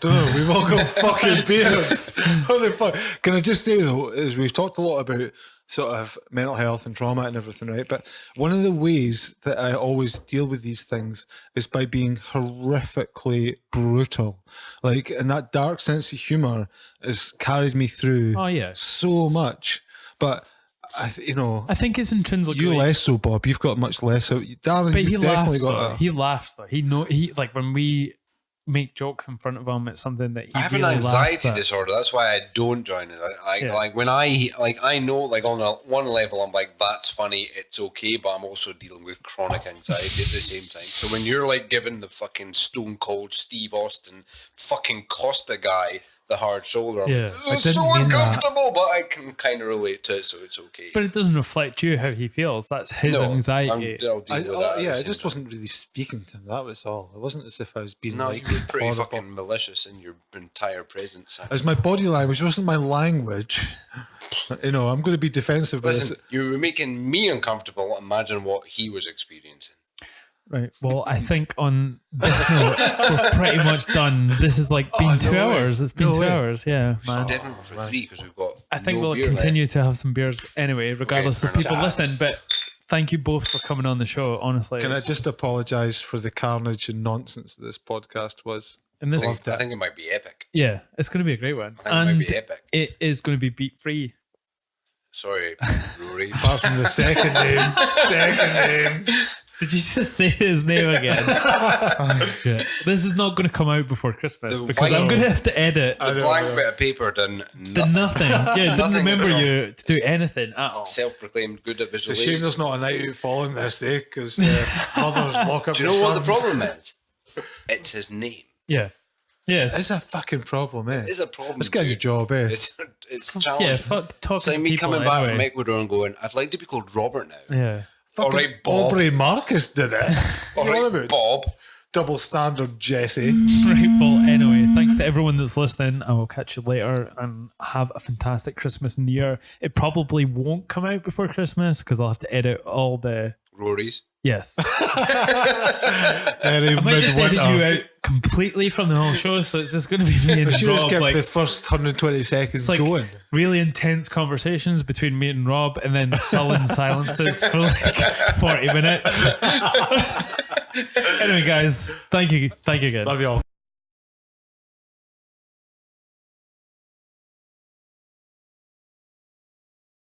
don't know, we've all got fucking beards. What the fuck? Can I just say though, is we've talked a lot about sort of mental health and trauma and everything, right? But one of the ways that I always deal with these things is by being horrifically brutal. Like, and that dark sense of humor has carried me through Oh, yeah. so much. But you know, I think it's intrinsically. you less so, Bob. You've got much less. So, Darren, But he you've definitely laughs, got though. a. He laughs, though. He like when we make jokes in front of him, it's something that he I have really an anxiety laughs at. disorder. That's why I don't join it. Yeah. Like when I know, like on one level, I'm like, that's funny, it's okay, but I'm also dealing with chronic anxiety at the same time. So when you're like giving the fucking stone cold Steve Austin fucking Costa guy the hard shoulder, I'm Yeah. like, I it's didn't so mean that. uncomfortable, but I can kind of relate to it, so it's okay. But it doesn't reflect you how he feels. That's his anxiety. I'll deal with that. at the Yeah, I same just time. wasn't really speaking to him. That was all. It wasn't as if I was being No, like you were pretty horrible. fucking malicious in your entire presence. It was my body language, it wasn't my language. You know, I'm going to be defensive with Listen, this. you were making me uncomfortable. Imagine what he was experiencing. Right. Well, I think on this note, we're pretty much done. This has like been no 2 way. hours. It's been No 2 way. hours. Yeah, man. Definitely for 3 because we've got. I think no we'll beer continue to have some beers anyway, regardless fair of people enough. listening. But thank you both for coming on the show. Honestly, Can I it's- just apologise for the carnage and nonsense that this podcast was? and this, I think it might be epic. yeah, it's going to be a great one, I think it might and be epic. it is going to be beat free. Sorry, Rory. Apart from the second name. Second name. Did you just say his name again? Oh, shit. This is not going to come out before Christmas The because I'm white- going to have to edit. The blank bit of paper done Did nothing. nothing. Yeah, didn't Nothing remember at all. you to do anything at all. Self-proclaimed good at It's visual a shame aids. there's not a night out following this, Because mothers lock up Do you their know what the sons. problem is? It's his name. Yeah. Yes. It's a fucking problem, eh? It's a problem. Let's get a dude. job, eh? It's challenging. Yeah, fuck talking It's like to me people coming back anyway. from Ecuador and going, I'd like to be called Robert now. Yeah. All Fucking right, Bob. Aubrey Marcus did it. All You know right, what I mean? Bob. Double standard, Jesse. Right, well, anyway, thanks to everyone that's listening. I will catch you later and have a fantastic Christmas and New Year. It probably won't come out before Christmas because I'll have to edit all the. Rory's. Yes. Very I might just edit midwinter. you out completely from the whole show, so it's just going to be me and We should just Rob. kept Like, the first 120 seconds it's like going. really intense conversations between me and Rob, and then sullen silences for like 40 minutes. Anyway, guys, thank you again. Love you all.